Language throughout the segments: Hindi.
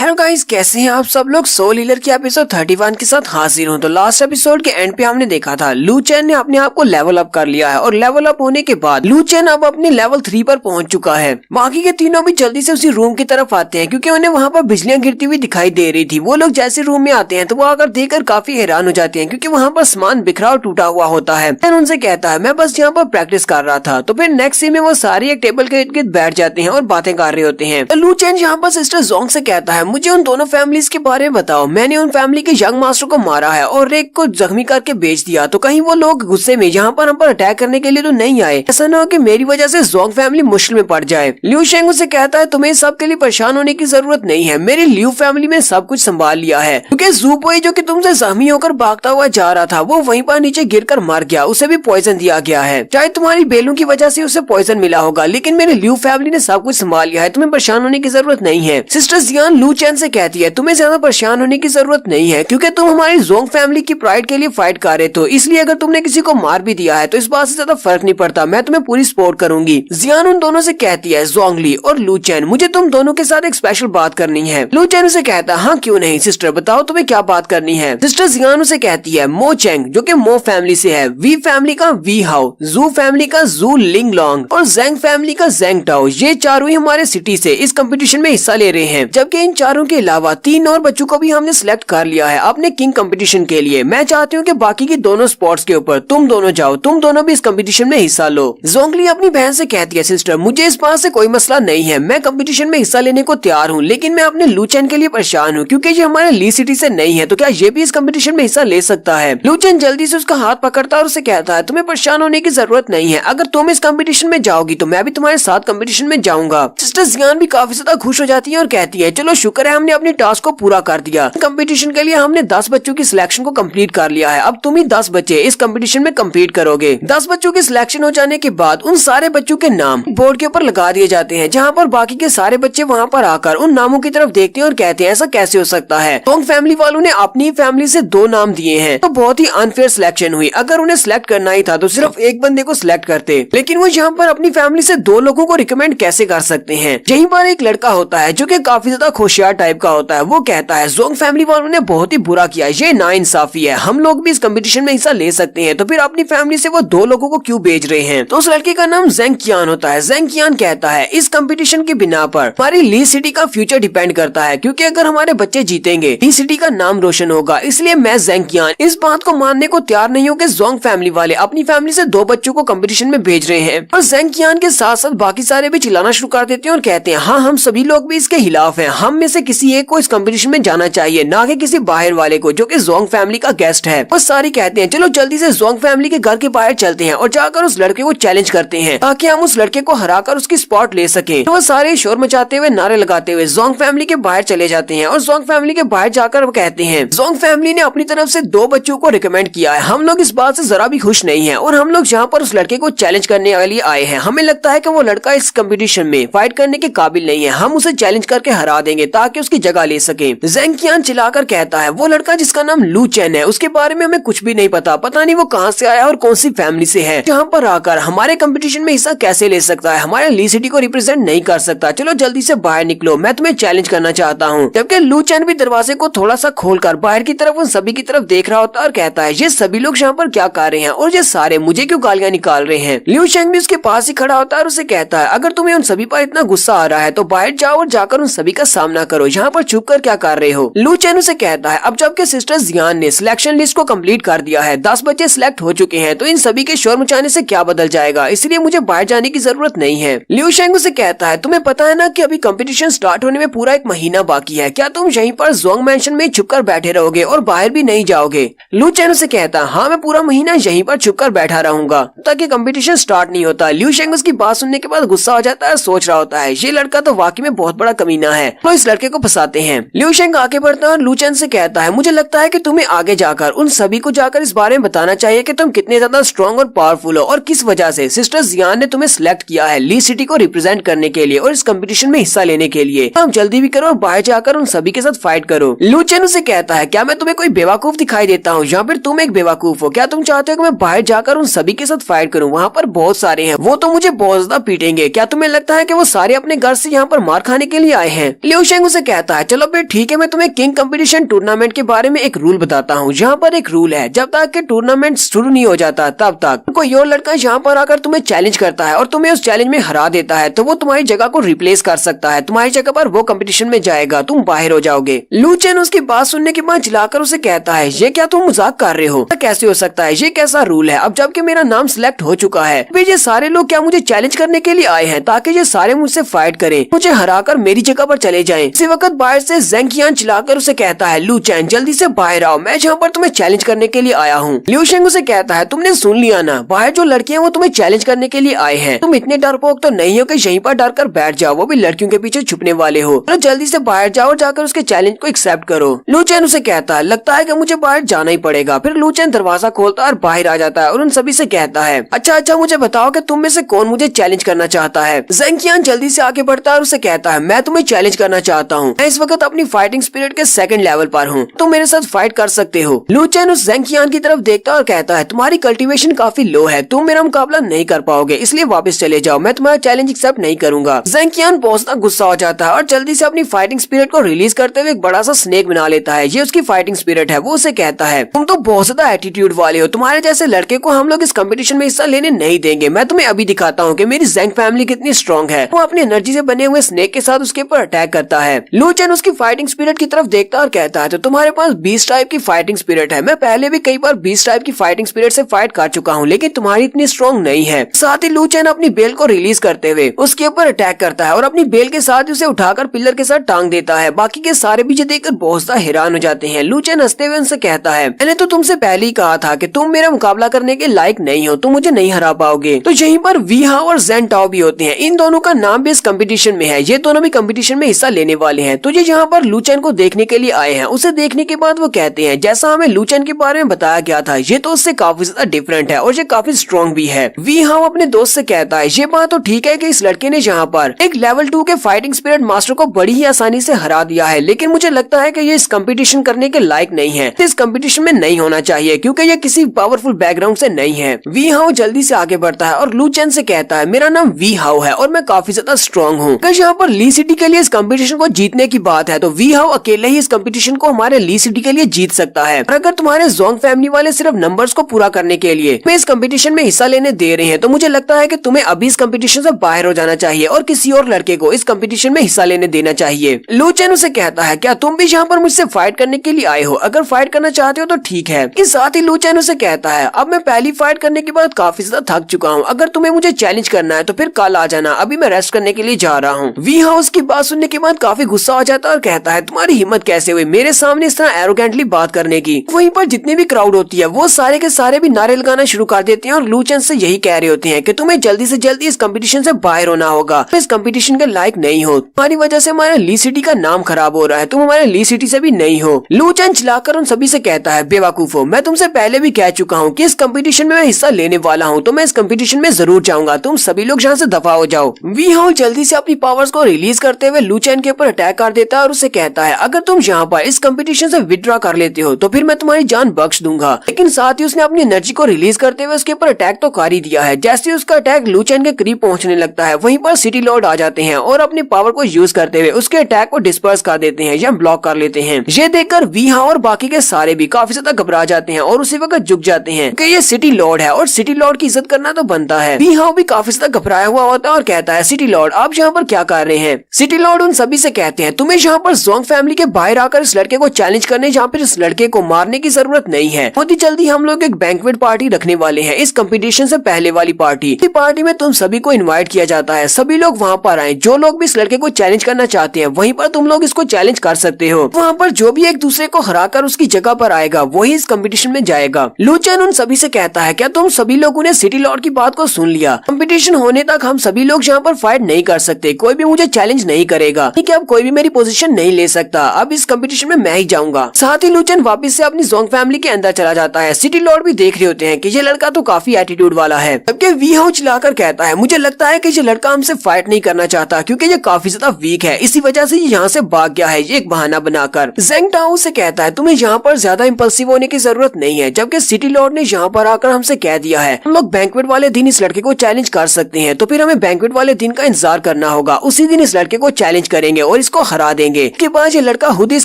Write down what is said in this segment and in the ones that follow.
हेलो गाइस, कैसे हैं आप सब लोग। सोल हीलर की एपिसोड 31 के साथ हाजिर हूं। तो लास्ट एपिसोड के एंड पे हमने देखा था लू चेन ने अपने आप को लेवल अप कर लिया है और लेवल अप होने के बाद लू चेन अब अपने लेवल 3 पर पहुंच चुका है। बाकी के तीनों भी जल्दी से उसी रूम की तरफ आते हैं क्योंकि उन्हें वहां पर बिजलियां गिरती हुई दिखाई दे रही थी। वो लोग जैसे रूम में आते हैं तो वो आकर देखकर काफी हैरान हो जाते हैं क्योंकि वहाँ पर सामान बिखरा और टूटा हुआ होता है। उनसे कहता है मैं बस यहाँ पर प्रैक्टिस कर रहा था। तो फिर नेक्स्ट सीन में वो सारी एक टेबल के इर्द गिर्द बैठ जाते हैं और बातें कर रहे होते हैं। तो लू चेन यहाँ पर सिस्टर जोंग से कहता है मुझे उन दोनों फैमिलीज के बारे में बताओ। मैंने उन फैमिली के यंग मास्टर को मारा है और रेक को जख्मी करके बेच दिया। तो कहीं वो लोग गुस्से में यहाँ पर हम पर अटैक करने के लिए तो नहीं आए। ऐसा न हो कि मेरी वजह से जोंग फैमिली मुश्किल में पड़ जाए। लिू शेंग उसे कहता है तुम्हें सब के लिए परेशान होने की जरूरत नहीं है। मेरी लिू फैमिली में सब कुछ संभाल लिया है क्योंकि जू बॉय जो कि तुमसे जख्मी होकर भागता हुआ जा रहा था वो वहीं पर नीचे गिरकर मर गया। उसे भी पॉइजन दिया गया है। चाहे तुम्हारी बेलों की वजह से उसे पॉइजन मिला होगा लेकिन मेरी लिू फैमिली ने सब कुछ संभाल लिया है। तुम्हें परेशान होने की जरूरत नहीं है। सिस्टर जियान लू चेन से कहती है तुम्हें ज्यादा परेशान होने की जरूरत नहीं है क्योंकि तुम हमारी जोंग फैमिली की प्राइड के लिए फाइट कर रहे थे। इसलिए अगर तुमने किसी को मार भी दिया है तो इस बात से ज्यादा फर्क नहीं पड़ता। मैं तुम्हें पूरी सपोर्ट करूंगी। जियान उन दोनों से कहती है जोंगली और लू चेन मुझे तुम दोनों के साथ एक स्पेशल बात करनी है। लू चेन उसे कहता है हाँ क्यों नहीं सिस्टर बताओ तुम्हें क्या बात करनी है। सिस्टर जियान उसे कहती है मो चेंग जो कि मो फैमिली से है, वी फैमिली का वी हाउ, जू फैमिली का जू लिंग लॉन्ग और जेंग फैमिली का जेंग टाओ, ये चारों ही हमारे सिटी से इस कंपटीशन में हिस्सा ले रहे हैं। जबकि इन चारों के अलावा 3 और बच्चों को भी हमने सिलेक्ट कर लिया है अपने किंग कंपटीशन के लिए। मैं चाहती हूँ कि बाकी की दोनों स्पॉट्स के ऊपर तुम दोनों जाओ, तुम दोनों भी इस कंपटीशन में हिस्सा लो। जोंगली अपनी बहन से कहती है सिस्टर मुझे इस बात से कोई मसला नहीं है, मैं कंपटीशन में हिस्सा लेने को तैयार हूँ लेकिन मैं अपने लू चेन के लिए परेशान हूँ क्योंकि ये हमारे ली सिटी से नहीं है। तो क्या ये भी इस कंपटीशन में हिस्सा ले सकता है। लू चेन जल्दी से उसका हाथ पकड़ता है और उसे कहता है तुम्हें परेशान होने की जरूरत नहीं है। अगर तुम इस कंपटीशन में जाओगी तो मैं भी तुम्हारे साथ कंपटीशन में जाऊंगा। सिस्टर जियान भी काफी ज्यादा खुश हो जाती है और कहती है चलो शुक्र है हमने अपने टास्क को पूरा कर दिया। कंपटीशन के लिए हमने 10 बच्चों की सिलेक्शन को कंप्लीट कर लिया है। अब तुम ही 10 बच्चे इस कंपटीशन में कम्पीट करोगे। 10 बच्चों की सिलेक्शन हो जाने के बाद उन सारे बच्चों के नाम बोर्ड के ऊपर लगा दिए जाते हैं जहाँ पर बाकी के सारे बच्चे वहाँ पर आकर उन नामों की तरफ देखते हैं और कहते हैं ऐसा कैसे हो सकता है। जोंग फैमिली वालों ने अपनी फैमिली से 2 नाम दिए हैं तो बहुत ही अनफेयर सिलेक्शन हुई। अगर उन्हें सिलेक्ट करना ही था तो सिर्फ एक बंदे को सिलेक्ट करते, लेकिन वो यहाँ पर अपनी फैमिली से 2 लोगों को रिकमेंड कैसे कर सकते हैं। यहीं पर एक लड़का होता है जो कि काफी ज्यादा होशियार टाइप का होता है। वो कहता है जोंग फैमिली वालों ने बहुत ही बुरा किया, ये नाइंसाफी है। हम लोग भी इस कंपटीशन में हिस्सा ले सकते हैं तो फिर अपनी फैमिली से वो 2 लोगों को क्यों भेज रहे हैं। तो उस लड़के का नाम जेंग कियान होता है। जेंग कियान कहता है इस कंपटीशन के बिना पर हमारी ली सिटी का फ्यूचर डिपेंड करता है क्योंकि अगर हमारे बच्चे जीतेंगे ली सिटी का नाम रोशन होगा। इसलिए मैं जेंग कियान इस बात को मानने को तैयार नहीं हूँ कि जोंग फैमिली वाले अपनी फैमिली से 2 बच्चों को कंपटीशन में भेज रहे हैं। और जेंग कियान के साथ साथ बाकी सारे भी चिल्लाना शुरू कर देते हैं और कहते हैं हाँ हम सभी लोग भी इसके खिलाफ हैं। हम में से किसी एक को इस कंपटीशन में जाना चाहिए, ना कि किसी बाहर वाले को जो कि जोंग फैमिली का गेस्ट है। और सारे कहते हैं चलो जल्दी से जोंग फैमिली के घर के बाहर चलते हैं और जाकर उस लड़के को चैलेंज करते हैं ताकि हम उस लड़के को हराकर उसकी स्पॉट ले सके। तो वो सारे शोर मचाते हुए नारे लगाते हुए जोंग फैमिली के बाहर चले जाते हैं और जोंग फैमिली के बाहर जाकर वो कहते हैं जोंग फैमिली ने अपनी तरफ से 2 बच्चों को रिकमेंड किया है। हम लोग इस बात से जरा भी खुश नहीं है और हम लोग यहाँ पर उस लड़के को चैलेंज करने के लिए आए हैं। हमें लगता है कि वो लड़का इस कंपटीशन में फाइट करने के काबिल नहीं है। हम उसे चैलेंज करके हरा देंगे ताकि उसकी जगह ले सके। जेंग कियान चिल्लाकर कहता है वो लड़का जिसका नाम लू चेन है उसके बारे में हमें कुछ भी नहीं पता। पता नहीं वो कहाँ से आया और कौन सी फैमिली से है, यहाँ पर आकर हमारे कंपटीशन में हिस्सा कैसे ले सकता है, हमारे ली सिटी को रिप्रेजेंट नहीं कर सकता। चलो जल्दी से बाहर निकलो, मैं तुम्हें चैलेंज करना चाहता हूँ। जबकि लू चेन भी दरवाजे को थोड़ा सा खोलकर बाहर की तरफ उन सभी की तरफ देख रहा होता है और कहता है ये सभी लोग यहाँ पर क्या कर रहे हैं और ये सारे मुझे क्यों गालियाँ निकाल रहे हैं। लिू चेंग भी उसके पास ही खड़ा होता है और उसे कहता है अगर तुम्हें उन सभी पर इतना गुस्सा आ रहा है तो बाहर जाओ और जाकर उन सभी का सामना करो, यहाँ पर छुप कर क्या कर रहे हो। लू चेन उसे कहता है अब जबकि सिस्टर जियान ने सिलेक्शन लिस्ट को कंप्लीट कर दिया है, 10 बच्चे सिलेक्ट हो चुके हैं तो इन सभी के शोर मचाने से क्या बदल जाएगा, इसलिए मुझे बाहर जाने की जरूरत नहीं है। लिू शेंग उसे कहता है तुम्हें पता है ना कि अभी कंपटीशन स्टार्ट होने में पूरा 1 महीना बाकी है, क्या तुम यहीं पर जोंग मैंशन में छुपकर बैठे रहोगे और बाहर भी नहीं जाओगे। लू चेन उसे कहता है हाँ मैं पूरा महीना यहीं पर छुपकर बैठा रहूंगा ताकि कंपटीशन स्टार्ट नहीं होता। लिू शेंग उसकी बात सुनने के बाद गुस्सा हो जाता है, सोच रहा होता है ये लड़का तो वाकई में बहुत बड़ा कमीना है, तो इस लड़के को फंसाते हैं। लिू शेंग आगे बढ़ता है और लू चेन से कहता है मुझे लगता है कि तुम्हें आगे जाकर उन सभी को जाकर इस बारे में बताना चाहिए कि तुम कितने ज्यादा स्ट्रॉन्ग और पावरफुल हो और किस वजह से सिस्टर जियान ने तुम्हें सिलेक्ट किया है ली सिटी को रिप्रेजेंट करने के लिए और इस कंपटीशन में हिस्सा लेने के लिए। अब जल्दी भी करो और बाहर जाकर उन सभी के साथ फाइट करो। लू चेन उसे कहता है क्या मैं तुम्हें कोई बेवकूफ दिखाई देता हूँ या फिर तुम एक बेवकूफ हो, क्या तुम चाहते हो कि मैं बाहर जाकर उन सभी के साथ फाइट करूँ, वहाँ पर बहुत सारे हैं वो तो मुझे बहुत ज्यादा पीटेंगे, क्या तुम्हें लगता है कि वो सारे अपने घर से यहाँ पर मार खाने के लिए आए हैं। लिू शेंग शेंग उसे कहता है चलो फिर ठीक है, मैं तुम्हें किंग कंपटीशन टूर्नामेंट के बारे में एक रूल बताता हूँ। जहाँ पर एक रूल है, जब तक के टूर्नामेंट शुरू नहीं हो जाता तब तक कोई और लड़का यहाँ पर आकर तुम्हें चैलेंज करता है और तुम्हें उस चैलेंज में हरा देता है तो वो तुम्हारी जगह को रिप्लेस कर सकता है, तुम्हारी जगह पर वो कंपटीशन में जाएगा, तुम बाहर हो जाओगे। लू चेन उसकी बात सुनने के बाद चिल्लाकर उसे कहता है ये क्या तुम मजाक कर रहे हो, कैसे हो सकता है, ये कैसा रूल है। अब जबकि मेरा नाम सिलेक्ट हो चुका है, फिर ये सारे लोग क्या मुझे चैलेंज करने के लिए आए हैं ताकि ये सारे मुझसे फाइट करें, मुझे हराकर मेरी जगह पर चले जाएं। इसी वक्त बाहर से ज़ेंग क़ियान चिल्लाकर उसे कहता है लू चेन जल्दी से बाहर आओ, मैं यहाँ पर तुम्हें चैलेंज करने के लिए आया हूँ। लिu शेंग उसे कहता है तुमने सुन लिया ना, बाहर जो लड़कियां वो तुम्हें चैलेंज करने के लिए आए हैं, तुम इतने डरपोक तो नहीं हो कि यहीं पर डर कर बैठ जाओ, वो भी लड़कियों के पीछे छुपने वाले हो। तो जल्दी से बाहर जाओ और जाकर उसके चैलेंज को एक्सेप्ट करो। लू चेन उसे कहता है लगता है कि मुझे बाहर जाना ही पड़ेगा। फिर लू चेन दरवाजा खोलता है और बाहर आ जाता है और उन सभी से कहता है अच्छा मुझे बताओ कि तुम में से कौन मुझे चैलेंज करना चाहता है। ज़ेंग क़ियान जल्दी से आगे बढ़ता है और उसे कहता है मैं तुम्हें चैलेंज करना चाहता हूँ, मैं इस वक्त अपनी फाइटिंग स्पिरिट के सेकंड लेवल पर हूँ, तुम मेरे साथ फाइट कर सकते हो। लू चेन उस ज़ेंग क़ियान की तरफ देखता है और कहता है तुम्हारी कल्टीवेशन काफी लो है, तुम मेरा मुकाबला नहीं कर पाओगे, इसलिए वापस चले जाओ, मैं तुम्हारा चैलेंज एक्सेप्ट नहीं करूंगा। ज़ेंग क़ियान बहुत ज्यादा गुस्सा हो जाता है और जल्दी से अपनी फाइटिंग स्पिरिट को रिलीज करते हुए एक बड़ा सा स्नेक बना लेता है। ये उसकी फाइटिंग स्पिरिट है। वो उसे कहता है तुम तो बहुत ज्यादा एटीट्यूड वाले हो, तुम्हारे जैसे लड़के को हम लोग इस कंपटीशन में हिस्सा लेने नहीं देंगे, मैं तुम्हें अभी दिखाता हूँ कि मेरी ज़ेंग फैमिली कितनी स्ट्रॉन्ग है। वो अपनी एनर्जी से बने हुए स्नेक के साथ उसके ऊपर अटैक करता है। लू चेन उसकी फाइटिंग स्पिरिट की तरफ देखता और कहता है तो तुम्हारे पास 20 टाइप की फाइटिंग स्पिरिट है, मैं पहले भी कई बार 20 टाइप की फाइटिंग स्पिरिट से फाइट कर चुका हूँ, लेकिन तुम्हारी इतनी स्ट्रॉन्ग नहीं है। साथ ही लू चेन अपनी बेल को रिलीज करते हुए उसके ऊपर अटैक करता है और अपनी बेल के साथ उसे उठाकर पिलर के साथ टांग देता है। बाकी के सारे भी ये देखकर बहुत ज्यादा हैरान हो जाते हैं। लू चेन हंसते हुए उनसे कहता है मैंने तो तुमसे पहले ही कहा था कि तुम मेरा मुकाबला करने के लायक नहीं हो, तुम मुझे नहीं हरा पाओगे। तो यहीं पर वी हाओ और ज़ेन टाओ भी होते हैं, इन दोनों का नाम भी इस कंपटीशन में है, ये दोनों भी कंपटीशन में हिस्सा लेने वाले हैं। तो ये यहाँ पर लू चेन को देखने के लिए आए हैं। उसे देखने के बाद वो कहते हैं जैसा हमें लू चेन के बारे में बताया गया था ये तो उससे काफी ज्यादा डिफरेंट है और ये काफी स्ट्रॉन्ग भी है। वी हाओ अपने दोस्त से कहता है ये बात तो ठीक है कि इस लड़के ने यहाँ पर एक लेवल 2 के फाइटिंग स्पिरिट मास्टर को बड़ी ही आसानी से हरा दिया है, लेकिन मुझे लगता है कि ये इस कंपटीशन करने के लायक नहीं है, इस कंपटीशन में नहीं होना चाहिए क्योंकि ये किसी पावरफुल बैकग्राउंड से नहीं है। वी हाओ जल्दी से आगे बढ़ता है और लू चेन से कहता है मेरा नाम वी हाओ है और मैं काफी ज्यादा स्ट्रॉन्ग हूँ। अगर यहाँ पर ली सिटी के लिए इस कंपटीशन को जीतने की बात है तो वी हाओ अकेले ही इस कंपटीशन को हमारे ली सिटी के लिए जीत सकता है। और अगर तुम्हारे जोंग फैमिली वाले सिर्फ नंबर्स को पूरा करने के लिए मैं इस कंपटीशन में हिस्सा लेने दे रहे हैं तो मुझे लगता है कि तुम्हें अभी इस कंपटीशन से बाहर हो जाना चाहिए और किसी और लड़के को इस कंपटीशन में हिस्सा लेने देना चाहिए। लू चेन उसे कहता है क्या तुम भी यहाँ पर मुझसे फाइट करने के लिए आए हो, अगर फाइट करना चाहते हो तो ठीक है। इसके साथ ही लू चेन उसे कहता है अब मैं पहली फाइट करने के बाद काफी ज्यादा थक चुका हूँ, अगर तुम्हें मुझे चैलेंज करना है तो फिर कल आ जाना, अभी मैं रेस्ट करने के लिए जा रहा हूँ। वी हाउस की बात सुनने के बाद काफी गुस्सा हो जाता है और कहता है तुम्हारी हिम्मत कैसे हुई मेरे सामने इस तरह एरोगेंटली बात करने की। वहीं पर जितनी भी क्राउड होती है वो सारे के सारे भी नारे लगाना शुरू कर देते हैं और लू चेन से यही कह रहे होते हैं कि तुम्हें जल्दी से जल्दी इस कंपटीशन से बाहर होना होगा, तुम इस कंपटीशन के लायक नहीं हो, तुम्हारी वजह से हमारे ली सिटी का नाम खराब हो रहा है, तुम हमारे ली सिटी से भी नहीं हो। लू चेन चिल्लाकर उन सभी से कहता है बेवकूफो, मैं तुमसे पहले भी कह चुका हूँ कि इस कंपटीशन में मैं हिस्सा लेने वाला हूँ तो मैं इस कंपटीशन में जरूर जाऊंगा, तुम सभी लोग यहाँ से दफा हो जाओ। वी हाओ जल्दी से अपनी पावर्स को रिलीज करते हुए लू चेन के ऊपर अटैक कर देता है और उसे कहता है अगर तुम यहाँ पर इस कंपटीशन से विड्रॉ कर लेते हो तो फिर मैं तुम्हारी जान बख्श दूंगा। लेकिन साथ ही उसने अपनी एनर्जी को रिलीज करते हुए उसके ऊपर अटैक तो कर ही दिया है। जैसे ही उसका अटैक लू चेन के करीब पहुंचने लगता है वहीं पर सिटी लॉर्ड आ जाते हैं और अपनी पावर को यूज करते हुए उसके अटैक को डिस्पर्स कर देते हैं या ब्लॉक कर लेते हैं। ये देखकर वी हाओ और बाकी के सारे भी काफी ज्यादा घबरा जाते हैं और उसी वक्त झुक जाते हैं कि ये सिटी लॉर्ड है और सिटी लॉर्ड की इज्जत करना तो बनता है। वी हाओ भी काफी ज्यादा घबराया हुआ होता है और कहता है सिटी लॉर्ड आप यहाँ पर क्या कर रहे हैं। सिटी लॉर्ड उन सभी से कहते हैं तुम्हें यहाँ पर जोंग फैमिली के बाहर आकर इस लड़के को चैलेंज करने जहाँ पर इस लड़के को मारने की जरूरत नहीं है। बहुत ही जल्दी हम लोग एक बैंक्वेट पार्टी रखने वाले हैं, इस कंपटीशन से पहले वाली पार्टी। इस पार्टी में तुम सभी को इनवाइट किया जाता है, सभी लोग वहाँ पर आए, जो लोग भी इस लड़के को चैलेंज करना चाहते हैं वहीं पर तुम लोग इसको चैलेंज कर सकते हो। वहाँ पर जो भी एक दूसरे को हराकर उसकी जगह पर आएगा वही इस कंपटीशन में जाएगा। लू चेन उन सभी से कहता है क्या तुम सभी लोगों ने सिटी लॉर्ड की बात को सुन लिया, कंपटीशन होने तक हम सभी लोग यहाँ पर फाइट नहीं कर सकते, कोई भी मुझे चैलेंज नहीं करेगा, ठीक है अब कोई भी मेरी पोजीशन नहीं ले सकता, अब इस कंपटीशन में मैं ही जाऊंगा। साथ ही लू चेन वापस से अपनी जोंग फैमिली के अंदर चला जाता है। सिटी लॉर्ड भी देख रहे होते हैं कि ये लड़का तो काफी एटीट्यूड वाला है, जबकि वी हाओ चिल्लाकर कहता है मुझे लगता है कि ये लड़का हमसे फाइट नहीं करना चाहता क्योंकि ये काफी ज्यादा वीक है, इसी वजह से ये यहाँ से भाग गया है, ये एक बहाना बनाकर। ज़ेंग टाओ से कहता है तुम्हें यहाँ पर ज्यादा इम्पल्सिव होने की जरूरत नहीं है, जबकि सिटी लॉर्ड ने यहाँ पर आकर हमसे कह दिया है हम लोग बैंक्वेट वाले दिन इस लड़के को चैलेंज कर सकते हैं, तो फिर हमें बैंक्वेट वाले दिन का इंतजार करना होगा, उसी दिन इस लड़के को चैलेंज करेंगे और इसको हरा देंगे। इसके बाद ये लड़का खुद इस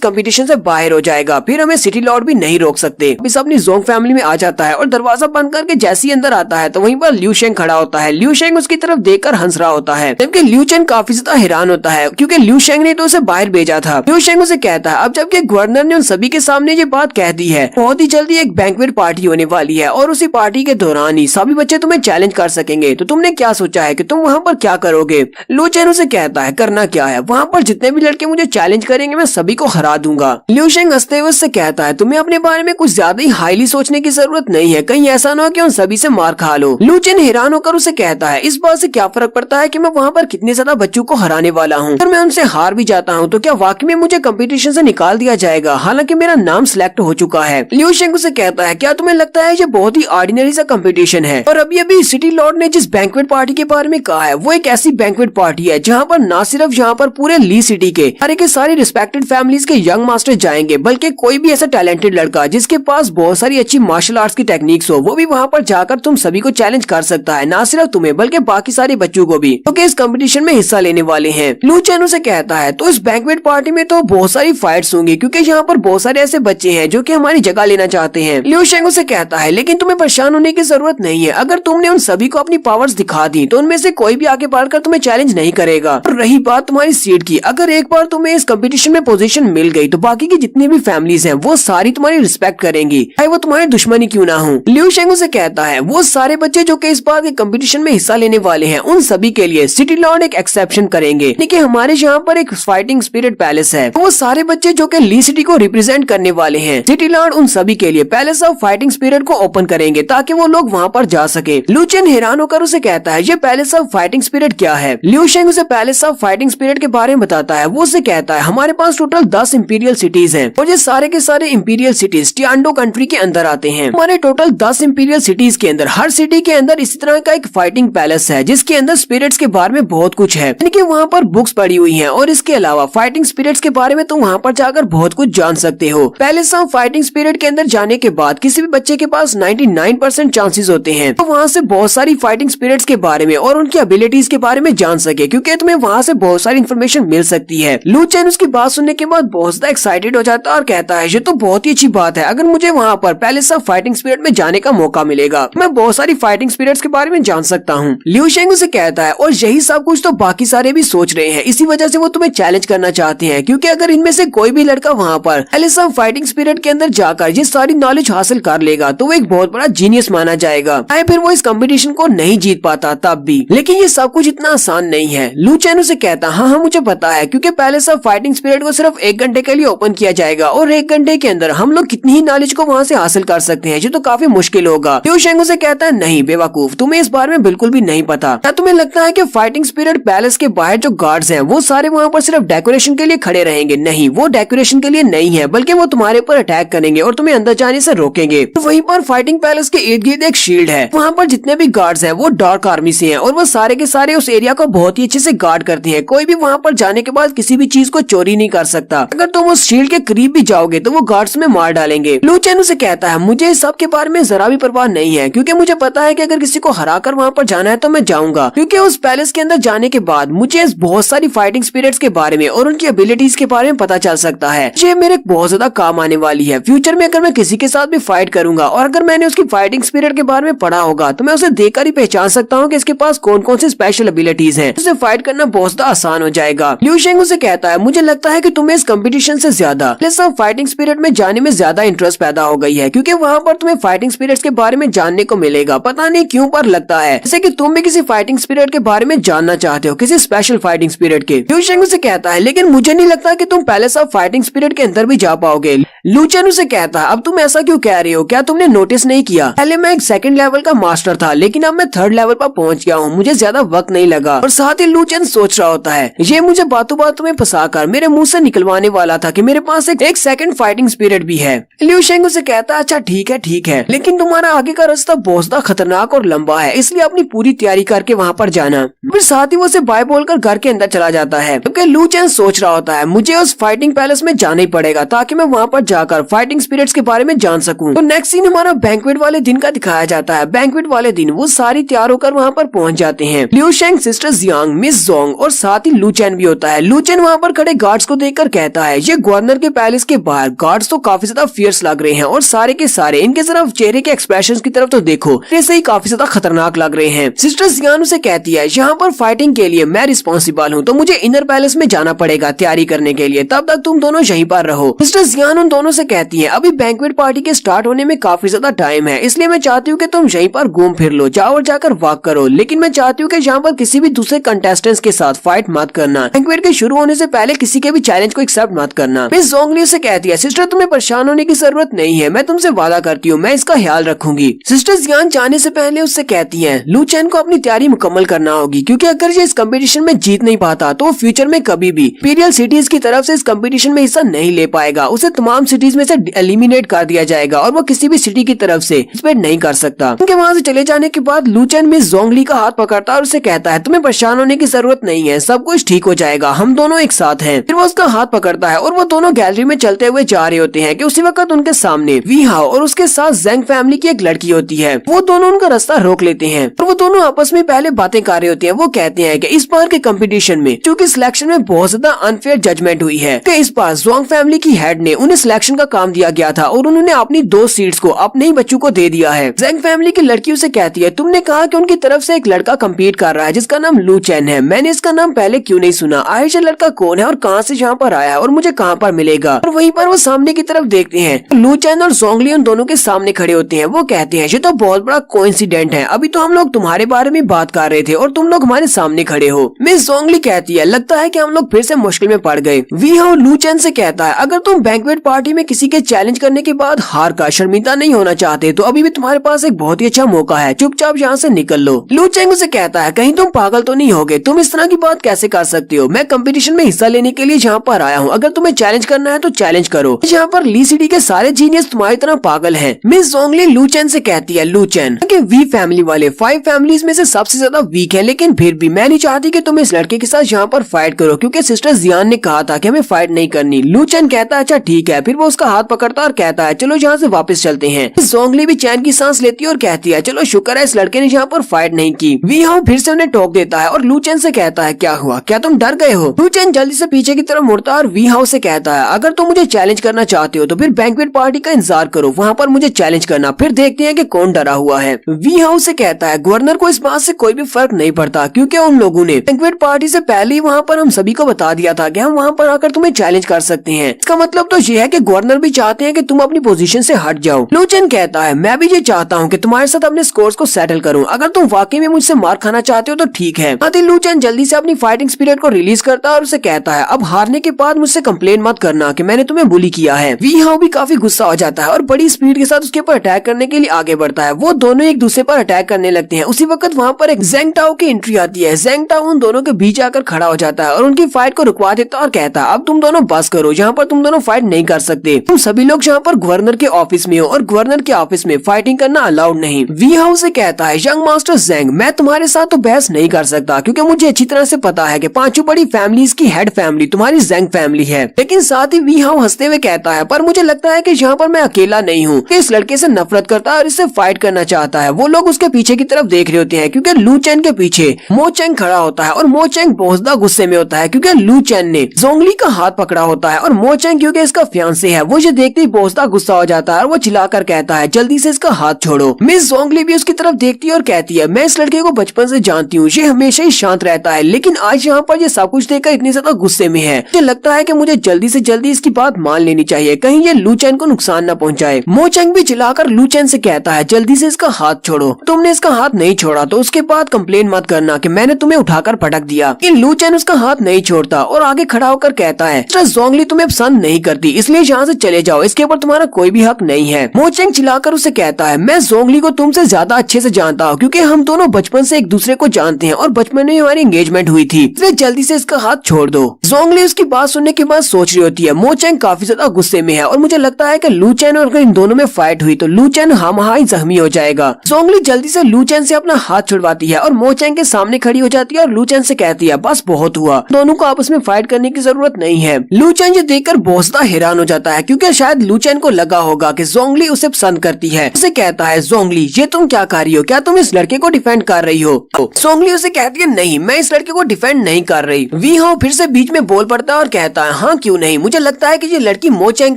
कंपटीशन से बाहर हो जाएगा, फिर हमें सिटी लॉर्ड भी नहीं रोक सकते। इस अपनी जोंग फैमिली में आ जाता है और दरवाजा बंद करके जैसे ही अंदर आता है तो वहीं पर लिू शेंग खड़ा होता है। लिू शेंग उसकी तरफ देखकर हंस रहा होता है, जबकि लिू चेन काफी ज्यादा हैरान होता है क्योंकि लिू शेंग ने तो उसे बाहर भेजा था। लिू शेंग उसे कहता है अब जबकि गवर्नर ने उन सभी के सामने ये बात कह दी है, बहुत ही जल्दी एक बैंक्वेट पार्टी होने वाली है और उसी पार्टी के दौरान ही सभी बच्चे तुम्हें चैलेंज कर सकेंगे, तो तुमने क्या सोचा है कि तुम वहाँ पर क्या करोगे। लिू चेन उसे कहता है करना क्या है, वहाँ पर जितने भी लड़के मुझे चैलेंज करेंगे मैं सभी को हरा दूंगा। लिू शेंग हंसते हुए उससे कहता है तुम्हें अपने बारे में कुछ ज्यादा ही हाईली सोचने की जरूरत नहीं है, कहीं ऐसा ना हो कि उन सभी से मार खा लो। लिू चेन हैरान होकर उसे कहता है इस बात से क्या फर्क पड़ता है कि मैं वहाँ पर कितने ज्यादा बच्चों को हराने वाला हूँ, अगर मैं उनसे हार भी जाता हूँ तो क्या वाकई में मुझे कंपटीशन से निकाल दिया जाएगा, हालांकि मेरा नाम सिलेक्ट हो चुका है। लिू शेंग उसे कहता है क्या तुम्हें लगता है ये बहुत ही ऑर्डिनरी सा कंपटीशन है, और अभी अभी सिटी लॉर्ड ने जिस बैंक्वेट पार्टी के बारे में कहा है वो एक ऐसी बैंक्वेट पार्टी है जहाँ पर न सिर्फ यहाँ पर पूरे ली सिटी के सारे रिस्पेक्टेड फैमिलीज के यंग मास्टर जाएंगे, बल्कि कोई भी ऐसा टैलेंटेड लड़का जिसके पास बहुत सारी अच्छी मार्शल आर्ट्स की टेक्निक्स हो वो भी वहाँ पर जाकर तुम सभी को चैलेंज कर सकता है, न सिर्फ तुम्हें बल्कि बाकी सारे बच्चों को भी, क्योंकि इस कंपटीशन में हिस्सा लेने वाले हैं। लू चेन उसे कहता है तो इस बैंक्वेट पार्टी में तो बहुत सारी फाइट्स होंगी क्योंकि यहाँ पर बहुत सारे ऐसे बच्चे हैं जो कि हमारी जगह लेना चाहते हैं। लिू शेंग उसे कहता है लेकिन तुम्हें परेशान होने की जरूरत नहीं है, अगर तुमने उन सभी को अपनी पावर्स दिखा दी तो उनमें से कोई भी आगे बढ़कर तुम्हें चैलेंज नहीं करेगा। और रही बात तुम्हारी सीट की, अगर एक बार तुम्हें इस कंपटीशन में पोजीशन मिल गई तो बाकी की जितनी भी फैमिलीज हैं वो सारी तुम्हारी रिस्पेक्ट करेंगी, चाहे वो तुम्हारी दुश्मनी क्यों ना हो। लिू शेंग उसे कहता है वो सारे बच्चे जो कि इस बार के कंपटीशन में हिस्सा लेने वाले हैं उन सभी के लिए सिटी लॉर्ड एक एक्सेप्शन करेंगे, लेकिन हमारे यहाँ पर एक फाइटिंग स्पिरिट पैलेस है, वो सारे बच्चे जो कि ली सिटी को रिप्रेजेंट करने वाले हैं, सिटी लॉर्ड उन सभी के लिए पैलेस ऑफ फाइटिंग स्पिरिट को ओपन करेंगे ताकि वो लोग वहाँ पर जा सके। लू चेन हैरान होकर उसे कहता है ये पैलेस ऑफ फाइटिंग स्पिरिट क्या है। लिू शेंग उसे पैलेस ऑफ फाइटिंग स्पिरिट के बारे में बताता है, वो उसे कहता है हमारे पास टोटल 10 इंपीरियल सिटीज हैं और ये सारे के सारे इंपीरियल सिटीज टियान्डो कंट्री के अंदर आते हैं। हमारे टोटल 10 इंपीरियल सिटीज के अंदर हर सिटी के अंदर इसी तरह का एक फाइटिंग पैलेस है जिसके अंदर स्पिरिट्स के बारे में बहुत कुछ है, यानी कि वहाँ पर बुक्स पड़ी हुई हैं और इसके अलावा फाइटिंग स्पिरिट्स के बारे में तुम वहाँ पर जाकर बहुत कुछ जान सकते हो। पैलेस ऑफ फाइटिंग स्पिरिट के अंदर जाने के बाद किसी भी बच्चे के पास 99% चांसेस होते हैं तो वहाँ से बहुत सारी फाइटिंग स्पिरिट्स के बारे में और उनकी एबिलिटीज के बारे में जान सके, क्योंकि तुम्हें वहाँ से बहुत सारी इन्फॉर्मेशन मिल सकती है। लू चेन उसकी बात सुनने के बाद बहुत ज्यादा एक्साइटेड हो जाता है और कहता है ये तो बहुत ही अच्छी बात है, अगर मुझे वहाँ पर पैलेस ऑफ फाइटिंग स्पिरिट में जाने का मौका मिलेगा मैं बहुत सारी फाइटिंग स्पिरिट्स के बारे में जान सकता हूँ। लिू शेंग उसे कहता है और यही सब कुछ तो बाकी सारे भी सोच रहे हैं, इसी वजह से वो तुम्हें चैलेंज करना चाहते हैं, क्योंकि अगर इनमें से कोई भी लड़का वहाँ पर पैलेस ऑफ फाइटिंग स्पिरिट के अंदर जाकर ये सारी नॉलेज हासिल कर लेगा तो वो एक बहुत बड़ा जीनियस माना जाएगा, चाहे फिर वो इस कंपटीशन को नहीं जीत पाता तब भी। लेकिन ये सब कुछ इतना आसान नहीं है। लू चेन उसे कहता हाँ हाँ मुझे पता है, क्योंकि पैलेस ऑफ फाइटिंग स्पिरिट को सिर्फ 1 घंटे के लिए ओपन किया जाएगा और 1 घंटे के अंदर हम लोग कितनी ही नॉलेज को वहाँ से हासिल कर सकते हैं, जो तो काफी मुश्किल होगा। लिू शेंग उसे कहता है नहीं बेवकूफ, तुम्हें इस बारे में बिल्कुल भी नहीं पता। क्या तुम्हें लगता है कि फाइटिंग स्पिरिट पैलेस के बाहर जो गार्ड्स हैं वो सारे वहाँ पर सिर्फ डेकोरेशन के लिए खड़े रहेंगे? नहीं, वो डेकोरेशन के लिए नहीं है, बल्कि वो तुम्हारे ऊपर अटैक करेंगे और तुम्हें अंदर जाने से रोकेंगे। तो वहीं पर फाइटिंग पैलेस के इर्द गिर्द एक शील्ड है, वहाँ पर जितने भी गार्ड्स हैं वो डार्क आर्मी से हैं और वो सारे के सारे उस एरिया को बहुत ही अच्छे से गार्ड करते हैं। कोई भी वहाँ पर जाने के बाद किसी भी चीज को चोरी नहीं कर सकता। अगर तुम उस शील्ड के करीब भी जाओगे तो वो गार्ड्स में मार डालेंगे। लू चेन उसे कहता है मुझे इस सब के बारे में जरा भी परवाह नहीं है, क्योंकि मुझे पता है कि अगर किसी को हरा कर वहाँ पर जाना है तो मैं जाऊंगा, क्योंकि उस पैलेस के अंदर जाने के बाद मुझे बहुत सारी फाइटिंग स्पिरिट्स के बारे में और उनकी एबिलिटीज के बारे में पता चल सकता है। ये मेरे बहुत ज्यादा काम आने वाली है। फ्यूचर में अगर मैं किसी के साथ भी फाइट करूंगा और अगर मैंने उसकी फाइटिंग स्पिरिट के बारे में पढ़ा होगा तो मैं उसे देखकर ही पहचान सकता हूँ कि इसके पास कौन कौन सी स्पेशल एबिलिटीज हैं। उसे फाइट करना बहुत ज्यादा आसान हो जाएगा। लिू शेंग उसे कहता है मुझे लगता है कि तुम्हें इस कंपटीशन से ज्यादा फाइटिंग स्पिरिट में जाने में ज्यादा इंटरेस्ट पैदा हो गई है, क्योंकि वहाँ पर तुम्हें फाइटिंग स्पिरिट्स के बारे में जानने को मिलेगा। पता नहीं क्यों पर लगता है जैसे कि तुम भी किसी फाइटिंग स्पिरिट के बारे में जानना चाहते हो, किसी स्पेशल फाइटिंग स्पिरिट के। लिू शेंग उसे कहता है लेकिन मुझे नहीं लगता कि तुम पैलेस ऑफ फाइटिंग स्पिरिट के अंदर भी जा पाओगे। लू चेन उसे कहता है अब तुम ऐसा क्यों कह रहे हो, क्या तुमने नोटिस नहीं किया? पहले मैं एक 2nd लेवल का मास्टर था, लेकिन अब मैं 3rd लेवल पर पहुंच गया हूँ, मुझे ज्यादा वक्त नहीं लगा। और साथ ही लू चेन सोच रहा होता है ये मुझे बातों बातों में फंसाकर मेरे मुंह से निकलवाने वाला था कि मेरे पास एक 2nd फाइटिंग स्पिरिट भी है। लिू शेंग उसे कहता है अच्छा ठीक है, लेकिन तुम्हारा आगे का रास्ता बहुत ज्यादा खतरनाक और लंबा है, इसलिए अपनी पूरी तैयारी करके वहाँ पर जाना। फिर साथ ही वो उसे बाय बोलकर घर के अंदर चला जाता है, क्योंकि लू चेन सोच रहा होता है मुझे उस फाइटिंग पैलेस में जाना ही पड़ेगा ताकि मैं वहाँ पर जाकर फाइटिंग स्पिरिट्स के बारे में जान सकूं। तो नेक्स्ट सीन हमारा बैंक्वेट वाले दिन का दिखाया जाता है। बैंक्वेट वाले दिन वो सारी तैयार होकर वहाँ पर पहुँच जाते हैं। लिू शेंग, सिस्टर जियांग, मिस जोंग और साथ ही लू चेन भी होता है। है। लूचेन वहाँ पर खड़े गार्ड्स को देखकर कहता है ये गवर्नर के पैलेस के बाहर गार्ड्स तो काफी ज्यादा फियर्स लग रहे हैं और सारे के सारे इनके सिर्फ चेहरे के एक्सप्रेशंस की तरफ तो देखो ऐसे ही काफी ज्यादा खतरनाक लग रहे हैं। सिस्टर जियान उसे कहती है यहाँ पर फाइटिंग के लिए मैं रिस्पॉन्सिबल हूँ तो मुझे इनर पैलेस में जाना पड़ेगा तैयारी करने के लिए, तब तक तुम दोनों यहीं पर रहो। सिस्टर जियान उन दोनों से कहती है अभी बैंक्वेट पार्टी के स्टार्ट होने में काफी ज्यादा टाइम है, इसलिए मैं चाहती हूँ कि तुम यहीं पर घूम फिर लो, जाओ और जाकर वॉक करो, लेकिन मैं चाहती हूँ कि यहाँ पर किसी भी दूसरे कंटेस्टेंट्स के साथ फाइट मत करना। बैंक्वेट के शुरू होने से पहले किसी के भी चैलेंज को एक्सेप्ट मत करना। मिस जोंगली से कहती है सिस्टर तुम्हें परेशान होने की जरूरत नहीं है, मैं तुमसे वादा करती हूँ मैं इसका ख्याल रखूंगी। सिस्टर जियान जाने से पहले उससे कहती है लू चेन को अपनी तैयारी मुकम्मल करना होगी, क्योंकि अगर ये इस कंपटीशन में जीत नहीं पाता तो वो फ्यूचर में कभी भी इंपीरियल सिटीज की तरफ से इस कंपटीशन में हिस्सा नहीं ले पाएगा। उसे तमाम सिटीज में से एलिमिनेट कर दिया जाएगा और वो किसी भी सिटी की तरफ से पार्टिसिपेट नहीं कर सकता। उनके वहाँ से चले जाने के बाद लू चेन मिस जोंगली का हाथ पकड़ता है और उसे कहता है तुम्हें परेशान होने की जरूरत नहीं है, सब कुछ ठीक हो जाएगा, हम दोनों एक साथ हैं। फिर वो उसका हाथ पकड़ता है और वो दोनों गैलरी में चलते हुए जा रहे होते हैं कि उसी वक्त उनके सामने वी हाओ और उसके साथ जेंग फैमिली की एक लड़की होती है। वो दोनों उनका रास्ता रोक लेते हैं और वो दोनों आपस में पहले बातें कर रहे होते हैं। वो कहते हैं कि इस बार के कंपटीशन में क्योंकि सिलेक्शन में बहुत ज्यादा अनफेयर जजमेंट हुई है कि इस बार जोंग फैमिली की हेड ने उन्हें सिलेक्शन का काम दिया गया था और उन्होंने अपनी 2 सीट्स को अपने ही बच्चों को दे दिया है। जेंग फैमिली की लड़की उसे कहती है तुमने कहा कि उनकी तरफ से एक लड़का कम्पीट कर रहा है जिसका नाम लू चेन है, मैंने इसका नाम पहले क्यों नहीं सुना, आखिर लड़का कौन है और कहाँ से यहाँ पर आया है और मुझे कहाँ पर मिलेगा। और वहीं पर वो सामने की तरफ देखते हैं लू चेन और जोंगली उन दोनों के सामने खड़े होते हैं। वो कहते हैं ये तो बहुत बड़ा कोइंसिडेंट है, अभी तो हम लोग तुम्हारे बारे में बात कर रहे थे और तुम लोग हमारे सामने खड़े हो। मिस जोंगली कहती है लगता है कि हम लोग फिर से मुश्किल में पड़ गए। वी हाओ लू चेन से कहता है अगर तुम बैंक्वेट पार्टी में किसी के चैलेंज करने के बाद हार का शर्मिंदा नहीं होना चाहते तो अभी भी तुम्हारे पास एक बहुत ही अच्छा मौका है, चुपचाप यहाँ से निकल लो। लू चेन उसे कहता है कहीं तुम पागल तो नहीं होगे, तुम इस तरह की बात कैसे कर सकते हो, मैं कंपटीशन में हिस्सा लेने के लिए यहाँ पर आया हूँ, अगर तुम्हें चैलेंज करना है तो चैलेंज करो, यहाँ पर ली सिटी के सारे जीनियस तुम्हारी तरह पागल हैं। मिस जोंगली लू चेन से कहती है लू चेन वी फैमिली वाले 5 फैमिलीज में से सबसे ज्यादा वीक है, लेकिन फिर भी मैं नहीं चाहती कि तुम इस लड़के के साथ यहाँ पर फाइट करो क्योंकि सिस्टर जियान ने कहा था कि हमें फाइट नहीं करनी। लू चेन कहता है अच्छा ठीक है, फिर वो उसका हाथ पकड़ता और कहता है चलो यहाँ से वापस चलते हैं। जोंगली भी चैन की सांस लेती है और कहती है चलो शुक्र है इस लड़के ने यहाँ पर फाइट नहीं की। वी हाओ फिर से उन्हें टोक देता है और लू चेन से कहता है क्या हुआ, क्या तुम डर गए हो। लू चेन जल्दी से पीछे की तरफ मुड़ता है और वी हाओ से कहता है अगर तुम मुझे चैलेंज करना चाहते हो तो फिर बैंक्वेट पार्टी का इंतजार करो, वहाँ पर मुझे चैलेंज करना, फिर देखते हैं कि कौन डरा हुआ है। वी हाउ से कहता है गवर्नर को इस बात से कोई भी फर्क नहीं पड़ता क्योंकि उन लोगों ने बैंक्वेट पार्टी से पहले ही वहाँ पर हम सभी को बता दिया था कि हम वहाँ पर आकर तुम्हें चैलेंज कर सकते हैं। इसका मतलब तो ये है कि गवर्नर भी चाहते हैं कि तुम अपनी पोजीशन से हट जाओ। लू चेन कहता है मैं भी ये चाहता हूँ कि तुम्हारे साथ अपने स्कोर्स को सेटल करूँ, अगर तुम वाकई में मुझसे मार खाना चाहते हो तो ठीक है। लू चेन जल्दी से अपनी फाइटिंग स्पिरिट को रिलीज करता है और उसे कहता है अब हारने के बाद मुझसे कंप्लेन मत करना कि मैंने तुम्हें बुली किया है। वी हाउ भी काफी गुस्सा हो जाता है और बड़ी स्पीड के साथ उसके ऊपर अटैक करने के लिए आगे बढ़ता है। वो दोनों एक दूसरे पर अटैक करने लगते हैं। उसी वक्त वहाँ पर एक जेंग टाओ की एंट्री आती है। जेंग टाओ उन दोनों के बीच आकर खड़ा हो जाता है और उनकी फाइट को रुकवा देता है और कहता है अब तुम दोनों बस करो, यहाँ पर तुम दोनों फाइट नहीं कर सकते, तुम सभी लोग यहाँ पर गवर्नर के ऑफिस में हो और गवर्नर के ऑफिस में फाइटिंग करना अलाउड नहीं। वी हाउ से कहता है यंग मास्टर जेंग मैं तुम्हारे साथ तो बहस नहीं कर सकता क्योंकि मुझे अच्छी तरह से पता है कि 5 बड़ी फैमिलीज की हेड फैमिली तुम्हारी जेंग फैमिली है। लेकिन साथ ही वी हाउ हंसते हुए कहता है पर मुझे लगता है कि यहाँ पर मैं अकेला नहीं हूँ, इस लड़के से नफरत करता है और इससे फाइट करना चाहता है। वो लोग उसके पीछे की तरफ देख रहे होते हैं क्योंकि लू चेन के पीछे मो चेंग खड़ा होता है और मो चेंग बहुत ज्यादा गुस्से में होता है क्योंकि लू चेन ने जोंगली का हाथ पकड़ा होता है और मो चेंग क्योंकि इसका फियांसे है वो ये देखते ही बहुत ज्यादा गुस्सा हो जाता है और वो चिल्लाकर कहता है जल्दी से इसका हाथ छोड़ो। मिस जोंगली भी उसकी तरफ देखती है और कहती है मैं इस लड़के को बचपन से जानती हूँ, ये हमेशा ही शांत रहता है लेकिन आज यहाँ पर ये सब कुछ देखकर इतनी ज्यादा गुस्से में है, मुझे लगता है कि मुझे जल्दी से जल्दी इसकी बात मान लेनी चाहिए, कहीं ये लू चेन को नुकसान न पहुँचाए। मो चेंग भी चिल्लाकर लू चेन से कहता है जल्दी से इसका हाथ छोड़ो, तुमने इसका हाथ नहीं छोड़ा तो उसके बाद कंप्लेन मत करना कि मैंने तुम्हें उठाकर पटक दिया। लू चेन उसका हाथ नहीं छोड़ता और आगे खड़ा होकर कहता है जोंगली तुम्हें पसंद नहीं करती इसलिए यहाँ से चले जाओ, इसके ऊपर तुम्हारा कोई भी हक नहीं है। मो चेंग चिल्लाकर उसे कहता है मैं जोंगली को तुमसे ज्यादा अच्छे से जानता हूँ क्योंकि हम दोनों बचपन से एक दूसरे को जानते हैं और बचपन में हमारी एंगेजमेंट हुई थी, इसलिए जल्दी से इसका हाथ छोड़ दो। जोंगली उसकी बात सुनने के बाद सोच रही होती है मो चेंग काफी ज्यादा गुस्से में है और मुझे लगता है कि लू चेन और इन दोनों में फाइट हुई तो लू चेन ही जख्मी हो जाएगा। जोंगली जल्दी से लू चेन से अपना हाथ छुड़वाती है और मो चेंग के सामने खड़ी हो जाती है और लू चेन से कहती है बस बहुत हुआ, दोनों को आपस में फाइट करने की जरूरत नहीं है। लू चेन ये देखकर बहुत ज्यादा हैरान हो जाता है क्योंकि शायद लू चेन को लगा होगा कि जोंगली उसे पसंद करती है। उसे कहता है जोंगली ये तुम क्या कर रही हो, क्या तुम इस लड़के को डिफेंड कर रही हो। जोंगली उसे कहती है नहीं मैं इस लड़के को डिफेंड नहीं कर रही। वी हाउ फिर से बीच में बोल पड़ता है और कहता है हाँ क्यों नहीं, मुझे लगता है कि ये लड़की मो चैंग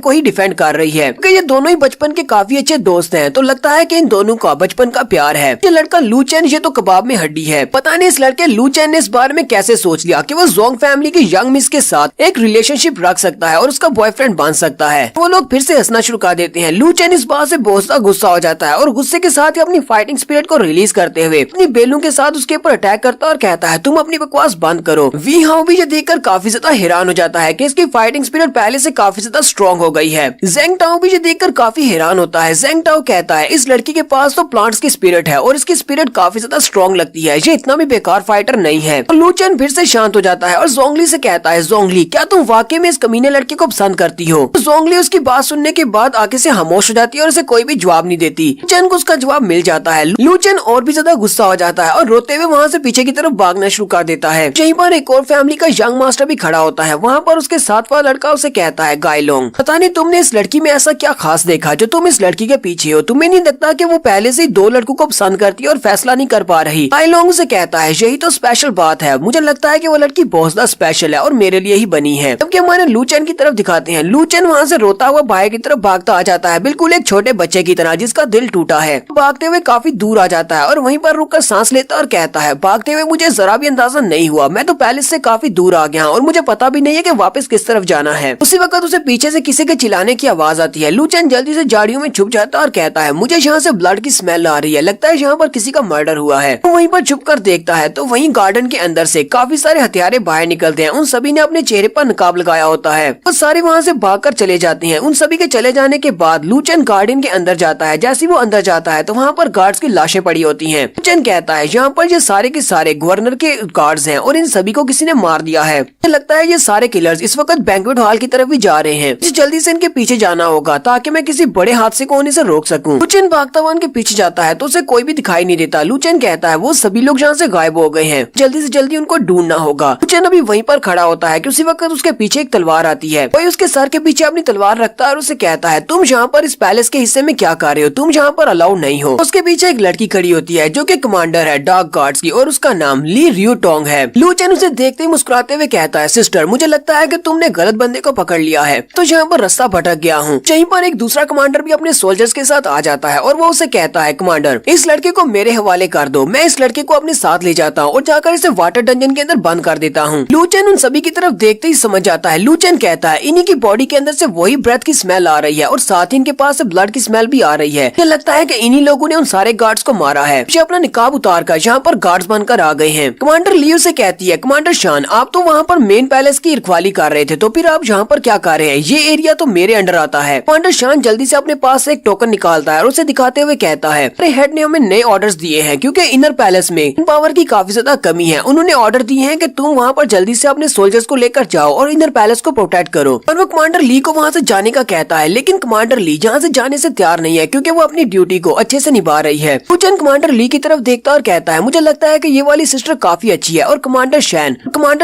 को ही डिफेंड कर रही है क्योंकि ये दोनों ही बचपन के काफी अच्छे दोस्त हैं, तो लगता है कि इन दोनों का बचपन का प्यार है। ये लड़का लू चैन ये तो कबाब में हड्डी है। पता नहीं इस लड़के लू चैन ने इस बारे में कैसे सोच लिया कि वो जोंग फैमिली की यंग मिस के साथ एक रिलेशनशिप रख सकता है और उसका बॉयफ्रेंड बन सकता है। वो लोग फिर से हंसना शुरू कर देते हैं। लू चैन इस बात से बहुत सा गुस्सा हो जाता है और गुस्से के साथ ही अपनी फाइटिंग स्पिरिट को रिलीज करते हुए अपनी बेलून के साथ उसके ऊपर अटैक करता है और कहता है तुम अपनी बकवास बंद करो। वी हाउ भी ये देखकर काफी ज्यादा हैरान हो जाता है कि इसकी फाइटिंग स्पिरिट पहले से काफी ज्यादा स्ट्रॉन्ग हो गई है। जेंग टाओ भी ये देखकर काफी हैरान होता है। जेंग टाओ कहता है इस लड़की के पास तो प्लांट्स की स्पिरिट है और इसकी स्पिरिट काफी ज्यादा स्ट्रॉन्ग लगती है, ये इतना भी बेकार फाइटर नहीं है। लू चैन फिर से शांत हो जाता है और जोंगली से कहता है जोंगली क्या तुम वाकई में इस कमीने लड़के को पसंद करती हो? जोंगली उसकी बात सुनने के बाद आगे से खामोश हो जाती है और उसे कोई भी जवाब नहीं देती। चैन को उसका जवाब मिल जाता है। लू चैन और भी ज्यादा गुस्सा हो जाता है और रोते हुए वहाँ से पीछे की तरफ भागना शुरू कर देता है। यहीं पर एक और फैमिली का यंग मास्टर भी खड़ा होता है। वहाँ पर उसके साथ वाला लड़का उसे कहता है गायलोंग पता नहीं तुमने इस लड़की में ऐसा क्या खास देखा जो तुम इस लड़की के पीछे हो? तुम्हें नहीं लगता कि वो पहले से ही दो लड़कों को पसंद करती है और फैसला नहीं कर पा रही? गायलोंग उसे कहता है यही तो स्पेशल बात है, मुझे लगता है कि वो लड़की बहुत ज्यादा स्पेशल है और मेरे लिए ही बनी है। जबकि हमारे लू चैन की तरफ दिखाते हैं। लू चैन वहाँ से रोता हुआ बाहर की तरफ भागता आ जाता है, बिल्कुल एक छोटे बच्चे की तरह जिसका दिल टूटा है। भागते हुए काफी दूर आ जाता है और वहीं पर रुककर सांस लेता और कहता है भागते हुए मुझे जरा भी अंदाजा नहीं हुआ, मैं तो पैलेस से काफी दूर आ गया और मुझे पता भी नहीं है कि वापस किस तरफ जाना है। उसी वक्त उसे पीछे से किसी के चिल्लाने की आवाज आती है। लू चैन जल्दी से झाड़ियों में छुप जाता है और कहता है मुझे यहाँ से ब्लड की स्मेल आ रही है, लगता है यहाँ पर किसी का मर्डर हुआ है। तो वहीं पर छुप कर देखता है तो वहीं गार्डन के अंदर से काफी सारे हथियारे बाहर निकलते हैं। उन सभी ने अपने चेहरे पर नकाब लगाया होता है। वो सारे वहाँ से भागकर चले जाते हैं। उन सभी के चले जाने के बाद लू चैन गार्डन के अंदर जाता है। जैसे वो अंदर जाता है तो वहाँ पर गार्ड्स की लाशें पड़ी होती हैं। लू चैन कहता है यहाँ पर ये सारे के सारे गवर्नर के गार्ड्स हैं और इन सभी को किसी ने मार दिया है। लगता है ये सारे किलर्स इस वक्त बैंक्वेट हॉल की तरफ भी जा रहे हैं। मुझे जल्दी से इनके पीछे जाना होगा ताकि मैं किसी बड़े हादसे को होने से रोक सकूं। लू चैन भागता हुआ उनके पीछे जाता है तो उसे कोई भी दिखाई नहीं देता। लू चैन कहता है वो सभी लोग यहाँ से गायब हो गए हैं, जल्दी से जल्दी उनको ढूंढना होगा। लू चैन अभी वहीं पर खड़ा होता है कि उसी वक्त उसके पीछे एक तलवार आती है। वही उसके सर के पीछे अपनी तलवार रखता है और उसे कहता है तुम यहाँ पर इस पैलेस के हिस्से में क्या कर रहे हो? तुम यहाँ पर अलाउड नहीं हो। उसके पीछे एक लड़की खड़ी होती है जो कि कमांडर है डार्क गार्ड्स की और उसका नाम ली रियो टोंग है। लू चैन उसे देखते ही मुस्कुराते हुए कहता है सिस्टर मुझे लगता है कि तुमने गलत बंदे को पकड़ लिया है, तो यहाँ पर रास्ता भटक गया हूँ। यहीं पर एक दूसरा कमांडर भी अपने सोल्जर्स के साथ आ जाता है और वो उसे कहता है कमांडर इस लड़के को मेरे हवाले कर दो, मैं इस लड़के को अपने साथ ले जाता हूँ और जाकर इसे वाटर डंजन के अंदर बंद कर देता हूँ। लू चैन उन सभी की तरफ देखते ही समझ जाता है। लू चैन कहता है इन्हीं की बॉडी के अंदर से वही ब्रेथ की स्मेल आ रही है और साथ ही इनके पास से ब्लड की स्मेल भी आ रही है। मुझे लगता है कि इन्हीं लोगों ने उन सारे गार्ड्स को मारा है। मुझे अपना निकाब उतार कर यहाँ पर गार्ड्स बनकर आ गए हैं। कमांडर लियो से कहती है कमांडर शान आप तो वहाँ पर मेन पैलेस की रखवाली कर रहे थे, तो फिर आप यहाँ पर क्या कर रहे हैं? ये एरिया तो मेरे अंडर आता है। कमांडर शान जल्दी से अपने पास से एक टोकन निकालता है और उसे दिखाते हुए कहता है अरे हेड ने हमें नए ऑर्डर्स दिए हैं क्योंकि इनर पैलेस में पावर की काफी ज्यादा कमी है। उन्होंने ऑर्डर दिए हैं कि तुम वहाँ पर जल्दी से अपने सोल्जर्स को लेकर जाओ और इनर पैलेस को प्रोटेक्ट करो। और वो कमांडर ली को वहाँ से जाने का कहता है, लेकिन कमांडर ली यहाँ से जाने से तैयार नहीं है क्योंकि वो अपनी ड्यूटी को अच्छे से निभा रही है। लू चैन कमांडर ली की तरफ देखता और कहता है मुझे लगता है कि ये वाली सिस्टर काफी अच्छी है और कमांडर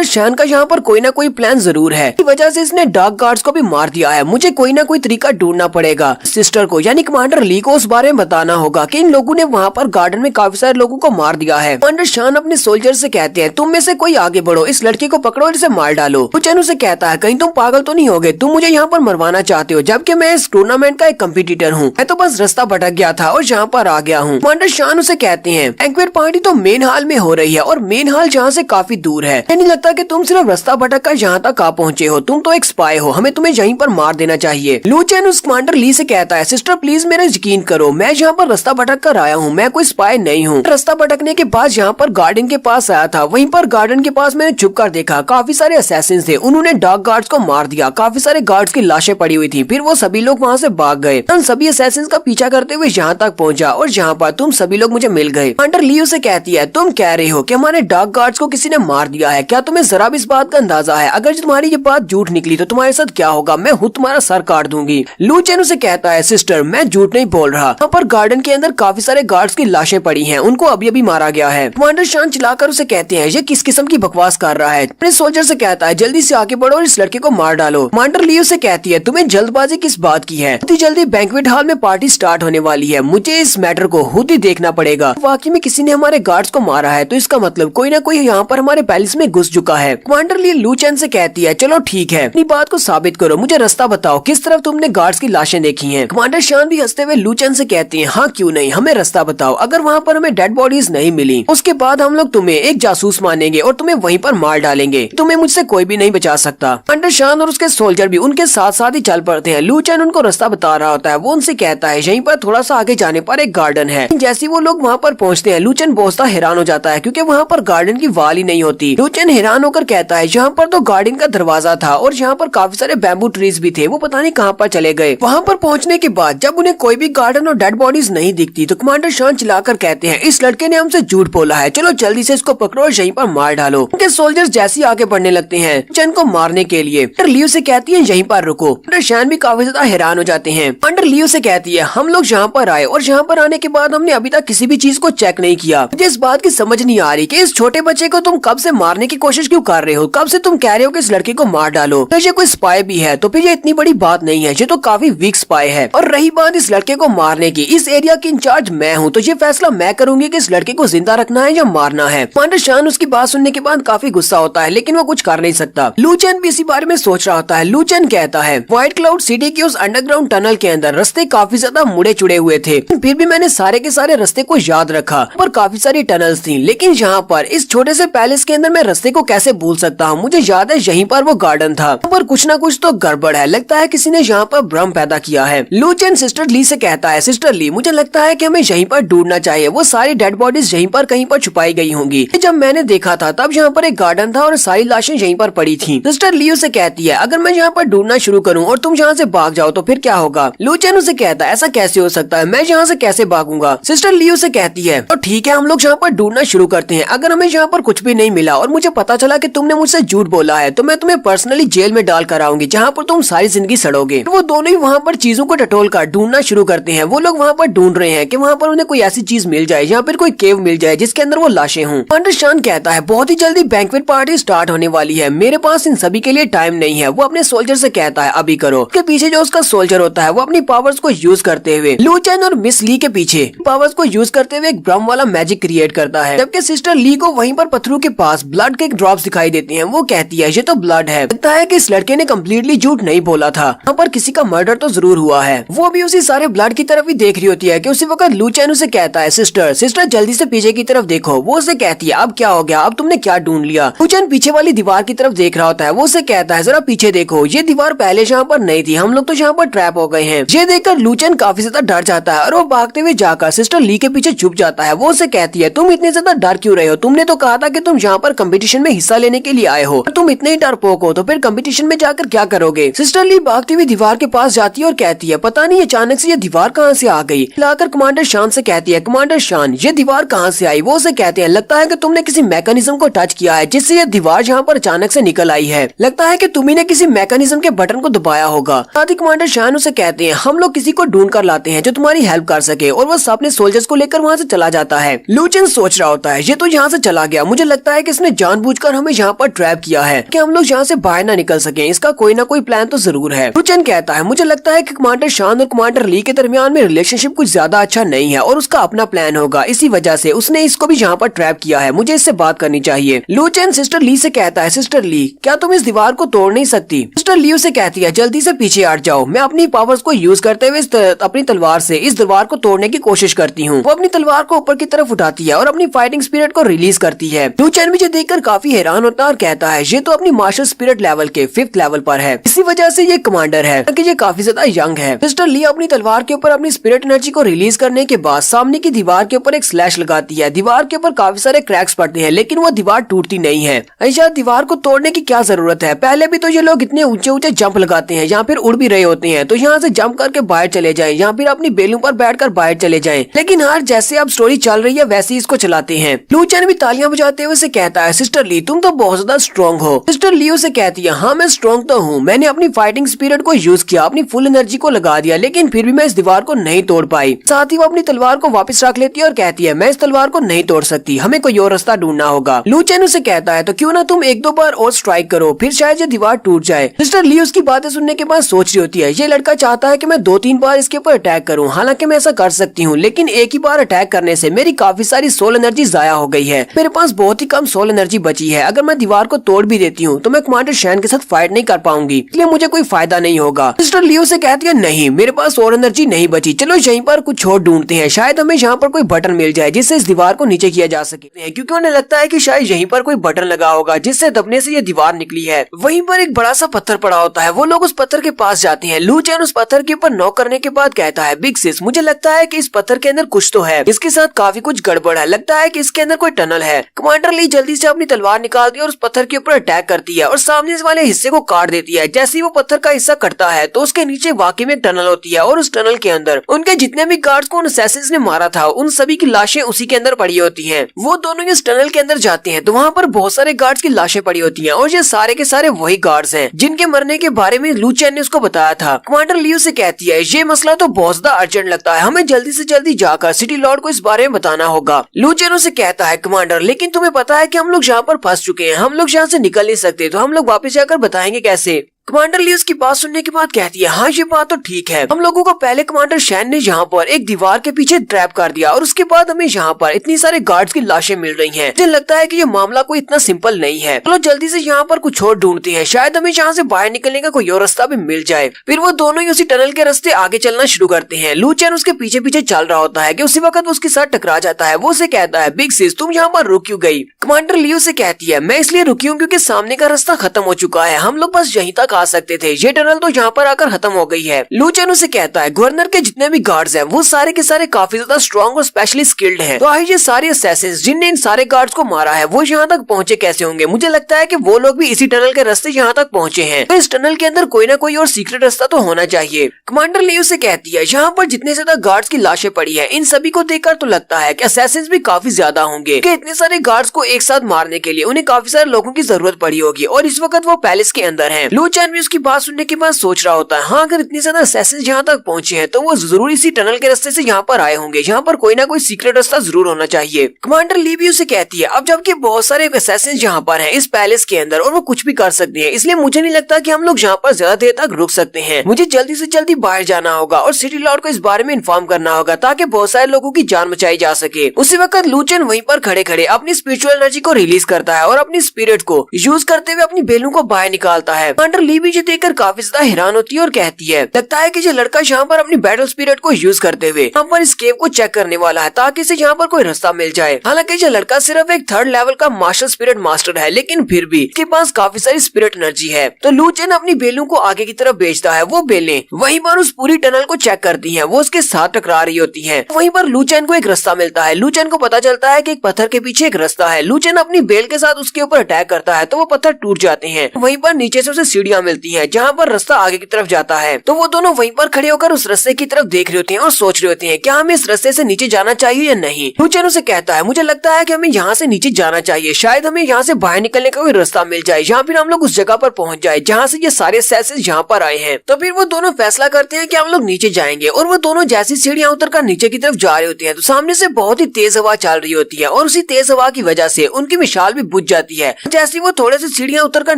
शैन का यहाँ पर कोई ना कोई प्लान जरूर है, इस वजह से इसने डार्क गार्ड्स को भी मार दिया है। मुझे कोई ना कोई तरीका ढूंढना पड़ेगा। सिस्टर को यानी कमांडर ली को उस बारे में बताना होगा कि इन लोगों ने वहाँ पर गार्डन में काफी सारे लोगों को मार दिया है। कमांडर शान अपने सोल्जर से कहते हैं तुम में से कोई आगे बढ़ो, इस लड़के को पकड़ो और इसे मार डालो। लू चैन उसे कहता है कहीं तुम पागल तो नहीं हो गए, तुम मुझे यहाँ पर मरवाना चाहते हो जबकि मैं इस टूर्नामेंट का एक कम्पिटिटर हूँ। मैं तो बस रास्ता भटक गया था और यहाँ पर आ गया हूँ। कमांडर शान उसे कहते हैं बैंक्वेट पार्टी तो मेन हॉल में हो रही है और मेन हॉल जहाँ से काफी दूर है। नहीं लगता कि तुम सिर्फ रास्ता भटक कर यहाँ तक आ पहुँचे हो, तुम तो एक स्पाई हो, हमें तुम्हें यहीं पर मार देना चाहिए। लू चैन उस कमांडर ली से कहता है सिस्टर प्लीज मेरा यकीन करो, मैं यहाँ पर रास्ता भटक कर आया हूँ, मैं कोई स्पाई नहीं हूँ। रास्ता भटकने के बाद यहाँ पर गार्डन के पास आया था, वहीं पर गार्डन के पास मैंने छुप कर देखा काफी सारे असैसिन थे, उन्होंने डार्क गार्ड्स को मार दिया, काफी सारे गार्ड्स की लाशें पड़ी हुई थी। फिर वो सभी लोग वहाँ से भाग गए। उन सभी असैसिन का पीछा करते हुए यहाँ तक पहुँचा और यहाँ पर तुम सभी लोग मुझे मिल गए। कमांडर ली उसे कहती है तुम कह रहे हो कि हमारे डार्क गार्ड्स को किसी ने मार दिया है, क्या तुम्हें जरा भी इस बात का अंदाजा है? अगर तुम्हारी ये बात झूठ निकली तो तुम्हारे साथ क्या होगा? मैं खुद तुम्हारा सर काट दूंगी। लू चैन उसे कहता है सिस्टर मैं झूठ नहीं बोल रहा, यहाँ पर गार्डन के अंदर काफी सारे गार्ड्स की लाशें पड़ी हैं, उनको अभी अभी मारा गया है। कमांडर शान चिल्लाकर उसे कहते हैं ये किस किस्म की बकवास कर रहा है? अपने सोल्जर से कहता है जल्दी से आगे बढ़ो और इस लड़के को मार डालो। कमांडर ली उसे कहती है तुम्हें जल्दबाजी किस बात की है? इतनी जल्दी बैंक्वेट हॉल में पार्टी स्टार्ट होने वाली है, मुझे इस मैटर को खुद ही देखना पड़ेगा। वाकई में किसी ने हमारे गार्ड्स को मारा है तो इसका मतलब कोई ना कोई यहाँ पर हमारे पैलेस में घुस चुका है। कमांडर ली लू चेन से कहती है चलो ठीक है, अपनी बात को साबित करो, मुझे रास्ता बताओ, किस तरफ तुमने गार्ड्स की लाशें देखी हैं। कमांडर शान भी हंसते हुए लू चेन से कहती है हाँ क्यों नहीं, हमें रास्ता बताओ, अगर वहाँ पर हमें डेड बॉडीज नहीं मिली उसके बाद हम लोग तुम्हें एक जासूस मानेंगे और तुम्हें वहीं पर मार डालेंगे, तुम्हें मुझसे कोई भी नहीं बचा सकता। कमांडर शान और उसके सोल्जर भी उनके साथ साथ ही चल पड़ते हैं। लू चेन उनको रास्ता बता रहा होता है, वो उनसे कहता है यहीं पर थोड़ा सा आगे जाने पर एक गार्डन है। जैसे वो लोग वहाँ पर पहुँचते हैं लू चेन बहुत सा हैरान हो जाता है क्योंकि वहाँ पर गार्डन की वाल ही नहीं होती। लू चेन हैरान होकर कहता है यहाँ पर तो गार्डन का दरवाजा था और यहाँ पर काफी सारे बैम्बू ट्रीज भी थे, वो पता नहीं कहाँ पर चले गए। वहाँ पर पहुँचने के बाद जब उन्हें कोई भी गार्डन और डेड बॉडीज नहीं दिखती तो कमांडर शान चिल्लाकर कहते हैं इस लड़के ने हमसे झूठ बोला है, चलो जल्दी से इसको पकड़ो और यहीं पर मार डालो। उनके सोल्जर्स जैसे आगे बढ़ने लगते हैं चेन को मारने के लिए, लियो से कहती है यहीं पर रुको। कमांडर शान भी काफी ज्यादा हैरान हो जाते हैं। कमांडर लियो से कहती है हम लोग यहाँ पर आए और यहाँ पर आने के बाद हमने अभी तक किसी भी चीज को चेक नहीं किया, मुझे इस बात की समझ नहीं आ रही कि इस छोटे बच्चे को तुम कब से मारने की कोशिश क्यों कर रहे हो, कब से तुम कह रहे हो कि इस लड़के को मार डालो। तो ये कोई स्पाई भी है तो फिर ये इतनी बड़ी बात नहीं है, ये तो काफी वीक स्पाई है। और रही बात इस लड़के को मारने की, इस एरिया की इंचार्ज मैं हूँ तो ये फैसला मैं करूंगी कि इस लड़के को जिंदा रखना है या मारना है। कमांडर शान उसकी बात सुनने के बाद काफी गुस्सा होता है लेकिन वो कुछ कर नहीं सकता। लू चेन भी इसी बारे में सोच रहा होता है। लू चेन कहता है व्हाइट क्लाउड सिटी की उस अंडरग्राउंड टनल के अंदर रास्ते काफी ज्यादा मुड़े चुड़े हुए थे, फिर भी मैंने सारे के सारे रास्ते को याद रखा। पर काफी सारी टनल्स थी लेकिन यहाँ पर इस छोटे से पैलेस के अंदर मैं रास्ते को कैसे भूल सकता हूँ, मुझे याद है यहीं पर वो गार्डन था, पर कुछ ना कुछ तो गड़बड़ है, लगता है किसी ने यहाँ पर भ्रम पैदा किया है। लू चेन सिस्टर ली से कहता है सिस्टर ली मुझे लगता है कि हमें यहीं पर ढूंढना चाहिए, वो सारी डेड बॉडीज यहीं पर कहीं पर छुपाई गई होंगी। जब मैंने देखा था तब यहाँ पर एक गार्डन था और सारी लाशें यहीं पर पड़ी थी। सिस्टर ली उसे कहती है अगर मैं यहाँ पर ढूंढना शुरू करूँ और तुम यहाँ से भाग जाओ तो फिर क्या होगा। लू चेन उसे कहता है ऐसा कैसे हो सकता है, मैं यहाँ से कैसे भागूंगा। सिस्टर ली उसे कहती है तो ठीक है हम लोग यहाँ पर ढूंढना शुरू करते हैं, अगर हमें यहाँ पर कुछ भी नहीं मिला और मुझे पता चला कि तुमने मुझसे झूठ बोला है तो मैं तुम्हें पर्सनली जेल में डाल कर आऊंगी जहाँ पर तुम सारी जिंदगी सड़ोगे। वो दोनों ही वहाँ पर चीजों को टटोल कर ढूंढना शुरू करते हैं। वो लोग वहाँ पर ढूंढ रहे हैं कि वहाँ पर उन्हें कोई ऐसी चीज मिल जाए या फिर कोई केव मिल जाए जिसके अंदर वो लाशें हों। कमांडर शान कहता है बहुत ही जल्दी बैंक्वेट पार्टी स्टार्ट होने वाली है, मेरे पास इन सभी के लिए टाइम नहीं है। वो अपने सोल्जर से कहता है अभी करो। के पीछे जो उसका सोल्जर होता है वो अपनी पावर्स को यूज करते हुए लू चेन और मिस ली के पीछे पावर्स को यूज करते हुए एक भ्रम वाला मैजिक क्रिएट करता है, जबकि सिस्टर ली को वहीं पर पत्थरों के पास ब्लड के ड्रॉप्स दिखाई देते हैं। वो कहती है ये तो ब्लड है, लगता है कि इस लड़के ने कम्प्लीटली झूठ नहीं बोला था, यहाँ पर किसी का मर्डर तो जरूर हुआ है। वो भी उसी सारे ब्लड की तरफ ही देख रही होती है कि उसी वक्त लू चेन उसे कहता है सिस्टर सिस्टर जल्दी से पीछे की तरफ देखो। वो उसे कहती है अब क्या हो गया, अब तुमने क्या ढूंढ लिया। लू चेन पीछे वाली दीवार की तरफ देख रहा होता है। वो उसे कहता है जरा पीछे देखो, ये दीवार पहले यहाँ पर नहीं थी, हम लोग तो यहाँ पर ट्रैप हो गए हैं। ये देखकर लू चेन काफी ज्यादा डर जाता है और वो भागते हुए जाकर सिस्टर ली के पीछे छुप जाता है। वो उसे कहती है तुम इतने ज्यादा डर क्यों रहे हो, तुमने तो कहा था कि तुम यहाँ पर कंपटीशन में हिस्सा लेने के लिए आए हो, तुम इतने ही डरपोक हो तो फिर कंपटीशन में जाकर क्या करोगे। सिस्टर ली भागती हुई दीवार के पास जाती है और कहती है पता नहीं अचानक से ये दीवार कहाँ से आ गई। लाकर कमांडर शान से कहती है कमांडर शान ये दीवार कहाँ से आई। वो उसे कहते हैं लगता है कि तुमने किसी मैकेनिज्म को टच किया है जिससे ये दीवार यहाँ पर अचानक से निकल आई है, लगता है कि तुम्ही ने किसी मैकेनिज्म के बटन को दबाया होगा। साथ ही कमांडर शान उसे कहते हैं हम लोग किसी को ढूंढ कर लाते हैं जो तुम्हारी हेल्प कर सके, और वो अपने सोल्जर्स को लेकर वहाँ से चला जाता है। लू चेन सोच रहा होता है ये तो यहाँ से चला गया, मुझे लगता है कि इसने जानबूझकर हमें यहाँ पर ट्रैप किया है कि हम लोग यहाँ से बाहर ना निकल सके, इसका कोई ना कोई प्लान तो जरूर है। लू चेन कहता है मुझे लगता है कि कमांडर शान और कमांडर ली के दरमियान में रिलेशनशिप कुछ ज्यादा अच्छा नहीं है और उसका अपना प्लान होगा, इसी वजह से उसने इसको भी यहाँ पर ट्रैप किया है, मुझे इससे बात करनी चाहिए। लू चेन सिस्टर ली से कहता है सिस्टर ली क्या तुम इस दीवार को तोड़ नहीं सकती। सिस्टर ली उसे कहती है जल्दी से पीछे हट जाओ, मैं अपनी पावर्स को यूज करते हुए अपनी तलवार से इस दीवार को तोड़ने की कोशिश करती हूँ। वो अपनी तलवार को ऊपर की तरफ उठाती है और अपनी फाइटिंग स्पिरिट को रिलीज करती है। लू चेन मुझे देखकर काफी हैरान होता है और कहता है ये तो अपनी मार्शल स्पिरिट लेवल के 5th लेवल पर है, इसी वजह से ये कमांडर है कि ये काफी ज्यादा यंग है। सिस्टर ली अपनी तलवार के ऊपर अपनी स्पिरिट एनर्जी को रिलीज करने के बाद सामने की दीवार के ऊपर एक स्लैश लगाती है। दीवार के ऊपर काफी सारे क्रैक्स पड़ते हैं लेकिन वो दीवार टूटती नहीं है। ऐसा दीवार को तोड़ने की क्या जरूरत है, पहले भी तो ये लोग इतने ऊंचे ऊंचे जंप लगाते हैं या फिर उड़ भी रहे होते हैं, तो यहाँ से जंप करके बाहर चले जाएं या फिर अपनी बेलों पर बैठकर बाहर चले जाएं। लेकिन हर जैसे अब स्टोरी चल रही है वैसे ही इसको चलाते हैं। लू चेन भी तालियां बजाते हुए उसे कहता है सिस्टर ली तुम तो बहुत ज्यादा स्ट्रॉन्ग हो। सिस्टर ली उसे कहती है हाँ मैं स्ट्रॉन्ग तो हूँ, मैंने अपनी फाइटिंग स्पिरिट को यूज किया, अपनी फुल एनर्जी को लगा दिया, लेकिन फिर भी मैं इस दीवार को नहीं तोड़ पाई। साथ ही वो अपनी तलवार को वापस रख लेती है और कहती है मैं इस तलवार को नहीं तोड़ सकती, हमें कोई और रास्ता ढूंढना होगा। लू चेन उसे कहता है तो क्यों ना तुम 1-2 बार और स्ट्राइक करो, फिर शायद ये दीवार टूट जाए। सिस्टर ली उसकी बातें सुनने के बाद सोच रही होती है ये लड़का चाहता है कि मैं 2-3 बार इसके ऊपर अटैक करूं, हालांकि मैं ऐसा कर सकती हूं, लेकिन एक ही बार अटैक करने से मेरी काफी सारी सोल एनर्जी जाया हो गई है, मेरे पास बहुत ही कम सोल एनर्जी बची बची है। अगर मैं दीवार को तोड़ भी देती हूँ तो मैं कमांडर शैन के साथ फाइट नहीं कर पाऊंगी, इसलिए मुझे कोई फायदा नहीं होगा। सिस्टर लियो से कहती है नहीं, मेरे पास और एनर्जी नहीं बची, चलो यहीं पर कुछ और ढूंढते हैं, शायद हमें यहाँ पर कोई बटन मिल जाए जिससे इस दीवार को नीचे किया जा सके, क्योंकि उन्हें लगता है कि शायद यहीं पर कोई बटन लगा होगा जिससे दबने से ये दीवार निकली है। वहीं पर एक बड़ा सा पत्थर पड़ा होता है, वो लोग उस पत्थर के पास जाते हैं। लू चैन उस पत्थर के ऊपर नॉक करने के बाद कहता है बिग सिस, मुझे लगता है कि इस पत्थर के अंदर कुछ तो है, इसके साथ काफी कुछ गड़बड़ है, लगता है कि इसके अंदर कोई टनल है। कमांडर ली जल्दी से अपनी तलवार निकालती है और उस पत्थर के ऊपर अटैक करती है और सामने वाले हिस्से को काट देती है। जैसे ही वो पत्थर का हिस्सा कटता है तो उसके नीचे वाकई में एक टनल होती है और उस टनल के अंदर उनके जितने भी गार्ड्स को उन असैसिन्स ने मारा था उन सभी की लाशें उसी के अंदर पड़ी होती हैं। वो दोनों इस टनल के अंदर जाते हैं तो वहाँ पर बहुत सारे गार्ड्स की लाशें पड़ी होती हैं और ये सारे के सारे वही गार्ड्स हैं जिनके मरने के बारे में लू चैन ने उसको बताया था। कमांडर लियो से कहती है ये मसला तो बहुत ज्यादा अर्जेंट लगता है, हमें जल्दी से जल्दी जाकर सिटी लॉर्ड को इस बारे में बताना होगा। लू चैन उसे कहता है कमांडर लेकिन तुम्हें पता है कि हम लोग यहाँ पर फंस चुके हैं, हम लोग यहाँ से निकल नहीं सकते, तो हम लोग वापस जाकर बताएंगे कैसे। कमांडर ली उसकी बात सुनने के बाद कहती है हाँ ये बात तो ठीक है, हम लोगों को पहले कमांडर शैन ने यहाँ पर एक दीवार के पीछे ट्रैप कर दिया और उसके बाद हमें यहाँ पर इतनी सारे गार्ड्स की लाशें मिल रही हैं। मुझे लगता है कि ये मामला कोई इतना सिंपल नहीं है, चलो जल्दी से यहाँ पर कुछ और ढूंढते हैं, शायद हमें यहाँ से बाहर निकलने का कोई और रास्ता भी मिल जाए। फिर वो दोनों ही उसी टनल के रास्ते आगे चलना शुरू करते हैं। लू चैन उसके पीछे पीछे चल रहा होता है कि उसी वक्त वो उसके साथ टकरा जाता है। वो उसे कहता है बिग सिस तुम यहाँ पर रुक क्यों गई। कमांडर लियो से कहती है मैं इसलिए रुकी हूँ क्योंकि सामने का रास्ता खत्म हो चुका है, हम लोग बस यहीं तक आ सकते थे, ये टनल तो यहाँ पर आकर खत्म हो गई है। लू चैन उसे कहता है गवर्नर के जितने भी गार्ड्स हैं वो सारे के सारे काफी ज्यादा स्ट्रॉन्ग और स्पेशली स्किल्ड हैं, तो आई ये सारे असैसिन्स जिनने इन सारे गार्ड्स को मारा है वो यहाँ तक पहुँचे कैसे होंगे। मुझे लगता है कि वो लोग भी इसी टनल के रास्ते यहाँ तक पहुँचे हैं, तो इस टनल के अंदर कोई ना कोई और सीक्रेट रास्ता तो होना चाहिए। कमांडर लियो से कहती है यहाँ पर जितने ज्यादा गार्ड्स की लाशें पड़ी है इन सभी को देखकर तो लगता है कि असैसिन्स भी काफी ज्यादा होंगे, कि इतने सारे गार्ड्स को एक साथ मारने के लिए उन्हें काफी सारे लोगों की जरूरत पड़ी होगी और इस वक्त वो पैलेस के अंदर है। लू चैन भी उसकी बात सुनने के बाद सोच रहा होता है हाँ अगर इतने ज्यादा असैसिन्स यहाँ तक पहुँचे हैं तो वो जरूर इसी टनल के रास्ते से यहाँ पर आए होंगे, यहाँ पर कोई ना कोई सीक्रेट रास्ता जरूर होना चाहिए। कमांडर ली भी उसे कहती है अब जबकि बहुत सारे असैसिन्स यहाँ पर हैं इस पैलेस के अंदर और वो कुछ भी कर सकते हैं, इसलिए मुझे नहीं लगता कि हम लोग यहाँ पर ज्यादा देर तक रुक सकते हैं, मुझे जल्दी से जल्दी बाहर जाना होगा और सिटी लॉर्ड को इस बारे में इन्फॉर्म करना होगा ताकि बहुत सारे लोगों की जान बचाई जा सके। उसी वक्त लू चैन वहीं पर खड़े खड़े अपनी स्पिरिचुअल एनर्जी को रिलीज करता है और अपनी स्पिरिट को यूज करते हुए अपनी बेलू को बाहर निकालता है। कमांडर ली भी देखकर काफी ज्यादा हैरान होती है और कहती है लगता है कि ये लड़का यहाँ पर अपनी बैटल स्पिरिट को यूज करते हुए यहाँ पर इस केव को चेक करने वाला है ताकि इसे यहाँ पर कोई रास्ता मिल जाए। हालांकि ये लड़का सिर्फ एक 3rd लेवल का मास्टर स्पिरिट मास्टर है, लेकिन फिर भी इसके पास काफी सारी स्पिरिट एनर्जी है। तो लू चैन अपनी बेलों को आगे की तरफ भेजता है, वो बेलें वहीं पर उस पूरी टनल को चेक करती है, वो उसके साथ टकरा रही होती है। वहीं पर लू चैन को एक रास्ता मिलता है, लू चैन को पता चलता है कि एक पत्थर के पीछे एक रास्ता है। लू चैन अपनी बेल के साथ उसके ऊपर अटैक करता है तो वो पत्थर टूट जाते हैं। वहीं पर नीचे से उसे सीढ़ियां मिलती है जहाँ पर रास्ता आगे की तरफ जाता है, तो वो दोनों वहीं पर खड़े होकर उस रास्ते की तरफ देख रहे होते हैं और सोच रहे होते हैं क्या हमें इस रास्ते से नीचे जाना चाहिए या नहीं। लू चैन उसे कहता है मुझे लगता है कि हमें यहाँ से नीचे जाना चाहिए, शायद हमें यहाँ से बाहर निकलने का कोई रास्ता मिल जाए या फिर हम लोग उस जगह पर पहुँच जाए जहाँ से ये सारे असैसिन्स यहाँ पर आए हैं। तो फिर वो दोनों फैसला करते हैं कि हम लोग नीचे जाएंगे और वो दोनों जैसी सीढ़ियाँ उतरकर नीचे की तरफ जा रहे होते हैं तो सामने से बहुत ही तेज हवा चल रही होती है और उसी तेज हवा की वजह से उनकी मिसाल भी बुझ जाती है। जैसे वो थोड़े से सीढ़ियाँ उतरकर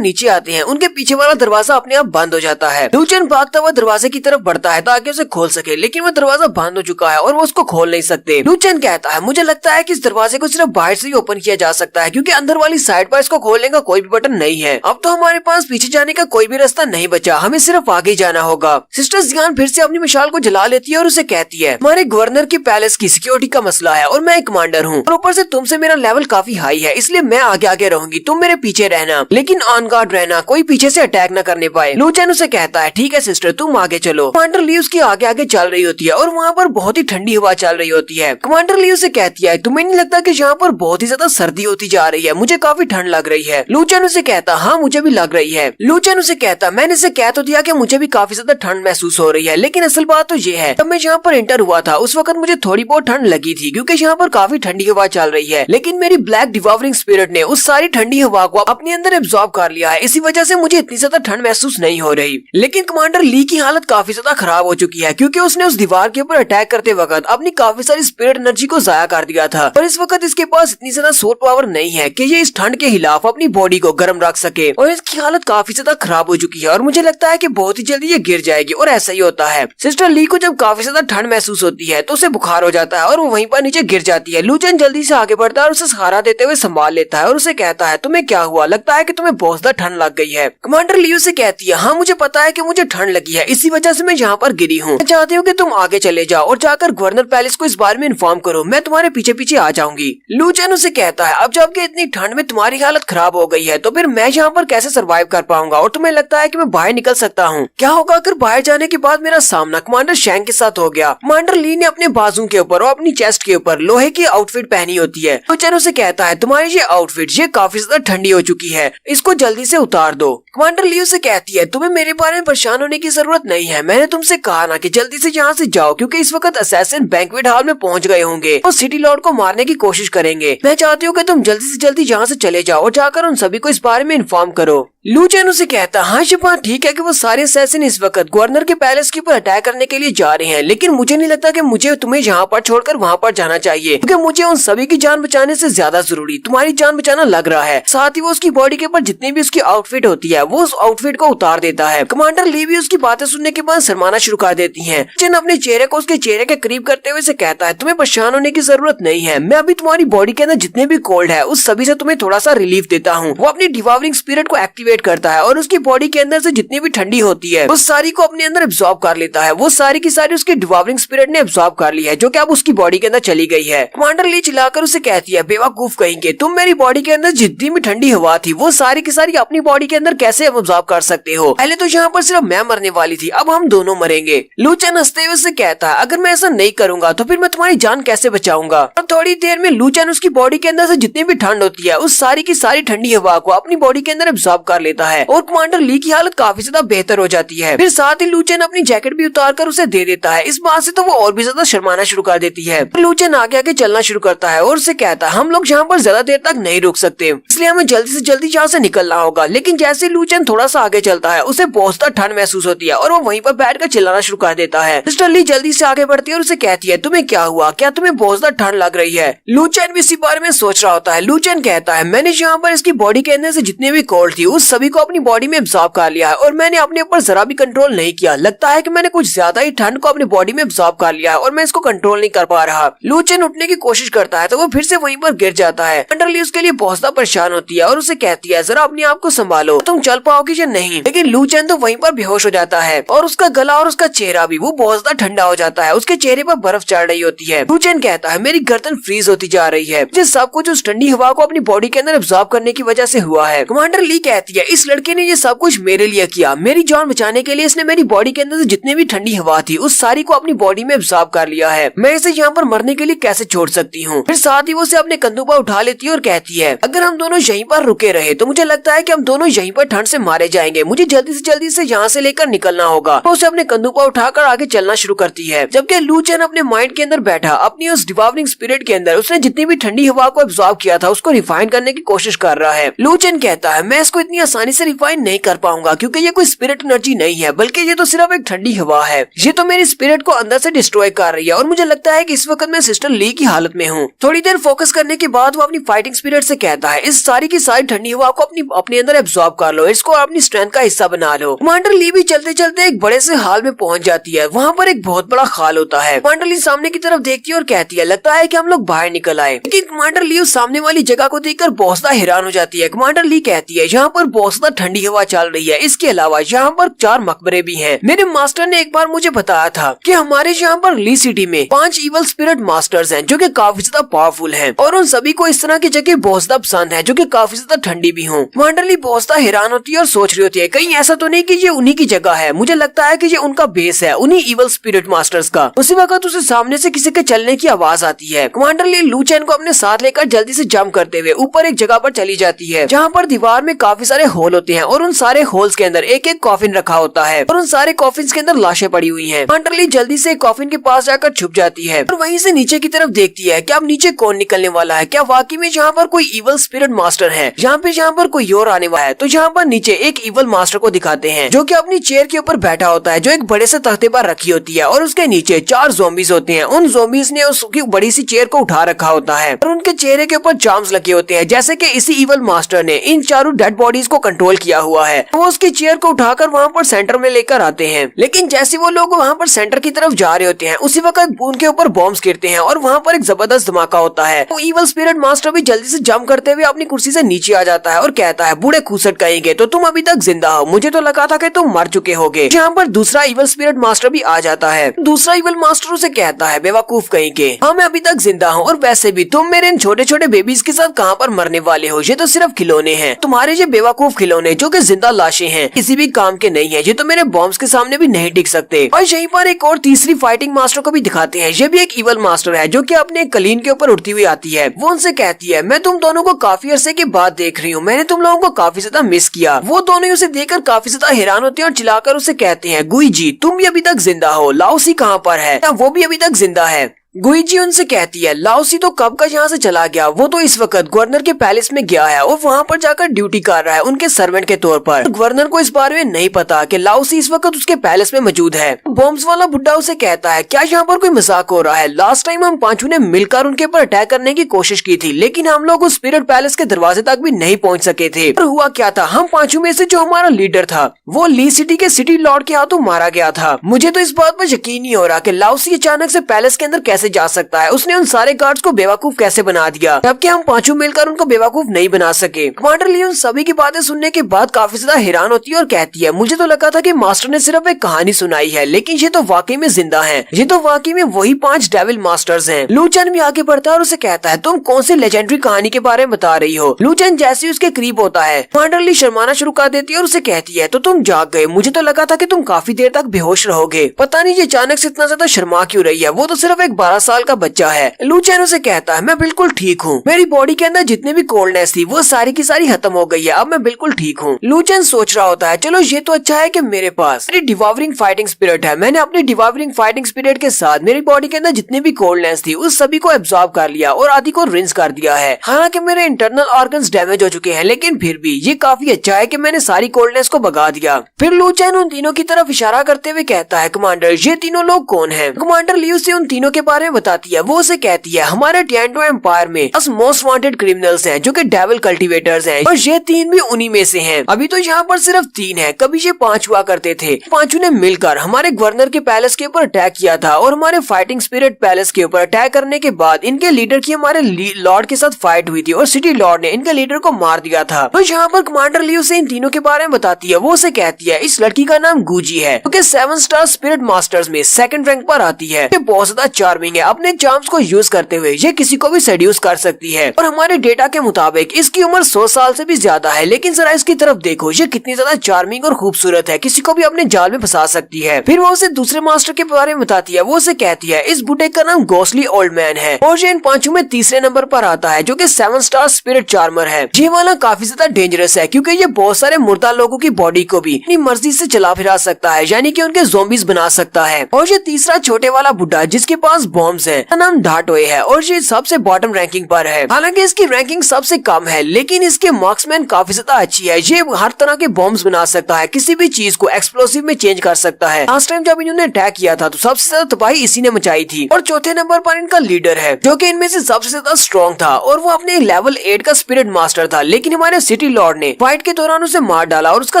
नीचे आते हैं उनके पीछे वाला दरवाजा अपने आप बंद हो जाता है। लू चैन भागता हुआ दरवाजे की तरफ बढ़ता है ताकि उसे खोल सके, लेकिन वो दरवाजा बंद हो चुका है और वो उसको खोल नहीं सकते। लू चैन कहता है मुझे लगता है कि इस दरवाजे को सिर्फ बाहर से ही ओपन किया जा सकता है क्योंकि अंदर वाली साइड पर इसको खोलने का कोई भी बटन नहीं है। अब तो हमारे पास पीछे जाने का कोई भी रास्ता नहीं बचा, हमें सिर्फ आगे जाना होगा। सिस्टर जियान फिर से अपनी मिसाल को जला लेती है और उसे कहती है हमारे गवर्नर की पैलेस की सिक्योरिटी का मसला है और मैं एक कमांडर हूँ और ऊपर से तुमसे मेरा लेवल काफी हाई है, इसलिए मैं आगे आगे रहूंगी, तुम मेरे पीछे रहना, लेकिन ऑन गार्ड रहना, कोई पीछे से अटैक न करने पाए। लू चैन उसे कहता है ठीक है सिस्टर तुम आगे चलो। कमांडर ली उसकी आगे आगे चल रही होती है और वहाँ पर बहुत ही ठंडी हवा चल रही होती है। कमांडर ली उसे कहती है तुम्हें नहीं लगता कि यहाँ पर बहुत ही ज्यादा सर्दी होती जा रही है, मुझे काफी ठंड लग रही है। लू चैन उसे कहता हाँ मुझे भी लग रही है। लू चैन उसे कहता मैंने इसे कह तो दिया कि मुझे भी काफी ज्यादा ठंड महसूस हो रही है, लेकिन असल बात तो ये है जब मैं यहाँ पर एंटर हुआ था उस वक्त मुझे थोड़ी बहुत ठंड लगी थी क्योंकि यहाँ पर काफी ठंडी हवा चल रही है, लेकिन मेरी ब्लैक डिवॉरिंग स्पिरिट ने उस सारी ठंडी हवा को अपने अंदर एब्जॉर्ब कर लिया है, इसी वजह से मुझे इतनी ज्यादा ठंड महसूस नहीं हो रही। लेकिन कमांडर ली की हालत काफी ज्यादा खराब हो चुकी है क्योंकि उसने उस दीवार के ऊपर अटैक करते वक्त अपनी काफी सारी स्पिरिट एनर्जी को जाया कर दिया था और इस वक्त इसके पास इतनी ज्यादा सोल पावर नहीं है कि ये इस ठंड के खिलाफ अपनी बॉडी को गर्म रख सके और इसकी हालत काफी ज्यादा खराब हो चुकी है और मुझे लगता है कि बहुत ही जल्दी ये गिर जाएगी। और ऐसा ही होता है। सिस्टर ली को जब काफी ज्यादा ठंड महसूस होती है तो उसे बुखार हो जाता है और वो वहीं पर नीचे गिर जाती है। लू चेन जल्दी से आगे बढ़ता है और उसे सहारा देते हुए संभाल लेता है और उसे कहता है तुम्हें क्या हुआ, लगता है कि तुम्हें बहुत ज्यादा ठंड लग गई है। कमांडर ली उसे कहती है हाँ मुझे पता है कि मुझे ठंड लगी है, इसी वजह से मैं यहाँ पर गिरी हूँ। मैं चाहती हूँ कि तुम आगे चले जाओ और जाकर गवर्नर पैलेस को इस बारे में इन्फॉर्म करो, मैं तुम्हारे पीछे पीछे आ जाऊंगी। लू चेन उसे कहता है अब जबकि इतनी ठंड में तुम्हारी हालत खराब हो गई है तो फिर मैं यहाँ पर कैसे सर्वाइव कर पाऊंगा और तुम्हें लगता है कि मैं बाहर निकल सकता हूँ? क्या होगा अगर बाहर जाने के बाद मेरा सामना कमांडर शैंग के साथ हो गया? कमांडर ली ने अपने बाजू के ऊपर और अपनी चेस्ट के ऊपर लोहे की आउटफिट पहनी होती है। लू चेन उसे कहता है तुम्हारी ये आउटफिट ये काफी ज्यादा ठंडी हो चुकी है, इसको जल्दी से उतार दो। कमांडर ली उसे कहती है तुम्हें मेरे बारे में परेशान होने की जरूरत नहीं है, मैंने तुमसे कहा ना कि जल्दी से यहाँ से जाओ क्योंकि इस वक्त असैसिन बैंक्वेट हॉल में पहुंच गए होंगे और सिटी लॉर्ड को मारने की कोशिश करेंगे। मैं चाहती हूँ कि तुम जल्दी से जल्दी यहाँ से चले जाओ और जाकर उन सभी को इस बारे में इन्फॉर्म करो। लू चेन उसे कहता हाँ शिपा ठीक है कि वो सारे असैसिन इस वक्त गवर्नर के पैलेस के ऊपर अटैक करने के लिए जा रहे हैं, लेकिन मुझे नहीं लगता कि मुझे तुम्हें यहाँ पर छोड़कर वहाँ पर जाना चाहिए क्योंकि मुझे उन सभी की जान बचाने से ज्यादा जरूरी तुम्हारी जान बचाना लग रहा है। साथ ही वो उसकी बॉडी के ऊपर जितनी भी उसकी आउटफिट होती है वो उस आउटफिट को उतार देता है। कमांडर ली भी उसकी बातें सुनने के बाद शर्माना शुरू कर देती है। चेन अपने चेहरे को उसके चेहरे के करीब करते हुए से कहता है तुम्हें परेशान होने की जरूरत नहीं है, मैं अभी तुम्हारी बॉडी के अंदर जितने भी कोल्ड है उस सभी से तुम्हें थोड़ा सा रिलीफ देता हूँ। वो अपनी डिवावरिंग स्पिरिट को एक्टिवेट करता है और उसकी बॉडी के अंदर से जितनी भी ठंडी होती है उस सारी को अपने अंदर एब्जॉर्ब कर लेता है। वो सारी की सारी उसकी डिवावरिंग स्पिरिट ने एब्जॉर्ब कर ली है जो कि अब उसकी बॉडी के अंदर चली गई है। कमांडर ली चिल्लाकर उसे कहती है बेवकूफ कहेंगे, तुम मेरी बॉडी के अंदर जितनी भी ठंडी हवा थी वो सारी की सारी अपनी बॉडी के अंदर कैसे एब्जॉर्ब कर सकते हो? पहले तो यहाँ पर सिर्फ मैं मरने वाली थी, अब हम दोनों मरेंगे। लू चेन हंसते हुए से कहता है अगर मैं ऐसा नहीं करूंगा तो फिर मैं तुम्हारी जान कैसे बचाऊंगा? और थोड़ी देर में लू चेन उसकी बॉडी के अंदर से जितनी भी ठंड होती है उस सारी की सारी ठंडी हवा को अपनी बॉडी के अंदर एब्जॉर्ब कर लेता है और कमांडर ली की हालत काफी ज्यादा बेहतर हो जाती है। फिर साथ ही लू चेन अपनी जैकेट भी उतार कर उसे दे देता है। इस बात से तो वो और भी ज्यादा शर्माना शुरू कर देती है। लू चेन आगे आगे चलना शुरू करता है और उसे कहता है हम लोग यहाँ पर ज्यादा देर तक नहीं रुक सकते, इसलिए हमें जल्दी से जल्दी यहाँ से निकलना होगा। लेकिन जैसे लू चेन थोड़ा सा आगे चलता है उसे बहुत ज्यादा ठंड महसूस होती है और वो वहीं पर बैठकर चिल्लाना शुरू कर देता है। सिस्टर ली जल्दी से आगे बढ़ती है और उसे कहती है तुम्हें क्या हुआ, क्या तुम्हें बहुत ज्यादा ठंड लग रही है? लू चेन भी इसी बारे में सोच रहा होता है। लू चेन कहता है मैंने यहाँ पर इसकी बॉडी के अंदर से जितने भी कोल्ड थी उस सभी को अपनी बॉडी में एब्जॉर्ब कर लिया है और मैंने अपने ऊपर जरा भी कंट्रोल नहीं किया। लगता है कि मैंने कुछ ज्यादा ही ठंड को अपनी बॉडी में एब्जॉर्ब कर लिया है और मैं इसको कंट्रोल नहीं कर पा रहा। लू चेन उठने की कोशिश करता है तो वो फिर से वहीं पर गिर जाता है। अंडरली उसके लिए बहुत ज्यादा परेशान होती है और उसे कहती है जरा अपने आप को संभालो, तुम चल पाओगी या नहीं? लेकिन लू चेन तो वहीं पर बेहोश हो जाता है और उसका गला और उसका चेहरा भी वो बहुत ज्यादा ठंडा हो जाता है। उसके चेहरे पर बर्फ चढ़ रही होती है। लू चेन कहता है मेरी गर्दन फ्रीज होती जा रही है, मुझे सब कुछ उस ठंडी हवा को अपनी बॉडी के अंदर एब्जॉर्ब करने की वजह से हुआ है। कमांडर ली कहती है इस लड़के ने ये सब कुछ मेरे लिए किया, मेरी जान बचाने के लिए इसने मेरी बॉडी के अंदर से जितनी भी ठंडी हवा थी उस सारी को अपनी बॉडी में एब्जॉर्ब कर लिया है, मैं इसे यहाँ पर मरने के लिए कैसे छोड़ सकती हूँ? फिर साथ ही वो उसे अपने कंधों पर उठा लेती है और कहती है अगर हम दोनों यहीं पर रुके रहे तो मुझे लगता है कि हम दोनों यहीं पर ठंड से मारे जाएंगे, मुझे जल्दी से यहाँ से लेकर निकलना होगा। तो उसे अपने कंधों पर उठाकर आगे चलना शुरू करती है। जबकि लू चेन अपने माइंड के अंदर बैठा अपनी उस डिवावरिंग स्पिरिट के अंदर उसने जितनी भी ठंडी हवा को एब्जॉर्ब किया था उसको रिफाइन करने की कोशिश कर रहा है। लू चेन कहता है मैं इसको इतनी आसानी से रिफाइन नहीं कर पाऊंगा क्योंकि ये कोई स्पिरिट एनर्जी नहीं है बल्कि ये तो सिर्फ एक ठंडी हवा है, ये तो मेरी स्पिरिट को अंदर से डिस्ट्रॉय कर रही है और मुझे लगता है कि इस वक्त मैं सिस्टर ली की हालत में हूँ। थोड़ी देर फोकस करने के बाद वो अपनी फाइटिंग स्पिरिट से कहता है इस सारी की सारी ठंडी हवा को अपने अंदर एब्जॉर्ब कर लो, इसको अपनी स्ट्रेंथ का हिस्सा बना लो। कमांडर ली भी चलते चलते एक बड़े से हाल में पहुंच जाती है। वहाँ पर एक बहुत बड़ा खाल होता है। कमांडर ली सामने की तरफ देखती है और कहती है लगता है कि हम लोग बाहर निकल आए। लेकिन कमांडर ली उस सामने वाली जगह को देखकर बहुत ज्यादा हैरान हो जाती है। कमांडर ली कहती है यहाँ पर बहुत ज्यादा ठंडी हवा चल रही है, इसके अलावा यहाँ पर 4 मकबरे भी हैं। मेरे मास्टर ने एक बार मुझे बताया था कि हमारे यहाँ पर ली सिटी में 5 इवल स्पिरिट मास्टर्स हैं जो कि काफी ज्यादा पावरफुल हैं और उन सभी को इस तरह की जगह बहुत ज्यादा पसंद है जो कि काफी ज्यादा ठंडी भी हो। कमांडर ली बहुत ज्यादा हैरान होती है और सोच रही होती है कहीं ऐसा तो नहीं कि ये उन्हीं की जगह है, मुझे लगता है कि ये उनका बेस है उन्हीं इवल स्पिरिट मास्टर्स का। उसी वक्त उसे सामने से किसी के चलने की आवाज आती है। कमांडर ली लू चेन को अपने साथ लेकर जल्दी से जंप करते हुए ऊपर एक जगह पर चली जाती है जहाँ पर दीवार में काफी सारे होल होते हैं और उन सारे होल्स के अंदर एक एक कॉफिन रखा होता है और उन सारे कॉफिन के अंदर लाशें पड़ी हुई हैं। कमांडर ली जल्दी से कॉफिन के पास जाकर छुप जाती है और वहीं से नीचे की तरफ देखती है कि अब नीचे कौन निकलने वाला है, क्या वाकई में यहाँ पर कोई इवल स्पिरिट मास्टर है, यहाँ पर कोई और आने वाला है। तो यहाँ पर नीचे एक एक इवल मास्टर को दिखाते हैं जो कि अपनी चेयर के ऊपर बैठा होता है, जो एक बड़े से तख्ते पर रखी होती है और उसके नीचे 4 ज़ॉम्बीज होते हैं। उन ज़ॉम्बीज ने उसकी बड़ी सी चेयर को उठा रखा होता है और उनके चेहरे के ऊपर चार्म्स लगे होते हैं, जैसे कि इसी इवल मास्टर ने इन चारों डेड बॉडीज को कंट्रोल किया हुआ है। वो उसकी चेयर को उठाकर वहाँ पर सेंटर में लेकर आते हैं, लेकिन जैसे वो लोग वहाँ पर सेंटर की तरफ जा रहे होते हैं उसी वक्त उनके ऊपर बॉम्ब्स गिरते हैं और वहाँ पर एक जबरदस्त धमाका होता है। वो इवल स्पिरिट मास्टर भी जल्दी से जंप करते हुए अपनी कुर्सी से नीचे आ जाता है और कहता है, बूढ़े खूसट कहेंगे, तो तुम अभी तक जिंदा हो, मुझे तो लगा था कि तुम मर चुके होगे। यहाँ पर दूसरा इवल स्पिरिट मास्टर भी आ जाता है। दूसरा इवल मास्टर उसे कहता है, बेवकूफ कहेंगे, हाँ मैं अभी तक जिंदा हूँ और वैसे भी तुम मेरे इन छोटे छोटे बेबीज के साथ कहाँ पर मरने वाले हो, ये तो सिर्फ खिलौने हैं। तुम्हारे ये बेवकूफ खिलौने जो कि जिंदा लाशें हैं किसी भी काम के नहीं है, ये तो मेरे बॉम्ब्स के सामने भी नहीं टिक सकते। और यहीं पर एक और तीसरी फाइटिंग मास्टर को भी दिखाते हैं। ये भी एक इवल मास्टर है जो कि अपने कलीन के ऊपर उड़ती हुई आती है। वो उनसे कहती है, मैं तुम दोनों को काफी अरसे के बाद देख रही हूँ, मैंने तुम लोगों को काफी ज्यादा मिस किया। वो दोनों ही उसे देखकर काफी ज्यादा हैरान होते हैं और चिल्लाकर उसे कहते हैं, गुई जी तुम भी अभी तक जिंदा हो, लाओसी कहाँ पर है, क्या वो भी अभी तक जिंदा है? गुईजी उनसे कहती है, लाओसी तो कब का यहाँ से चला गया, वो तो इस वक्त गवर्नर के पैलेस में गया है और वहाँ पर जाकर ड्यूटी कर रहा है उनके सर्वेंट के तौर पर। गवर्नर को इस बारे में नहीं पता कि लाओसी इस वक्त उसके पैलेस में मौजूद है। बॉम्ब्स वाला बुड्ढा उसे कहता है, क्या यहाँ पर कोई मजाक हो रहा है? लास्ट टाइम हम पांचों ने मिलकर उनके ऊपर अटैक करने की कोशिश की थी, लेकिन हम लोग उस स्पिरिट पैलेस के दरवाजे तक भी नहीं पहुँच सके थे। और हुआ क्या था, हम पांचों में से जो हमारा लीडर था वो ली सिटी के सिटी लॉर्ड के हाथों मारा गया था। मुझे तो इस बात पर यकीन नहीं हो रहा कि लाओसी अचानक से पैलेस के अंदर कैसे जा सकता है। उसने उन सारे गार्ड्स को बेवकूफ कैसे बना दिया, जबकि हम पांचों मिलकर उनको बेवकूफ नहीं बना सके। कमांडर ली उन सभी की बातें सुनने के बाद काफी ज्यादा हैरान होती है और कहती है, मुझे तो लगा था कि मास्टर ने सिर्फ एक कहानी सुनाई है, लेकिन ये तो वाकई में जिंदा हैं। ये तो वाकई में वही 5 डेविल मास्टर्स हैं। लूचन भी आगे बढ़ता है और उसे कहता है, तुम कौन सी लेजेंडरी कहानी के बारे में बता रही हो? लूचन जैसे ही उसके करीब होता है, कमांडर ली शर्माना शुरू कर देती है और उसे कहती है, तो तुम जाग गए, मुझे तो लगा था कि तुम काफी देर तक बेहोश रहोगे। पता नहीं ये अचानक से इतना ज्यादा शर्मा क्यों रही है, वो तो सिर्फ एक 12 साल का बच्चा है। लूचन उसे कहता है, मैं बिल्कुल ठीक हूँ, मेरी बॉडी के अंदर जितनी भी कोल्डनेस थी वो सारी की सारी खत्म हो गई है, अब मैं बिल्कुल ठीक हूँ। लूचन सोच रहा होता है, चलो ये तो अच्छा है कि मेरे पास मेरी डिवावरिंग फाइटिंग स्पिरिट है। मैंने अपनी डिवावरिंग फाइटिंग स्पिरिट के साथ मेरी बॉडी के अंदर जितनी भी कोल्डनेस थी उस सभी को एब्जॉर्ब कर लिया और आदि को रिंस कर दिया है। हालांकि मेरे इंटरनल ऑर्गन्स डैमेज हो चुके हैं, लेकिन फिर भी ये काफी अच्छा है कि मैंने सारी कोल्डनेस को भगा दिया। फिर लूचन उन तीनों की तरफ इशारा करते हुए कहता है, कमांडर ये तीनों लोग कौन है? कमांडर ली उसे उन तीनों के बारे में बताती है। वो उसे कहती है, हमारे टिएंटो एम्पायर में मोस्ट वांटेड क्रिमिनल्स हैं जो कि डेविल कल्टीवेटर्स हैं और ये 3 भी उन्हीं में से हैं। अभी तो यहाँ पर सिर्फ 3 हैं, कभी ये 5 हुआ करते थे। पांचों ने मिलकर हमारे गवर्नर के पैलेस के ऊपर अटैक किया था और हमारे फाइटिंग स्पिरिट पैलेस के ऊपर अटैक करने के बाद इनके लीडर की हमारे लॉर्ड के साथ फाइट हुई थी और सिटी लॉर्ड ने इनके लीडर को मार दिया था। तो यहाँ पर कमांडर ली उसे इन तीनों के बारे में बताती है। वो उसे कहती है, इस लड़की का नाम गुजी है जो कि 7 स्टार स्पिरिट मास्टर्स में 2nd रैंक पर आती है। ये बहुत ज्यादा चार्मिंग है, अपने चार्म्स को यूज करते हुए ये किसी को भी सेड्यूस कर सकती है और हमारे डेटा के मुताबिक इसकी उम्र 100 साल से भी ज्यादा है। लेकिन जरा इसकी तरफ देखो, ये कितनी ज्यादा चार्मिंग और खूबसूरत है, किसी को भी अपने जाल में फंसा सकती है। फिर वो उसे दूसरे मास्टर के बारे में बताती है। वो उसे कहती है, इस बुढ़े का नाम गोस्टली ओल्ड मैन है और ये इन 5 में तीसरे नंबर पर आता है जो कि 7 स्टार स्पिरिट चार्मर है। ये वाला काफी ज्यादा डेंजरस है क्योंकि ये बहुत सारे मुर्दा लोगों की बॉडी को भी अपनी मर्जी से चला फिरा सकता है, यानी कि उनके ज़ॉम्बीज बना सकता है। और ये तीसरा छोटे वाला बुढ़ा जिसके पास बॉम्ब्स है, उसका नाम डाटोए है और ये सबसे बॉटम रैंकिंग पर है। हालांकि इसकी रैंकिंग सबसे कम है, लेकिन इसके मार्क्समैन काफी ज्यादा अच्छी है। ये हर तरह के बॉम्ब्स बना सकता है, किसी भी चीज को एक्सप्लोसिव में चेंज कर सकता है। लास्ट टाइम जब इन्होंने अटैक किया था तो सबसे ज्यादा तबाही इसी ने मचाई थी। और चौथे नंबर पर इनका लीडर है जो कि इनमें से सबसे ज्यादा स्ट्रॉन्ग था और वो अपने लेवल 8 का स्पिरिट मास्टर था, लेकिन हमारे सिटी लॉर्ड ने फाइट के दौरान उसे मार डाला और उसका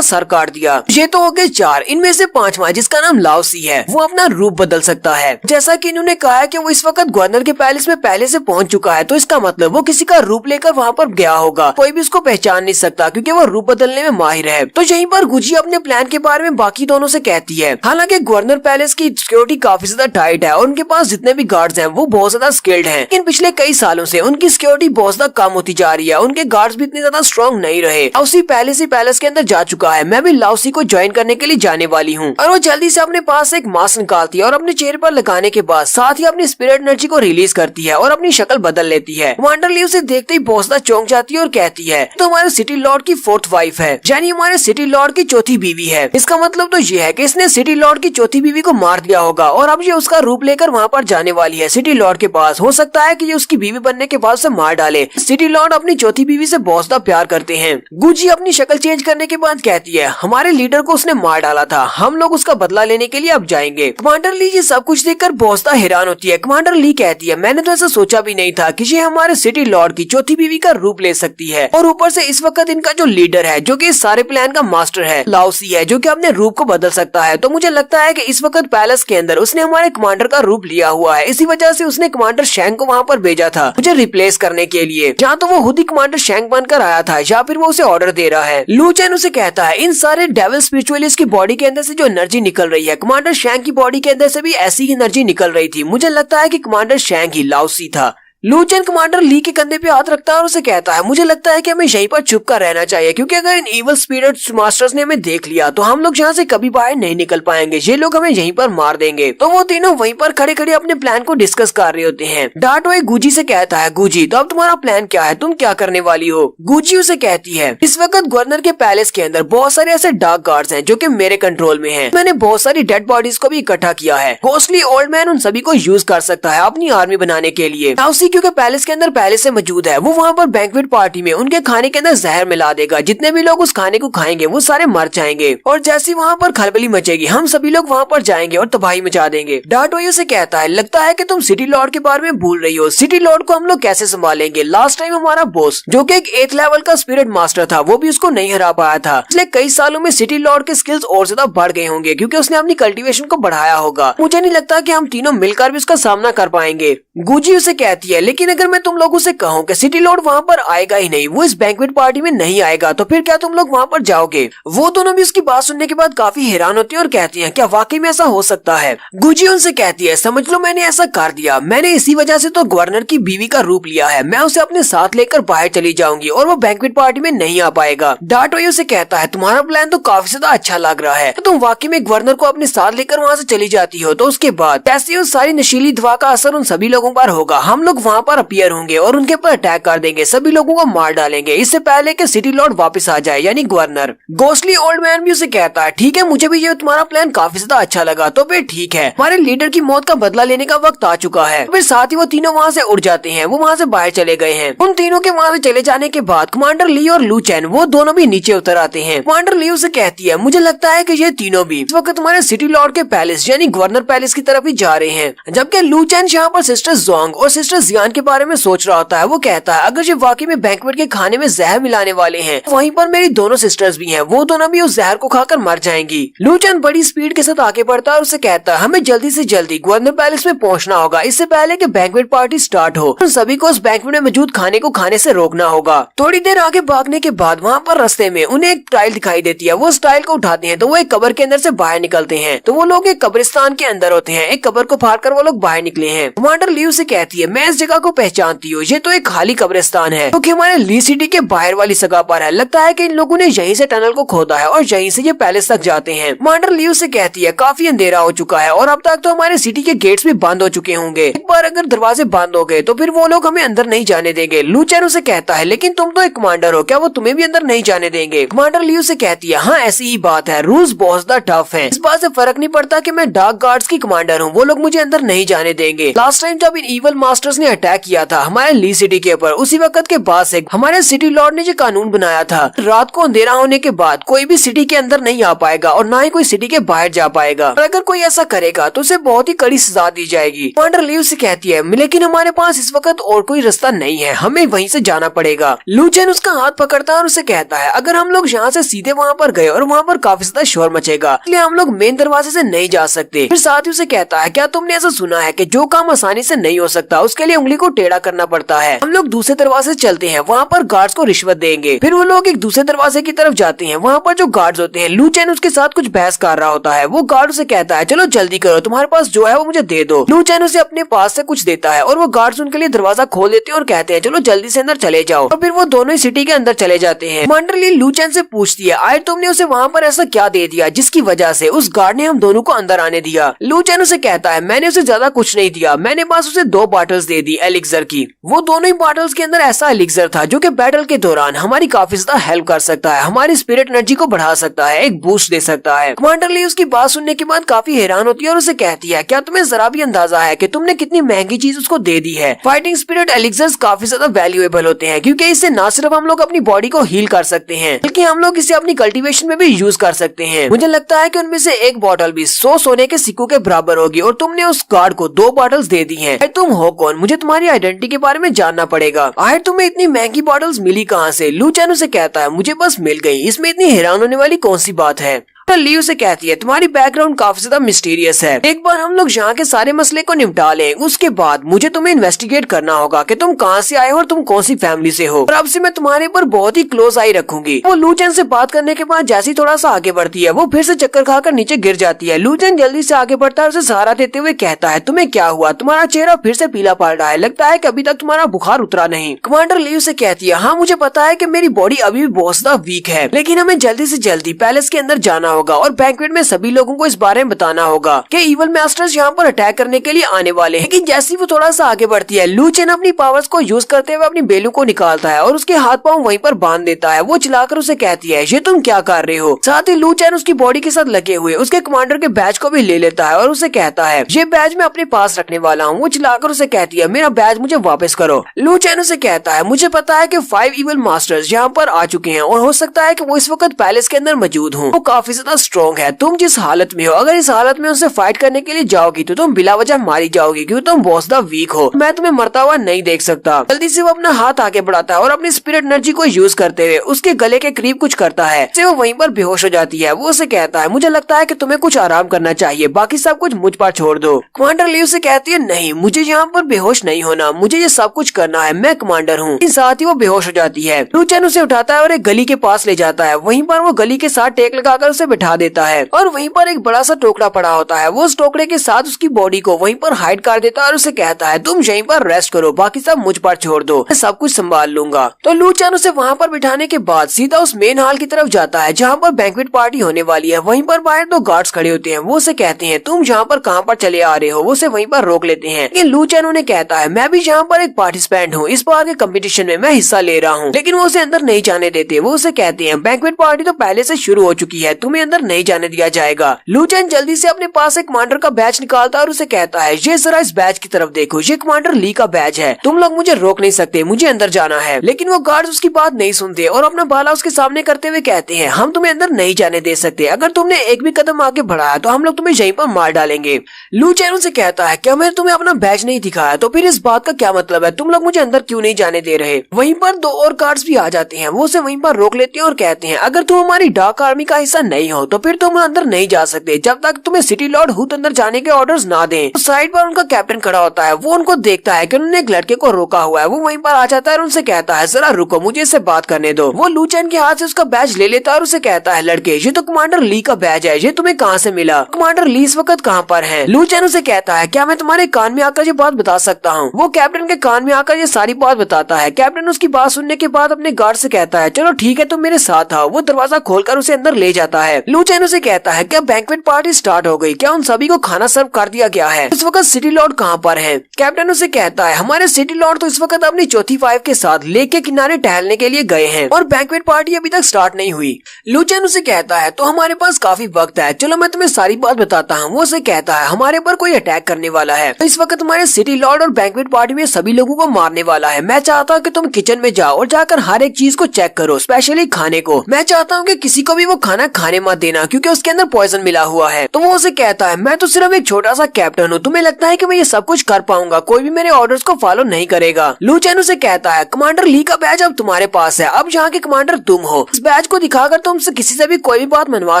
सर काट दिया। ये तो हो गए 4। इनमें से 5वां जिसका नाम लाओसी है, वो अपना रूप बदल सकता है। जैसा कि इन्होंने कहा है कि वो इस वक्त गवर्नर के पैलेस में पहले से पहुंच चुका है, तो इसका मतलब वो किसी का रूप लेकर वहाँ पर गया होगा। कोई भी उसको पहचान नहीं सकता क्योंकि वो रूप बदलने में माहिर है। तो यहीं पर गुजी अपने प्लान के बारे में बाकी दोनों से कहती है। हालांकि गवर्नर पैलेस की सिक्योरिटी काफी ज्यादा टाइट है और उनके पास जितने भी गार्ड्स हैं वो बहुत ज्यादा स्किल्ड हैं, लेकिन पिछले कई सालों से उनकी सिक्योरिटी बहुत ज्यादा कम होती जा रही है। उनके गार्ड्स भी इतने ज्यादा स्ट्रॉन्ग नहीं रहे। लाओसी पहले से पैलेस के अंदर जा चुका है, मैं भी लाओसी को ज्वाइन करने के लिए जाने वाली हूँ। और वो जल्दी से अपने पास एक मास्क निकालती है और अपने चेहरे पर लगाने के बाद साथ ही अपनी स्पिरिट एनर्जी को रिलीज करती है और अपनी शक्ल बदल लेती है। कमांडर ली उसे देखते ही बोसदा चौंक जाती है और कहती है तो हमारे सिटी लॉर्ड की 4th वाइफ है, यानी हमारे सिटी लॉर्ड की चौथी बीवी है। इसका मतलब तो ये है कि इसने सिटी लॉर्ड की चौथी बीवी को मार दिया होगा और अब ये उसका रूप लेकर वहाँ पर जाने वाली है सिटी लॉर्ड के पास। हो सकता है कि ये उसकी बीवी बनने के बाद उसे मार डाले। सिटी लॉर्ड अपनी चौथी बीवी से बोसदा प्यार करते हैं। गुजी अपनी शक्ल चेंज करने के बाद कहती है हमारे लीडर को उसने मार डाला था, हम लोग उसका बदला लेने के लिए अब जाएंगे। कमांडर ली ये सब कुछ देखकर बोसदा हैरान होती है। कमांडर ली कहती है मैंने तो ऐसा सोचा भी नहीं था कि ये हमारे सिटी लॉर्ड की चौथी बीवी का रूप ले सकती है, और ऊपर से इस वक्त इनका जो लीडर है जो कि इस सारे प्लान का मास्टर है लाओसी है, जो कि अपने रूप को बदल सकता है। तो मुझे लगता है कि इस वक्त पैलेस के अंदर उसने हमारे कमांडर का रूप लिया हुआ है। इसी वजह से उसने कमांडर शैंक को वहाँ पर भेजा था मुझे रिप्लेस करने के लिए, या तो वो खुद ही कमांडर शैंक बनकर आया था या फिर वो उसे ऑर्डर दे रहा है। लू चेन उसे कहता है इन सारे डेविल स्पिरिचुअलिस्ट की बॉडी के अंदर से जो एनर्जी निकल रही है कमांडर शैंक की बॉडी के अंदर से भी ऐसी ही एनर्जी निकल रही थी। मुझे लगता है कि कमांडर शैंक ही लाओसी था। लू चेन कमांडर ली के कंधे पे हाथ रखता है और उसे कहता है मुझे लगता है कि हमें यहीं पर छुप कर रहना चाहिए, क्योंकि अगर इन इवल स्पिरिट मास्टर्स ने हमें देख लिया तो हम लोग यहाँ से कभी बाहर नहीं निकल पाएंगे, ये लोग हमें यहीं पर मार देंगे। तो वो तीनों वहीं पर खड़े खड़े अपने प्लान को डिस्कस कर रहे होते हैं। डाटोए गुजी से कहता है गुजी तो अब तुम्हारा प्लान क्या है, तुम क्या करने वाली हो। गुजी उसे कहती है इस वक्त गवर्नर के पैलेस के अंदर बहुत सारे ऐसे डार्क गार्ड्स हैं जो कि मेरे कंट्रोल में हैं। मैंने बहुत सारी डेड बॉडीज को भी इकट्ठा किया है। घोस्टली ओल्ड मैन उन सभी को यूज कर सकता है अपनी आर्मी बनाने के लिए। लाओसी क्योंकि पैलेस के अंदर पहले से मौजूद है, वो वहाँ पर बैंक्वेट पार्टी में उनके खाने के अंदर जहर मिला देगा। जितने भी लोग उस खाने को खाएंगे वो सारे मर जाएंगे, और जैसी वहाँ पर खलबली मचेगी हम सभी लोग वहाँ पर जाएंगे और तबाही मचा देंगे। डाटोयो से कहता है लगता है कि तुम सिटी लॉर्ड के बारे में भूल रही हो। सिटी लॉर्ड को हम लोग कैसे संभालेंगे। लास्ट टाइम हमारा बॉस जो कि एक 8th लेवल का स्पिरिट मास्टर था वो भी उसको नहीं हरा पाया था। इसलिए कई सालों में सिटी लॉर्ड के स्किल्स और ज्यादा बढ़ गए होंगे क्योंकि उसने अपनी कल्टीवेशन को बढ़ाया होगा। मुझे नहीं लगता कि हम तीनों मिलकर भी उसका सामना कर पाएंगे। गुजी उसे कहती है लेकिन अगर मैं तुम लोगों से कहूँ कि सिटी लॉर्ड वहाँ पर आएगा ही नहीं, वो इस बैंक्वेट पार्टी में नहीं आएगा, तो फिर क्या तुम लोग वहाँ पर जाओगे। वो दोनों भी उसकी बात सुनने के बाद काफी हैरान होती है और कहती हैं क्या वाकई में ऐसा हो सकता है। गुजी उनसे कहती है समझ लो मैंने ऐसा कर दिया, मैंने इसी वजह से तो गवर्नर की बीवी का रूप लिया है। मैं उसे अपने साथ लेकर बाहर चली जाऊंगी और वो बैंक्वेट पार्टी में नहीं आ पाएगा। डाटोयो से कहता है तुम्हारा प्लान तो काफी ज्यादा अच्छा लग रहा है, तो तुम वाकई में गवर्नर को अपने साथ लेकर वहाँ से चली जाती हो, तो उसके बाद कैसे उस सारी नशीली दवा का असर उन सभी लोगों पर होगा। हम लोग वहाँ पर अपीयर होंगे और उनके ऊपर अटैक कर देंगे, सभी लोगों को मार डालेंगे इससे पहले कि सिटी लॉर्ड वापस आ जाए यानी गवर्नर। घोस्टली ओल्ड मैन भी उसे कहता है ठीक है मुझे भी ये तुम्हारा प्लान काफी ज्यादा अच्छा लगा, तो फिर ठीक है हमारे लीडर की मौत का बदला लेने का वक्त आ चुका है। फिर साथ ही वो तीनों वहाँ से उड़ जाते हैं, वो वहाँ से बाहर चले गए हैं। उन तीनों के वहाँ से चले जाने के बाद कमांडर ली और लू चैन वो दोनों भी नीचे उतर आते हैं। कमांडर ली उसे कहती है मुझे लगता है कि ये तीनों भी इस वक्त तुम्हारे सिटी लॉर्ड के पैलेस यानी गवर्नर पैलेस की तरफ ही जा रहे हैं। जबकि लू चैन यहाँ पर सिस्टर जोंग और सिस्टर जियान के बारे में सोच रहा होता है। वो कहता है अगर ये वाकई में बैंक्वेट के खाने में जहर मिलाने वाले हैं, वहीं पर मेरी दोनों सिस्टर्स भी हैं, वो दोनों भी उस जहर को खाकर मर जाएंगी। लू चैन बड़ी स्पीड के साथ आगे बढ़ता है और उसे कहता है हमें जल्दी से जल्दी गवर्नर पैलेस में पहुंचना होगा इससे पहले कि बैंक्वेट पार्टी स्टार्ट हो। उन सभी को उस बैंक्वेट में मौजूद खाने को खाने से रोकना होगा। थोड़ी देर आगे भागने के बाद वहाँ पर रास्ते में उन्हें एक टाइल दिखाई देती है। वो उस टाइल को उठाते हैं तो वो एक कब्र के अंदर से बाहर निकलते हैं। तो वो लोग एक कब्रिस्तान के अंदर होते हैं। एक कब्र को फाड़ कर वो लोग बाहर निकले हैं। कमांडर ली से कहती है मैं इस जगह को पहचानती हूँ, ये तो एक खाली कब्रिस्तान है क्योंकि हमारे ली सिटी के बाहर वाली जगह पर है। लगता है कि इन लोगों ने यहीं से टनल को खोदा है और यहीं से ये पैलेस तक जाते हैं। कमांडर ली से कहती है काफी अंधेरा हो चुका है और अब तक तो हमारे सिटी के गेट्स भी बंद हो चुके होंगे। एक बार अगर दरवाजे बंद हो गए तो फिर वो लोग हमें अंदर नहीं जाने देंगे। लू चैन उसे कहता है लेकिन तुम तो एक कमांडर हो, क्या वो तुम्हें भी अंदर नहीं जाने देंगे। कमांडर ली से कहती है हाँ ऐसी ही बात है, रूल्स बहुत ज्यादा टफ है, इस बात से फर्क नहीं पड़ता कि मैं डार्क गार्ड्स की कमांडर हूँ, वो लोग मुझे अंदर नहीं जाने देंगे। लास्ट टाइम जब इन इवल मास्टर्स ने अटैक किया था हमारे ली सिटी के ऊपर, उसी वक्त के बाद से हमारे सिटी लॉर्ड ने जो कानून बनाया था रात को अंधेरा होने के बाद कोई भी सिटी के अंदर नहीं आ पाएगा और ना ही कोई सिटी के बाहर जा पाएगा, और अगर कोई ऐसा करेगा तो उसे बहुत ही कड़ी सजा दी जाएगी। कमांडर ली से कहती है लेकिन हमारे पास इस वक्त और कोई रास्ता नहीं है, हमें वहीं से जाना पड़ेगा। लू चैन उसका हाथ पकड़ता है और उसे कहता है अगर हम लोग यहाँ से सीधे वहाँ पर गए और वहाँ पर काफी ज्यादा शोर मचेगा, इसलिए हम लोग मेन दरवाजे से नहीं जा सकते। फिर साथ ही उसे कहता है क्या तुमने ऐसा सुना है कि जो काम आसानी से नहीं हो सकता उसके लिए उंगली को टेढ़ा करना पड़ता है। हम लोग दूसरे दरवाजे चलते हैं, वहाँ पर गार्ड्स को रिश्वत देंगे। फिर वो लोग एक दूसरे दरवाजे की तरफ जाते हैं, वहाँ पर जो गार्ड्स होते हैं, लू चैन उसके साथ कुछ बहस कर रहा होता है। वो गार्ड उसे कहता है चलो जल्दी करो, तुम्हारे पास जो है वो मुझे दे दो। लू चैन उसे अपने पास से कुछ देता है और वो गार्ड्स उनके लिए दरवाजा खोल देते हैं और कहते हैं चलो जल्दी से अंदर चले जाओ। और फिर वो दोनों ही सिटी के अंदर चले जाते हैं। कमांडर ली लू चैन से पूछती है आयर तुमने उसे वहाँ पर ऐसा क्या दे दिया जिसकी वजह से उस गार्ड ने हम दोनों को अंदर आने दिया। लू चैन उसे कहता है मैंने उसे ज्यादा कुछ नहीं दिया, मैंने बस उसे 2 बॉटल्स दे दी एलिक्सर की। वो दोनों ही बॉटल्स के अंदर ऐसा एलिक्सर था जो कि बैटल के दौरान हमारी काफी ज्यादा हेल्प कर सकता है, हमारी स्पिरिट एनर्जी को बढ़ा सकता है, एक बूस्ट दे सकता है। कमांडर ली उसकी बात सुनने के बाद काफी हैरान होती है और उसे कहती है क्या तुम्हें जरा भी अंदाजा है कि तुमने कितनी महंगी चीज उसको दे दी है। फाइटिंग स्पिरिट एलिक्सर्स काफी ज्यादा वैल्यूएबल होते हैं क्योंकि इससे न सिर्फ हम लोग अपनी बॉडी को हील कर सकते हैं बल्कि हम लोग इसे अपनी कल्टीवेशन में भी यूज कर सकते हैं। मुझे लगता है कि उनमें से एक बॉटल भी 100 सोने के सिक्कों के बराबर होगी और तुमने उस गार्ड को 2 बॉटल्स दे दी हैं। तुम हो कौन? मुझे तुम्हारी आइडेंटिटी के बारे में जानना पड़ेगा। आखिर तुम्हें इतनी महंगी बॉटल्स मिली कहाँ से? लू चैन उसे कहता है मुझे बस मिल गई, इसमें इतनी हैरान होने वाली कौन सी बात है। ली उसे कहती है तुम्हारी बैकग्राउंड काफी ज्यादा मिस्टीरियस है, एक बार हम लोग यहाँ के सारे मसले को निपटा लें, उसके बाद मुझे तुम्हें इन्वेस्टिगेट करना होगा कि तुम कहाँ से आए हो और तुम कौन सी फैमिली से हो और अब से मैं तुम्हारे ऊपर बहुत ही क्लोज आई रखूंगी। वो लू चैन से बात करने के बाद जैसे थोड़ा सा आगे बढ़ती है वो फिर से चक्कर खाकर नीचे गिर जाती है। लू चैन जल्दी से आगे बढ़ता है, उसे सहारा देते हुए कहता है तुम्हें क्या हुआ? तुम्हारा चेहरा फिर से पीला पड़ रहा है, लगता है कि अभी तक तुम्हारा बुखार उतरा नहीं। कमांडर ली उसे कहती है हाँ मुझे पता है कि मेरी बॉडी अभी भी बहुत ज्यादा वीक है, लेकिन हमें जल्दी से जल्दी पैलेस के अंदर जाना होगा और बैंक्वेट सभी लोगों को इस बारे में बताना होगा कि इवल मास्टर्स यहाँ पर अटैक करने के लिए आने वाले हैं। लेकिन जैसे वो थोड़ा सा आगे बढ़ती है लू चैन अपनी पावर्स को यूज करते हुए अपनी बेलू को निकालता है और उसके हाथ पांव वहीं पर बांध देता है। वो चिल्लाकर उसे कहती है ये तुम क्या कर रहे हो? साथ ही लू चैन उसकी बॉडी के साथ लगे हुए उसके कमांडर के बैज को भी ले लेता है और उसे कहता है ये बैज मैं अपने पास रखने वाला हूँ। वो चिल्लाकर उसे कहती है मेरा बैज मुझे वापस करो। लू चैन उसे कहता है मुझे पता है कि 5 इवल मास्टर्स यहाँ पर आ चुके हैं और हो सकता है कि वो इस वक्त पैलेस के अंदर मौजूद हों। वो काफी ज्यादा स्ट्रॉन्ग है, तुम जिस हालत में हो अगर इस हालत में उनसे फाइट करने के लिए जाओगी तो तुम बिला वजह मारी जाओगी क्योंकि तुम बहुत ज्यादा वीक हो, मैं तुम्हें मरता हुआ नहीं देख सकता। जल्दी से वो अपना हाथ आगे बढ़ाता है और अपनी स्पिरिट एनर्जी को यूज करते हुए उसके गले के करीब कुछ करता है, से वो वहीं पर बेहोश हो जाती है। वो उसे कहता है मुझे लगता है कि तुम्हें कुछ आराम करना चाहिए, बाकी सब कुछ मुझ पर छोड़ दो। कमांडर ली उसे कहती है नहीं मुझे यहाँ पर बेहोश नहीं होना, मुझे ये सब कुछ करना है, मैं कमांडर हूँ। साथ ही वो बेहोश हो जाती है। लू चैन उसे उठाता है और एक गली के पास ले जाता है, वहीं पर वो गली के साथ टेक लगाकर उसे बिठा देता है और वहीं पर एक बड़ा सा टोकरा पड़ा होता है। वो उस टोकरे के साथ उसकी बॉडी को वहीं पर हाइड कर देता है और उसे कहता है तुम यहीं पर रेस्ट करो, बाकी सब मुझ पर छोड़ दो, मैं सब कुछ संभाल लूंगा। तो लू चैन उसे वहाँ पर बिठाने के बाद सीधा उस मेन हॉल की तरफ जाता है जहाँ पर बैंक्वेट पार्टी होने वाली है। वहीं पर बाहर 2 गार्ड्स खड़े होते हैं। वो उसे कहते हैं तुम यहाँ पर कहाँ पर चले आ रहे हो? वो उसे वहीं पर रोक लेते हैं, लेकिन लू चैन उन्हें कहता है मैं भी यहाँ पर एक पार्टिसिपेंट हूँ, इस बार के कंपटीशन में मैं हिस्सा ले रहा हूँ, लेकिन वो उसे अंदर नहीं जाने देते। वो उसे कहते हैं बैंक्वेट पार्टी तो पहले से शुरू हो चुकी है, तुम्हें अंदर नहीं जाने दिया जाएगा। लू चैन जल्दी से अपने पास एक कमांडर का बैच निकालता है और उसे कहता है ये जरा इस बैच की तरफ देखो, ये कमांडर ली का बैच है, तुम लोग मुझे रोक नहीं सकते, मुझे अंदर जाना है। लेकिन वो गार्ड्स उसकी बात नहीं सुनते और अपना भाला उसके सामने करते हुए कहते हैं हम तुम्हें अंदर नहीं जाने दे सकते, अगर तुमने एक भी कदम आगे बढ़ाया तो हम लोग तुम्हें यहीं पर मार डालेंगे। लू चैन उसे कहता है क्या मैंने तुम्हें अपना बैच नहीं दिखाया? तो फिर इस बात का क्या मतलब है? तुम लोग मुझे अंदर क्यों नहीं जाने दे रहे? वहीं पर 2 और गार्ड्स भी आ जाते हैं। वो उसे वहीं पर रोक लेते हैं और कहते हैं अगर तुम हमारी डार्क आर्मी का हिस्सा नहीं हो तो फिर तुम अंदर नहीं जा सकते जब तक तुम्हें सिटी लॉर्ड हुत अंदर जाने के ऑर्डर्स ना दें। तो साइड पर उनका कैप्टन खड़ा होता है, वो उनको देखता है कि उन्होंने एक लड़के को रोका हुआ है। वो वहीं पर आ जाता है और उनसे कहता है जरा रुको, मुझे इससे बात करने दो। वो लू चैन के हाथ से उसका बैज ले लेता है और उसे कहता है लड़के ये तो कमांडर ली का बैज है, ये तुम्हें कहाँ से मिला? कमांडर ली इस वक्त कहाँ पर है? लू चैन उसे कहता है क्या मैं तुम्हारे कान में आकर ये बात बता सकता हूँ? वो कैप्टन के कान में आकर ये सारी बात बताता है। कैप्टन उसकी बात सुनने के बाद अपने गार्ड से कहता है चलो ठीक है तुम मेरे साथ आओ। वो दरवाजा खोलकर उसे अंदर ले जाता है। लू चैन उसे कहता है क्या बैंक्वेट पार्टी स्टार्ट हो गई? क्या उन सभी को खाना सर्व कर दिया गया है? इस वक्त सिटी लॉर्ड कहाँ पर है? कैप्टन उसे कहता है हमारे सिटी लॉर्ड तो इस वक्त अपनी चौथी वाइफ के साथ लेक के किनारे टहलने के लिए गए हैं और बैंक्वेट पार्टी अभी तक स्टार्ट नहीं हुई। लू चैन उसे कहता है तो हमारे पास काफी वक्त है, चलो मैं तुम्हें सारी बात बताता हूँ। वो उसे कहता है हमारे पर कोई अटैक करने वाला है, तो इस वक्त हमारे सिटी लॉर्ड और बैंक्वेट पार्टी में सभी लोगों को मारने वाला है। मैं चाहता हूँ कि तुम किचन में जाओ और जाकर हर एक चीज को चेक करो, स्पेशली खाने को। मैं चाहता हूँ कि किसी को भी वो खाना खाने मत देना क्योंकि उसके अंदर पॉइजन मिला हुआ है। तो वो उसे कहता है मैं तो सिर्फ एक छोटा सा कैप्टन हूँ, तुम्हें लगता है कि मैं ये सब कुछ कर पाऊंगा? कोई भी मेरे ऑर्डर्स को फॉलो नहीं करेगा। लू चेन उसे कहता है कमांडर ली का बैज अब तुम्हारे पास है, अब यहाँ के कमांडर तुम हो। इस बैज को दिखाकर तुम किसी से भी कोई भी बात मनवा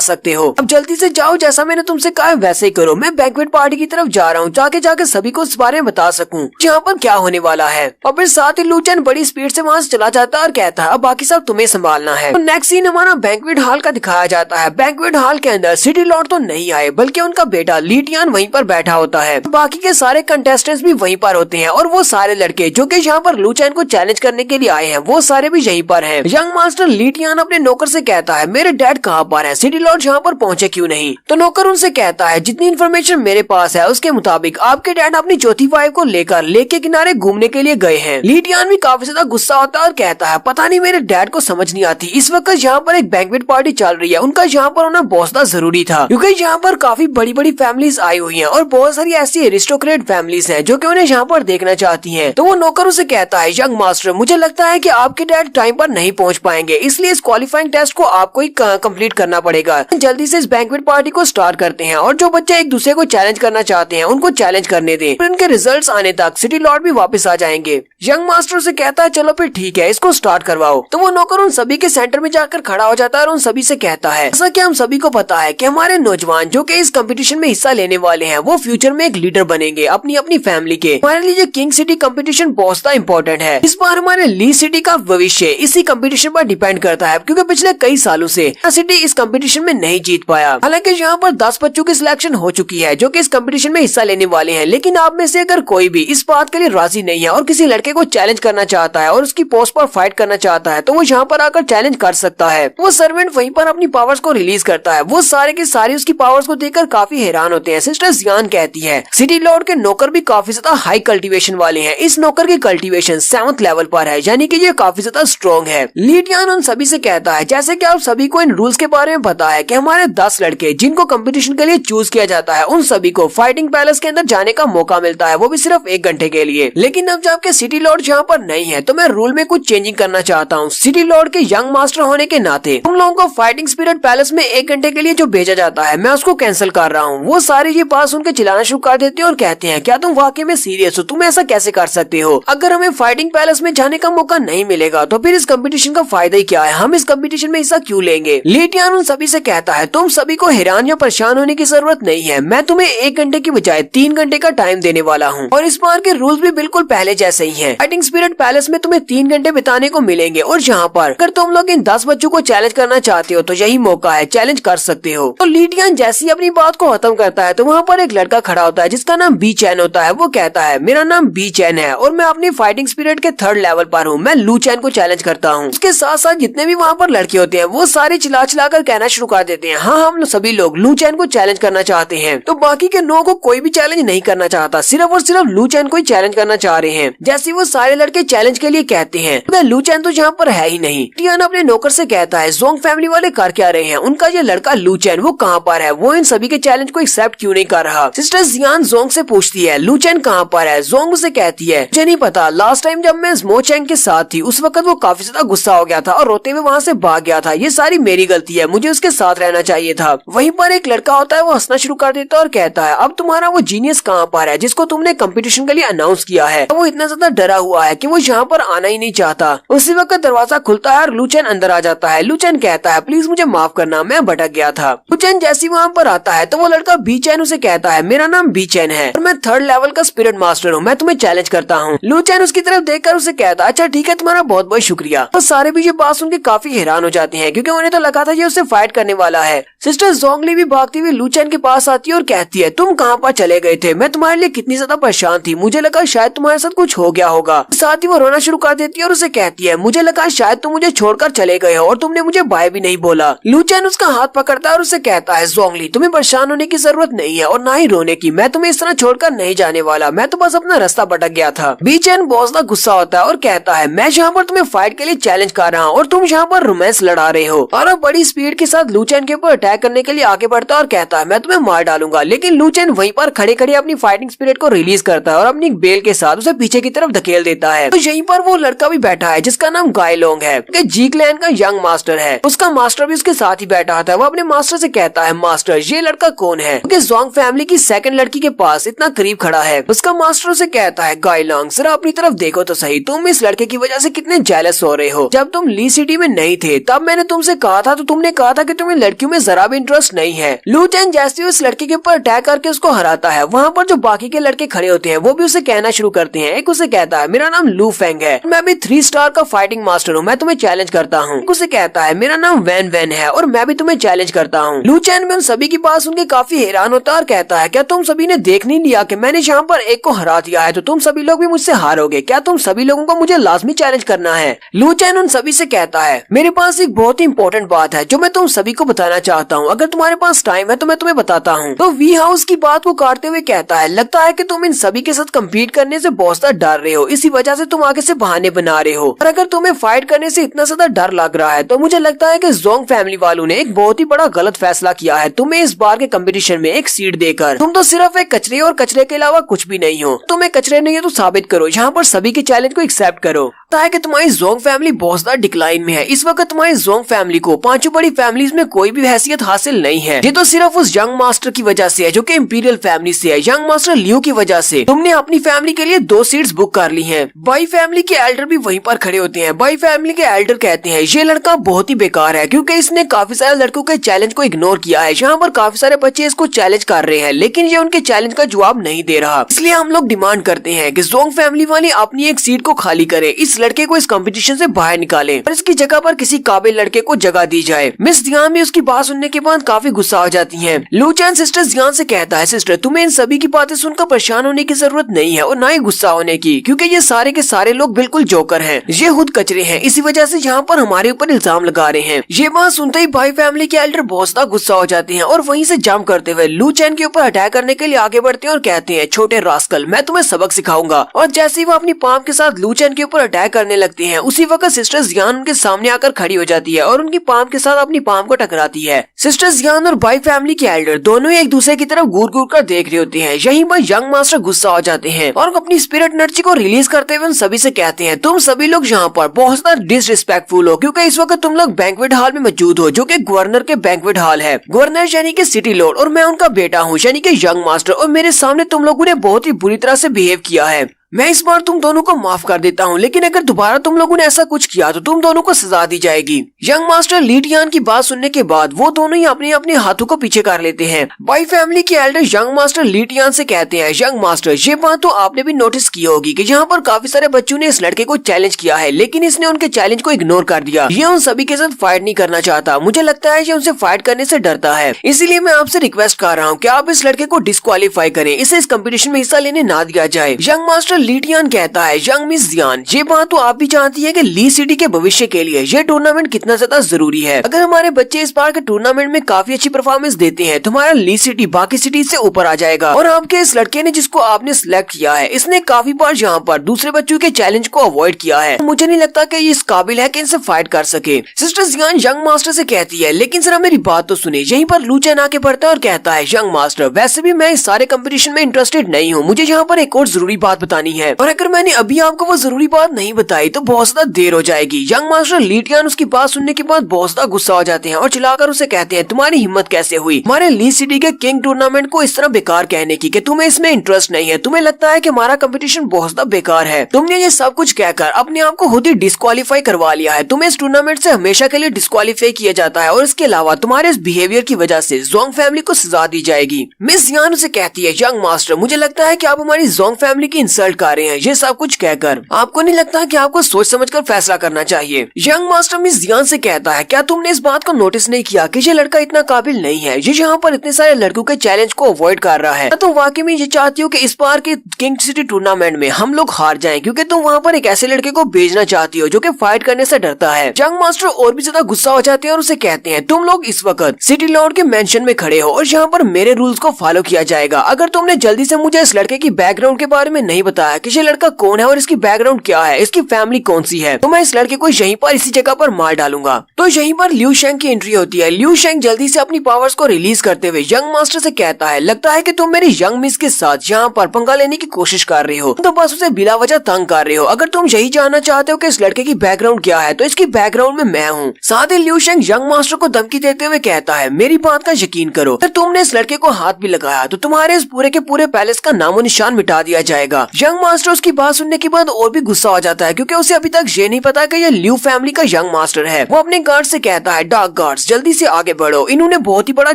सकते हो। अब जल्दी से जाओ, जैसा मैंने तुमसे कहा वैसे ही करो। मैं बैंक्वेट पार्टी की तरफ जा रहा हूँ, जाके सभी को इस बारे में बता सकूं यहाँ पर क्या होने वाला है। और फिर साथ ही लू चेन बड़ी स्पीड से वहाँ से चला जाता है और कहता है अब बाकी सब तुम्हें संभालना है। तो नेक्स्ट सीन हमारा बैंक्वेट हॉल का दिखाया जाता है। बैंक्वेट हॉल के अंदर सिटी लॉर्ड तो नहीं आए बल्कि उनका बेटा ली टियान वहीं पर बैठा होता है। बाकी के सारे कंटेस्टेंट्स भी वहीं पर होते हैं और वो सारे लड़के जो कि यहाँ पर लू चेन को चैलेंज करने के लिए आए हैं वो सारे भी यहीं पर हैं। यंग मास्टर ली टियान अपने नौकर से कहता है मेरे डैड कहाँ पर है, सिटी लॉर्ड यहाँ पर पहुँचे क्यों नहीं? तो नौकर उनसे कहता है जितनी इन्फॉर्मेशन मेरे पास है उसके मुताबिक आपके डैड अपनी चौथी वाइफ को लेकर लेक के किनारे घूमने के लिए गए हैं। ली टियान भी काफी ज्यादा गुस्सा होता है और कहता है पता नहीं मेरे डैड को समझ नहीं आती, इस वक्त यहाँ पर एक बैंक्वेट पार्टी चल रही है, उनका यहाँ पर होना बहुत ज्यादा जरूरी था क्योंकि यहाँ पर काफी बड़ी बड़ी फैमिलीज आई हुई हैं और बहुत सारी ऐसी एरिस्टोक्रेट फैमिलीज हैं जो कि उन्हें यहाँ पर देखना चाहती हैं। तो वो नौकर उसे कहता है यंग मास्टर मुझे लगता है कि आपके डैड टाइम पर नहीं पहुँच पाएंगे, इसलिए इस क्वालिफाइंग टेस्ट को आपको ही कंप्लीट करना पड़ेगा। जल्दी से इस बैंक्वेट पार्टी को स्टार्ट करते हैं और जो बच्चे एक दूसरे को चैलेंज करना चाहते हैं उनको चैलेंज करने दें। इनके रिजल्ट्स आने तक सिटी लॉर्ड भी वापस आ जाएंगे। यंग मास्टर से कहता है चलो फिर ठीक है इसको स्टार्ट करवाओ। तो वो नौकर उन सभी के सेंटर में जाकर खड़ा हो जाता है और उन सभी से कहता है जैसा कि हम सभी को पता है कि हमारे नौजवान जो कि इस कंपटीशन में हिस्सा लेने वाले हैं वो फ्यूचर में एक लीडर बनेंगे अपनी अपनी फैमिली के। हमारे लिए किंग सिटी कंपटीशन बहुत ज्यादा इम्पोर्टेंट है। इस बार हमारे ली सिटी का भविष्य इसी कंपटीशन पर डिपेंड करता है क्योंकि पिछले कई सालों से सिटी इस कंपटीशन में नहीं जीत पाया। हालांकि यहाँ पर 10 बच्चों की सिलेक्शन हो चुकी है जो कि इस कंपटीशन में हिस्सा लेने वाले हैं, लेकिन आप में से अगर कोई भी इस बात के लिए राजी नहीं है और किसी लड़के को चैलेंज करना चाहता है और उसकी पोस्ट पर फाइट करना चाहता है तो वो यहाँ पर आकर चैलेंज कर सकता है। वो सर्वेंट वहीं पर अपनी पावर्स को रिलीज करता है। वो सारे के सारे उसकी पावर्स को देखकर काफी हैरान होते हैं। सिस्टर जियान कहती है सिटी लॉर्ड के नौकर भी काफी ज्यादा हाई कल्टीवेशन वाले हैं, इस नौकर की कल्टीवेशन 7th लेवल पर है, यानी कि ये काफी ज्यादा स्ट्रॉन्ग है। ली टियान उन सभी से कहता है जैसे कि आप सभी को इन रूल्स के बारे में पता है कि हमारे 10 लड़के जिनको कंपटीशन के लिए चूज किया जाता है उन सभी को फाइटिंग पैलेस के अंदर जाने का मौका मिलता है, वो भी सिर्फ 1 घंटे के लिए। लेकिन अब जबकि सिटी लॉर्ड यहाँ पर नहीं है तो मैं रूल में कुछ चेंजिंग करना चाहता हूँ। सिटी लॉर्ड के यंग मास्टर होने के नाते तुम लोगों को फाइटिंग स्पिरिट पैलेस में 1 घंटे के लिए जो भेजा जाता है मैं उसको कैंसिल कर रहा हूँ। वो सारे ये बात सुनकर चिल्लाना शुरू कर देते हैं और कहते हैं क्या तुम वाकई में सीरियस हो, तुम ऐसा कैसे कर सकते हो? अगर हमें फाइटिंग पैलेस में जाने का मौका नहीं मिलेगा तो फिर इस कंपटीशन का फायदा ही क्या है, हम इस कंपटीशन में हिस्सा क्यों लेंगे? ली टियान उन सभी से कहता है तुम सभी को हैरान या परेशान होने की जरूरत नहीं है, मैं तुम्हें 1 घंटे की बजाय 3 घंटे का टाइम देने वाला हूँ और इस बार के रूल्स भी बिल्कुल पहले जैसे ही हैं। फाइटिंग स्पिरिट पैलेस में तुम्हें 3 घंटे बिताने को मिलेंगे और यहाँ पर अगर तुम लोग इन 10 बच्चों को चैलेंज करना चाहते हो तो यही मौका है, चैलेंज कर सकते हो। तो ली टियान जैसे ही अपनी बात को खत्म करता है तो वहाँ पर एक लड़का खड़ा होता है जिसका नाम बी चैन होता है। वो कहता है मेरा नाम बी चैन है और मैं अपनी फाइटिंग स्पिरिट के 3rd लेवल पर हूँ, मैं लू चैन को चैलेंज करता हूँ। उसके साथ साथ जितने भी वहाँ पर लड़के होते हैं वो सारे चिल्ला कर कहना शुरू कर देते हैं हाँ हम सभी लोग लू चैन को चैलेंज करना चाहते हैं। तो बाकी के 9 को कोई भी चैलेंज नहीं करना चाहता, सिर्फ और सिर्फ लू चैन को ही चैलेंज करना चाह रहे हैं। जैसे वो सारे लड़के चैलेंज के लिए कहते हैं लू चैन तो यहाँ पर है ही नहीं। टियान अपने नौकर से कहता है जोंग फैमिली वाले कर क्या रहे हैं, उनका ये लड़का लू चैन वो कहाँ पर है, वो इन सभी के चैलेंज को एक्सेप्ट क्यों नहीं कर रहा? सिस्टर जियान जोंग से पूछती है लू चैन कहाँ पर है? जोंग उसे कहती है मुझे नहीं पता, लास्ट टाइम जब मैं स्मो चैंग के साथ थी उस वक्त वो काफी ज्यादा गुस्सा हो गया था और रोते हुए वहाँ से भाग गया था, ये सारी मेरी गलती है, मुझे उसके साथ रहना चाहिए था। वहीं पर एक लड़का होता है वो हंसना शुरू कर देता है और कहता है अब तुम्हारा वो जीनियस कहाँ पर है जिसको तुमने कंपटीशन के लिए अनाउंस किया है? वो इतना ज्यादा डरा हुआ है कि वो यहाँ पर आना ही नहीं चाहता। उसी वक्त दरवाजा खुलता है और लू चैन अंदर आ जाता है। लू चैन कहता है प्लीज मुझे माफ करना, मैं भटक गया था। लू चैन जैसे ही वहाँ पर आता है तो वो लड़का बी चैन उसे कहता है मेरा नाम बी चैन है और मैं 3rd लेवल का स्पिरिट मास्टर हूँ, मैं तुम्हें चैलेंज करता हूँ। लू चैन उसकी तरफ देखकर उसे कहता है अच्छा ठीक है तुम्हारा बहुत बहुत शुक्रिया। तो सारे भी ये बात सुन के काफी हैरान हो जाते हैं क्योंकि उन्हें तो लगा था ये उससे फाइट करने वाला है। सिस्टर जोंगली भी भागती हुई लू चैन के पास आती है और कहती है तुम कहाँ पर चले गए थे, मैं तुम्हारे लिए कितनी ज्यादा परेशान थी, मुझे लगा शायद तुम्हारे साथ कुछ हो गया होगा। साथ ही वो रोना शुरू कर देती है और उसे कहती है मुझे लगा शायद तुम मुझे छोड़कर चले गए हो और तुमने मुझे बाय भी नहीं बोला। लू चैन उसका हाथ पकड़ता है और उसे कहता है जोंगली तुम्हें परेशान होने की जरूरत नहीं है और ना ही रोने की, मैं तुम्हें इस तरह छोड़कर नहीं जाने वाला, मैं तो बस अपना रास्ता भटक गया था। बी चैन बहुत ज्यादा गुस्सा होता है और कहता है मैं यहाँ पर तुम्हें फाइट के लिए चैलेंज कर रहा हूँ और तुम यहाँ पर रोमांस लड़ा रहे हो। और अब बड़ी स्पीड के साथ लू चैन के ऊपर अटैक करने के लिए आगे बढ़ता है और कहता है मैं तुम्हें मार डालूंगा। लेकिन लू चैन वहीं पर खड़े खड़े अपनी फाइटिंग स्पिरिट को रिलीज करता है और अपनी बेल के साथ उसे पीछे की तरफ धकेल देता है। तो यहीं पर वो लड़का भी बैठा है जिसका नाम गायलोंग है, जी क्लैन का यंग मास्टर है, उसका मास्टर भी उसके साथ ही बैठा होता है वो अपने मास्टर से कहता है, मास्टर ये लड़का कौन है, क्योंकि ज़ोंग फैमिली की सेकंड लड़की के पास इतना करीब खड़ा है। उसका मास्टर से कहता है, गाइलांग जरा अपनी तरफ देखो तो सही, तुम इस लड़के की वजह से कितने जेलस हो रहे हो। जब तुम ली सिटी में नहीं थे तब मैंने तुमसे कहा था, तो तुमने कहा था कि तुम्हें लड़कियों में जरा भी इंटरेस्ट नहीं है। लू चेन जैसे उस लड़के के ऊपर अटैक करके उसको हराता है, वहाँ पर जो बाकी के लड़के खड़े होते हैं वो भी उसे कहना शुरू करते हैं। एक उसे कहता है, मेरा नाम लू फेंग है, मैं भी 3 स्टार का फाइटिंग मास्टर हूँ, मैं तुम्हें चैलेंज करता हूँ। उसे कहता है, मेरा नाम वैन वैन है और मैं भी तुम्हें चैलेंज करता हूँ। लू चेन में उन सभी की बात सुन के काफी हैरान होता है और कहता है, क्या तुम सभी ने देख नहीं लिया कि मैंने यहाँ पर एक को हरा दिया है, तो तुम सभी लोग भी मुझसे हारोगे, क्या तुम सभी लोगों को मुझे लाजमी चैलेंज करना है। लू चेन उन सभी से कहता है, मेरे पास एक बहुत ही इंपॉर्टेंट बात है जो मैं तुम सभी को बताना चाहता हूँ, अगर तुम्हारे पास टाइम है तो मैं तुम्हें बताता हूँ। तो वी हाउस की बात को काटते हुए कहता है, लगता है कि तुम इन सभी के साथ कम्पीट करने से बहुत ज्यादा डर रहे हो, इसी वजह से तुम आगे से बहाने बना रहे हो, और अगर तुम्हें फाइट करने से इतना ज्यादा डर लग रहा है तो मुझे लगता है कि ज़ोंग फैमिली वालों ने एक बहुत ही बड़ा गलत फैसला किया है तुम्हें इस बार के कंपटीशन में एक सीट देकर। तुम तो सिर्फ एक कचरे और कचरे के अलावा कुछ भी नहीं हो, तुम एक कचरे नहीं हो तो साबित करो, यहाँ पर सभी के चैलेंज को एक्सेप्ट करो। कि तुम्हारी ज़ोंग फैमिली बहुत ज्यादा डिक्लाइन में है, इस वक्त तुम्हारी ज़ोंग फैमिली को 5 बड़ी फैमिलीज में कोई भी हैसियत हासिल नहीं है, ये तो सिर्फ उस यंग मास्टर की वजह से है जो कि इंपीरियल फैमिली से है, यंग मास्टर लियो की वजह से। तुमने अपनी फैमिली के लिए 2 सीट्स बुक कर ली हैं। बाई फैमिली के एल्डर भी वहीं पर खड़े होते हैं। बाई फैमिली के एल्डर कहते हैं, ये लड़का बहुत ही बेकार है क्योंकि इसने काफी सारे लड़कों के चैलेंज को इग्नोर किया है, यहाँ पर काफी सारे बच्चे इसको चैलेंज कर रहे हैं लेकिन ये उनके चैलेंज का जवाब नहीं दे रहा, इसलिए हम लोग डिमांड करते हैं कि ज़ोंग फैमिली वाले अपनी एक सीट को खाली करें, इस लड़के को इस कंपटीशन से बाहर निकालें और इसकी जगह पर किसी काबिल लड़के को जगह दी जाए। मिस जियान भी उसकी बात सुनने के बाद काफी गुस्सा हो जाती हैं। लू चेन सिस्टर जियान से कहता है, सिस्टर तुम्हें इन सभी की बातें सुनकर परेशान होने की जरूरत नहीं है और ना ही गुस्सा होने की, क्योंकि ये सारे के सारे लोग बिल्कुल जोकर हैं, ये खुद कचरे हैं, इसी वजह से यहाँ पर हमारे ऊपर इल्जाम लगा रहे हैं। ये बात सुनते ही भाई फैमिली के एल्डर बहुत ज्यादा गुस्सा हो जाते हैं और वहीं से जंप करते हुए लू चेन के ऊपर अटैक करने के लिए आगे बढ़ते हैं और कहते हैं, छोटे रास्कल मैं तुम्हें सबक सिखाऊंगा। और जैसे ही वो अपनी पाम के साथ लू चेन के ऊपर अटैक करने लगते हैं उसी वक्त सिस्टर जियान उनके सामने आकर खड़ी हो जाती है और उनकी पाम के साथ अपनी पाम को टकराती है। सिस्टर जियान और बाई फैमिली के एल्डर दोनों एक दूसरे की तरफ घूर घूर कर देख रहे होते हैं। यहीं पर यंग मास्टर गुस्सा हो जाते हैं और अपनी स्पिरिट एनर्जी को रिलीज करते हुए उन सभी से कहते हैं, तुम सभी लोग यहाँ पर बहुत ज्यादा डिसरिस्पेक्टफुल हो क्योंकि इस वक्त तुम लोग बैंक्वेट हॉल में मौजूद हो जो कि गवर्नर के बैंक्वेट हॉल है। गवर्नर यानी कि सिटी लॉर्ड और मैं उनका बेटा हूँ यानी कि यंग मास्टर, और मेरे सामने तुम लोगों ने बहुत ही बुरी तरह से बिहेव किया है। मैं इस बार तुम दोनों को माफ कर देता हूँ लेकिन अगर दोबारा तुम लोगों ने ऐसा कुछ किया तो तुम दोनों को सजा दी जाएगी। यंग मास्टर ली टियान की बात सुनने के बाद वो दोनों ही अपने अपने हाथों को पीछे कर लेते हैं। बाई फैमिली के एल्डर यंग मास्टर ली टियान से कहते हैं, यंग मास्टर ये बात तो आपने भी नोटिस की होगी कि यहाँ पर काफी सारे बच्चों ने इस लड़के को चैलेंज किया है लेकिन इसने उनके चैलेंज को इग्नोर कर दिया। ये उन सभी के साथ फाइट नहीं करना चाहता, मुझे लगता है ये उनसे फाइट करने से डरता है, इसीलिए मैं आपसे रिक्वेस्ट कर रहा हूँ कि आप इस लड़के को डिस्क्वालीफाई करें, इसे इस कंपटीशन में हिस्सा लेने ना दिया जाए। यंग मास्टर ली टियान कहता है, यंग मिस जियान ये बात तो आप भी जानती है कि ली सिटी के भविष्य के लिए ये टूर्नामेंट कितना ज्यादा जरूरी है। अगर हमारे बच्चे इस बार के टूर्नामेंट में काफी अच्छी परफॉर्मेंस देते हैं तो हमारा ली सिटी बाकी सिटी से ऊपर आ जाएगा। और आपके इस लड़के ने जिसको आपने सिलेक्ट किया है इसने काफी बार यहाँ पर दूसरे बच्चों के चैलेंज को अवॉइड किया है, मुझे नहीं लगता कि ये इस काबिल है कि इनसे फाइट कर सके। सिस्टर जियान यंग मास्टर से कहती है, लेकिन जरा मेरी बात तो सुने। यहीं पर लू चेन आके बढ़ता है और कहता है, यंग मास्टर वैसे भी मैं इस सारे कंपटीशन में इंटरेस्टेड नहीं हूँ, मुझे यहाँ पर एक और जरूरी बात बतानी है और अगर मैंने अभी आपको वो जरूरी बात नहीं बताई तो बहुत ज्यादा देर हो जाएगी। यंग मास्टर ली टियान उसकी बात सुनने के बाद बहुत ज्यादा गुस्सा हो जाते हैं और चिल्लाकर उसे कहते हैं, तुम्हारी हिम्मत कैसे हुई हमारे ली सिटी के किंग टूर्नामेंट को इस तरह बेकार कहने की कि तुम्हें इसमें इंटरेस्ट नहीं है, तुम्हें लगता है कि हमारा कंपटीशन बहुत ज्यादा बेकार है। तुमने ये सब कुछ कहकर अपने आप को खुद ही डिस्क्वालीफाई करवा लिया है, तुम्हें इस टूर्नामेंट से हमेशा के लिए डिस्क्वालीफाई किया जाता है और इसके अलावा तुम्हारे इस बिहेवियर की वजह से ज़ोंग फैमिली को सजा दी जाएगी। मिस जियान उसे कहती है, यंग मास्टर मुझे लगता है कि आप हमारी ज़ोंग फैमिली की इंसल्ट कर रहे हैं, ये सब कुछ कहकर आपको नहीं लगता कि आपको सोच समझकर फैसला करना चाहिए। यंग मास्टर मिस जियान से कहता है, क्या तुमने इस बात को नोटिस नहीं किया कि ये लड़का इतना काबिल नहीं है, ये यहाँ पर इतने सारे लड़कों के चैलेंज को अवॉइड कर रहा है। तुम वाकई में ये चाहती हो कि इस बार के किंग सिटी टूर्नामेंट में हम लोग हार जाएं क्योंकि तुम वहाँ पर एक ऐसे लड़के को भेजना चाहती हो जो कि फाइट करने से डरता है। यंग मास्टर और भी ज्यादा गुस्सा हो जाते हैं और उसे कहते हैं, तुम लोग इस वक्त सिटी लॉर्ड के मेंशन में खड़े हो और यहाँ पर मेरे रूल्स को फॉलो किया जाएगा। अगर तुमने जल्दी से मुझे इस लड़के की बैकग्राउंड के बारे में नहीं बताया है कि ये लड़का कौन है और इसकी बैकग्राउंड क्या है, इसकी फैमिली कौन सी है, तो मैं इस लड़के को यहीं पर इसी जगह पर मार डालूंगा। तो यहीं पर लिू शेंग की एंट्री होती है। लिू शेंग जल्दी से अपनी पावर्स को रिलीज करते हुए यंग मास्टर से कहता है, लगता है कि तुम मेरी यंग मिस के साथ यहाँ पर पंगा लेने की कोशिश कर रही हो, तो बस उसे बिला वजह तंग कर रहे हो। अगर तुम यही जानना चाहते हो कि इस लड़के की बैकग्राउंड क्या है, तो इसकी बैकग्राउंड में मैं हूँ। साथ ही लिू शेंग यंग मास्टर को धमकी देते हुए कहता है, मेरी बात का यकीन करो, अगर तुमने इस लड़के को हाथ भी लगाया तो तुम्हारे इस पूरे के पूरे पैलेस का नामो निशान मिटा दिया जाएगा। यंग मास्टर उसकी बात सुनने के बाद और भी गुस्सा हो जाता है, क्योंकि उसे अभी तक ये नहीं पता कि ये लिू फैमिली का यंग मास्टर है। वो अपने गार्ड से कहता है, डार्क गार्ड्स जल्दी से आगे बढ़ो, इन्होंने बहुत ही बड़ा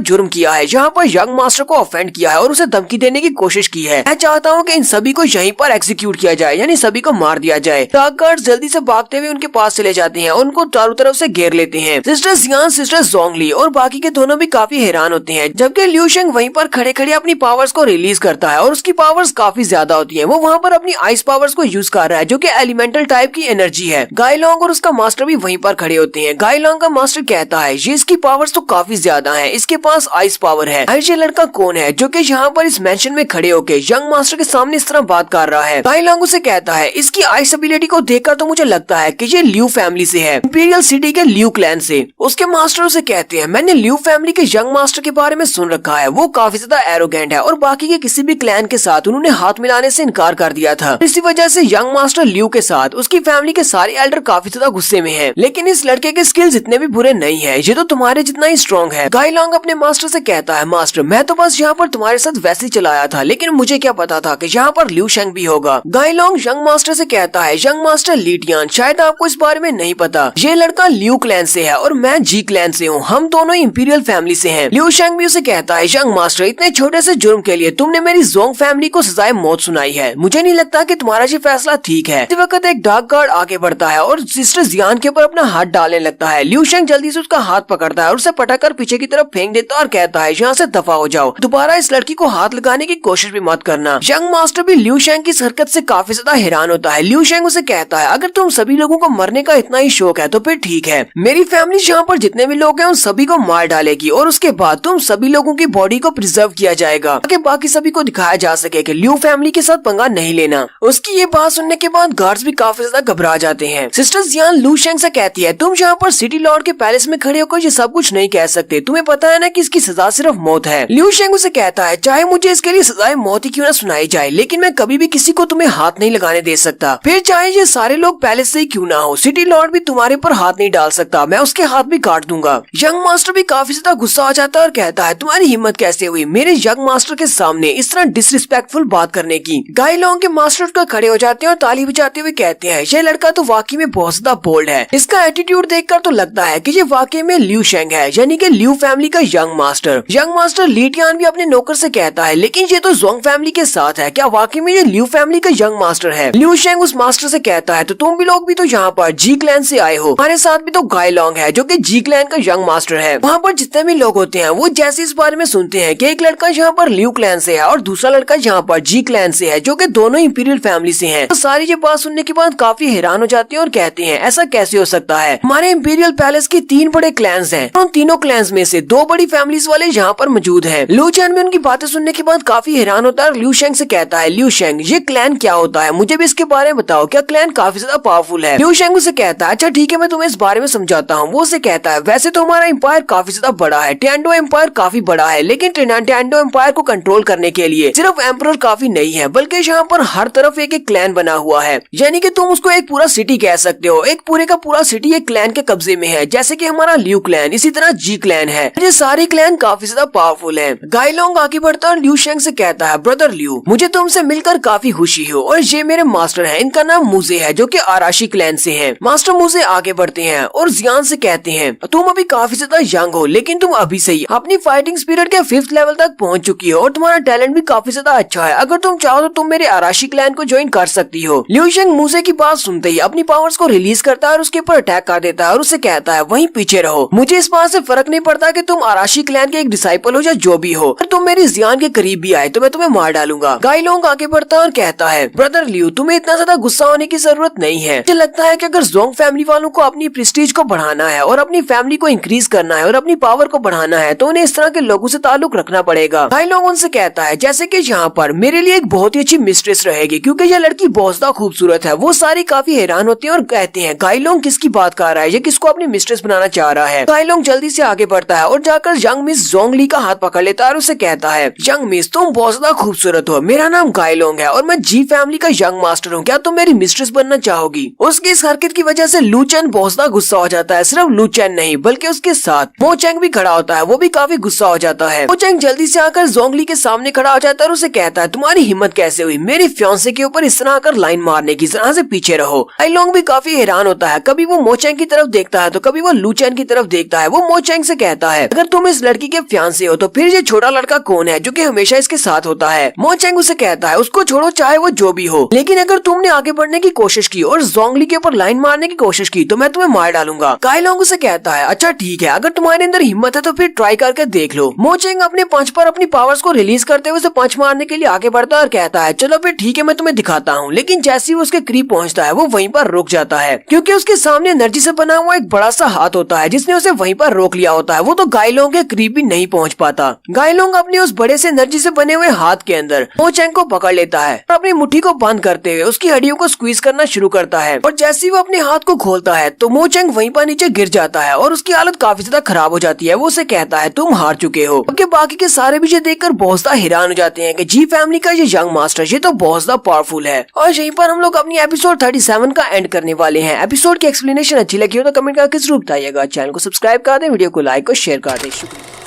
जुर्म किया है, यहाँ पर यंग मास्टर को ऑफेंड किया है और उसे धमकी देने की कोशिश की है। मैं चाहता हूँ कि इन सभी को यहीं पर एग्जीक्यूट किया जाए, यानी सभी को मार दिया जाए। डार्क गार्ड्स जल्दी से भागते हुए उनके पास चले जाते हैं और उनको चारों तरफ से घेर लेते हैं। सिस्टर जियान, सिस्टर जोंगली और बाकी के दोनों भी काफी हैरान होते हैं, जबकि लिू शेंग वहीं पर खड़े खड़े अपनी पावर्स को रिलीज करता है और उसकी पावर्स काफी ज्यादा होती है। वो वहाँ पर अपनी आइस पावर्स को यूज कर रहा है, जो कि एलिमेंटल टाइप की एनर्जी है। गायलोंग और उसका मास्टर भी वहीं पर खड़े होते हैं। गायलोंग का मास्टर कहता है, ये इसकी पावर्स तो काफी ज्यादा है, इसके पास आइस पावर है। ये लड़का कौन है जो कि यहाँ पर इस मेंशन में खड़े होके यंग मास्टर के सामने इस तरह बात कर रहा है। गायलोंग उसे कहता है, इसकी आइस एबिलिटी को देखकर तो मुझे लगता है कि ये लिू फैमिली से है, इंपीरियल सिटी के लिू क्लैन से। उसके मास्टर उसे कहते हैं, मैंने लिू फैमिली के यंग मास्टर के बारे में सुन रखा है, वो काफी ज्यादा एरोगेंट है और बाकी के किसी भी क्लैन के साथ उन्होंने हाथ मिलाने से इनकार कर दिया था। इसी वजह से यंग मास्टर लिू के साथ उसकी फैमिली के सारे एल्डर काफी ज्यादा गुस्से में हैं। लेकिन इस लड़के के स्किल्स इतने भी बुरे नहीं है, ये तो तुम्हारे जितना ही स्ट्रॉन्ग है। गायलोंग अपने मास्टर से कहता है, मास्टर मैं तो बस यहाँ पर तुम्हारे साथ वैसे ही चलाया था, लेकिन मुझे क्या पता था कि यहाँ पर लिू शेंग भी होगा। गायलोंग यंग मास्टर से कहता है, यंग मास्टर ली टियान, शायद आपको इस बारे में नहीं पता, ये लड़का लिू क्लैन से है और मैं जी क्लैन से हूँ, हम दोनों इंपीरियल फैमिली से हैं। लिू शेंग भी उसे कहता है, यंग मास्टर इतने छोटे से जुर्म के लिए तुमने मेरी जोंग फैमिली को सजाए मौत सुनाई है, मुझे नहीं लगता कि तुम्हारा ये फैसला ठीक है। इस वक्त एक डार्क गार्ड आगे बढ़ता है और सिस्टर जियान के ऊपर अपना हाथ डालने लगता है। लिू शेंग जल्दी से उसका हाथ पकड़ता है और उसे पटक कर पीछे की तरफ फेंक देता है और कहता है, यहाँ से दफा हो जाओ, दोबारा इस लड़की को हाथ लगाने की कोशिश भी मत करना। यंग मास्टर भी लिू शेंग की इस हरकत से काफी ज्यादा हैरान होता है। लिू शेंग उसे कहता है, अगर तुम सभी लोगों को मरने का इतना ही शौक है तो फिर ठीक है, मेरी फैमिली यहाँ पर जितने भी लोग हैं उन सभी को मार डालेगी और उसके बाद तुम सभी लोगों की बॉडी को प्रिजर्व किया जाएगा, ताकि बाकी सभी को दिखाया जा सके कि लिू फैमिली के साथ पंगा नहीं लेना। उसकी ये बात सुनने के बाद गार्ड्स भी काफी ज्यादा घबरा जाते हैं। सिस्टर जियान लू शेंग से कहती है, तुम यहाँ पर सिटी लॉर्ड के पैलेस में खड़े होकर ये सब कुछ नहीं कह सकते, तुम्हें पता है ना कि इसकी सजा सिर्फ मौत है। लिू शेंग उसे कहता है, चाहे मुझे इसके लिए सजाए मौत ही क्यों न सुनाई जाए, लेकिन मैं कभी भी किसी को तुम्हें हाथ नहीं लगाने दे सकता, फिर चाहे ये सारे लोग पैलेस से ही क्यों ना हो, सिटी लॉर्ड भी तुम्हारे पर हाथ नहीं डाल सकता, मैं उसके हाथ भी काट दूंगा। यंग मास्टर भी काफी ज्यादा गुस्सा हो जाता है और कहता है, तुम्हारी हिम्मत कैसे हुई मेरे यंग मास्टर के सामने इस तरह डिसरिस्पेक्टफुल बात करने की। गायलोंग के मास्टर उठकर खड़े हो जाते हैं और ताली बजाते हुए कहते हैं, ये लड़का तो वाकई में बहुत ज्यादा बोल्ड है, इसका एटीट्यूड देखकर तो लगता है कि ये वाकई में लिू शेंग है, यानी कि लिू फैमिली का यंग मास्टर। यंग मास्टर ली टियान भी अपने नौकर से कहता है, लेकिन ये तो जोंग फैमिली के साथ है, क्या वाकई में ये लिू फैमिली का यंग मास्टर है? लिू शेंग उस मास्टर से कहता है, तो तुम भी लोग भी तो यहाँ पर जी क्लैन से आए हो, हमारे साथ भी तो गायलोंग है जो कि जी क्लैन का यंग मास्टर है। वहाँ पर जितने भी लोग होते हैं वो जैसे इस बारे में सुनते हैं कि एक लड़का यहाँ पर लिू क्लैन से है और दूसरा लड़का यहाँ पर जी क्लैन से है, जो कि दोनों इंपीरियल फैमिली से हैं, तो सारी ये बात सुनने के बाद काफी हैरान हो जाते हैं और कहते हैं, ऐसा कैसे हो सकता है, हमारे इंपीरियल पैलेस के 3 बड़े क्लैंस हैं, उन तीनों क्लैंस में से 2 बड़ी फैमिलीज वाले यहाँ पर मौजूद हैं। लू चैन भी उनकी बातें सुनने के बाद काफी हैरान होता है और लिू शेंग से कहता है, लिू शेंग ये क्लैन क्या होता है, मुझे भी इसके बारे में बताओ, क्या क्लैन काफी ज्यादा पावरफुल है? लिू शेंग उसे कहता है, अच्छा ठीक है मैं तुम्हें इस बारे में समझाता हूँ। वो उसे कहता है, वैसे तो हमारा एम्पायर काफी ज्यादा बड़ा है, टेंडो एम्पायर काफी बड़ा है, लेकिन टेंडो एम्पायर को कंट्रोल करने के लिए सिर्फ एम्परर काफी नहीं है, बल्कि यहाँ पर हर तरफ एक एक क्लैन बना हुआ है, यानी कि तुम उसको एक पूरा सिटी कह सकते हो, एक पूरे का पूरा सिटी एक क्लैन के कब्जे में है, जैसे कि हमारा लिू क्लैन, इसी तरह जी क्लैन है। ये सारे क्लैन काफी ज्यादा पावरफुल हैं। गायलोंग आगे बढ़ता है और लिू शेंग से कहता है, ब्रदर लिू मुझे तुमसे मिलकर काफी खुशी हो, और ये मेरे मास्टर हैं, इनका नाम मुजे है जो कि आराशी क्लैन से हैं। मास्टर मुजे आगे बढ़ते हैं और जियान से कहते हैं, तुम अभी काफी ज्यादा यंग हो, लेकिन तुम अभी से ही अपनी फाइटिंग स्पिरिट के 5th लेवल तक पहुंच चुकी हो और तुम्हारा टैलेंट भी काफी ज्यादा अच्छा है, अगर तुम चाहो तो तुम मेरे आराशी क्लैन को ज्वाइन कर सकती हो। लिू शेंग मुजे की बात सुनते ही अपनी पावर्स को रिलीज करता है और उसके ऊपर अटैक कर देता है और उसे कहता है, वहीं पीछे रहो, मुझे इस बात से फर्क नहीं पड़ता कि तुम आराशी क्लैन के एक डिसाइपल हो या जो भी हो, अगर तुम मेरी जियान के करीब भी आए तो मैं तुम्हें मार डालूंगा। गायलोंग आगे बढ़ता है और कहता है, ब्रदर लिू तुम्हें इतना ज्यादा गुस्सा होने की जरूरत नहीं है, मुझे लगता है कि अगर जोंग फैमिली वालों को अपनी प्रेस्टीज को बढ़ाना है और अपनी फैमिली को इंक्रीज करना है और अपनी पावर को बढ़ाना है तो उन्हें इस तरह के लोगों से ताल्लुक रखना पड़ेगा। गायलोंग उनसे कहता है, जैसे कि यहाँ पर मेरे लिए एक बहुत ही अच्छी मिस्ट्रेस मिस्ट्रेस रहेगी क्योंकि ये लड़की बहुत ज्यादा खूबसूरत है। वो सारे काफी हैरान होते हैं और कहते हैं गाइलोंग किसकी बात कर रहा है, ये किसको अपनी मिस्ट्रेस बनाना चाह रहा है। गाइलोंग जल्दी से आगे बढ़ता है और जाकर यंग मिस जोंगली का हाथ पकड़ लेता है और उसे कहता है यंग मिस तुम बहुत ज्यादा खूबसूरत हो, मेरा नाम गाइलोंग है और मैं जी फैमिली का यंग मास्टर हूँ, क्या तुम मेरी मिस्ट्रेस बनना चाहोगी। उसकी इस हरकत की वजह से लू चेन बहुत ज्यादा गुस्सा हो जाता है। सिर्फ लू चेन नहीं बल्कि उसके साथ मो चेंग भी खड़ा होता है, वो भी काफी गुस्सा हो जाता है। मो चेंग जल्दी से आकर जोंगली के सामने खड़ा हो जाता है और उसे कहता है तुम्हारी हिम्मत कैसे हुई मेरी फियांसे के ऊपर इस तरह आकर लाइन मारने की, जरा से पीछे रहो। गाइलोंग भी काफी हैरान होता है, कभी वो मो चेंग की तरफ देखता है तो कभी वो लू चेन की तरफ देखता है। वो मो चेंग से कहता है अगर तुम इस लड़की के फियांसे हो तो फिर ये छोटा लड़का कौन है जो कि हमेशा इसके साथ होता है। मो चेंग उसे कहता है उसको छोड़ो चाहे वो जो भी हो, लेकिन अगर तुमने आगे बढ़ने की कोशिश की और जोंगली के ऊपर लाइन मारने की कोशिश की तो मैं तुम्हें मार डालूंगा। गाइलोंग उसे कहता है अच्छा ठीक है, अगर तुम्हारे अंदर हिम्मत है तो फिर ट्राई करके देख लो। मो चेंग अपने पंच पर अपनी पावर्स को रिलीज करते हुए उसे पंच मारने के लिए आगे बढ़ता है और कहता है चलो फिर ठीक है मैं तुम्हें दिखाता हूँ। लेकिन जैसे ही वो उसके करीब पहुँचता है वो वहीं पर रुक जाता है क्योंकि उसके सामने एनर्जी से बना हुआ एक बड़ा सा हाथ होता है जिसने उसे वहीं पर रोक लिया होता है। वो तो गाइलोंग के करीब भी नहीं पहुँच पाता। गाइलोंग अपने उस बड़े से एनर्जी से बने हुए हाथ के अंदर मो चेंग को पकड़ लेता है और अपनी मुट्ठी को बंद करते हुए उसकी हड्डियों को स्क्वीज करना शुरू करता है और जैसे ही वो अपने हाथ को खोलता है तो मो चेंग वहीं पर नीचे गिर जाता है और उसकी हालत काफी ज्यादा खराब हो जाती है। वो उसे कहता है तुम हार चुके हो। अब बाकी के सारे भी ये देखकर बहुत ज्यादा हैरान हो जाते हैं कि जी फैमिली का ये यंग मास्टर ये तो बहुत ज्यादा पावरफुल है। और यहीं पर हम लोग अपनी एपिसोड 37 का एंड करने वाले हैं। एपिसोड की एक्सप्लेनेशन अच्छी लगी हो तो कमेंट करके जरूर बताइएगा। चैनल को सब्सक्राइब कर दें, वीडियो को लाइक और शेयर कर दें। शुक्रिया।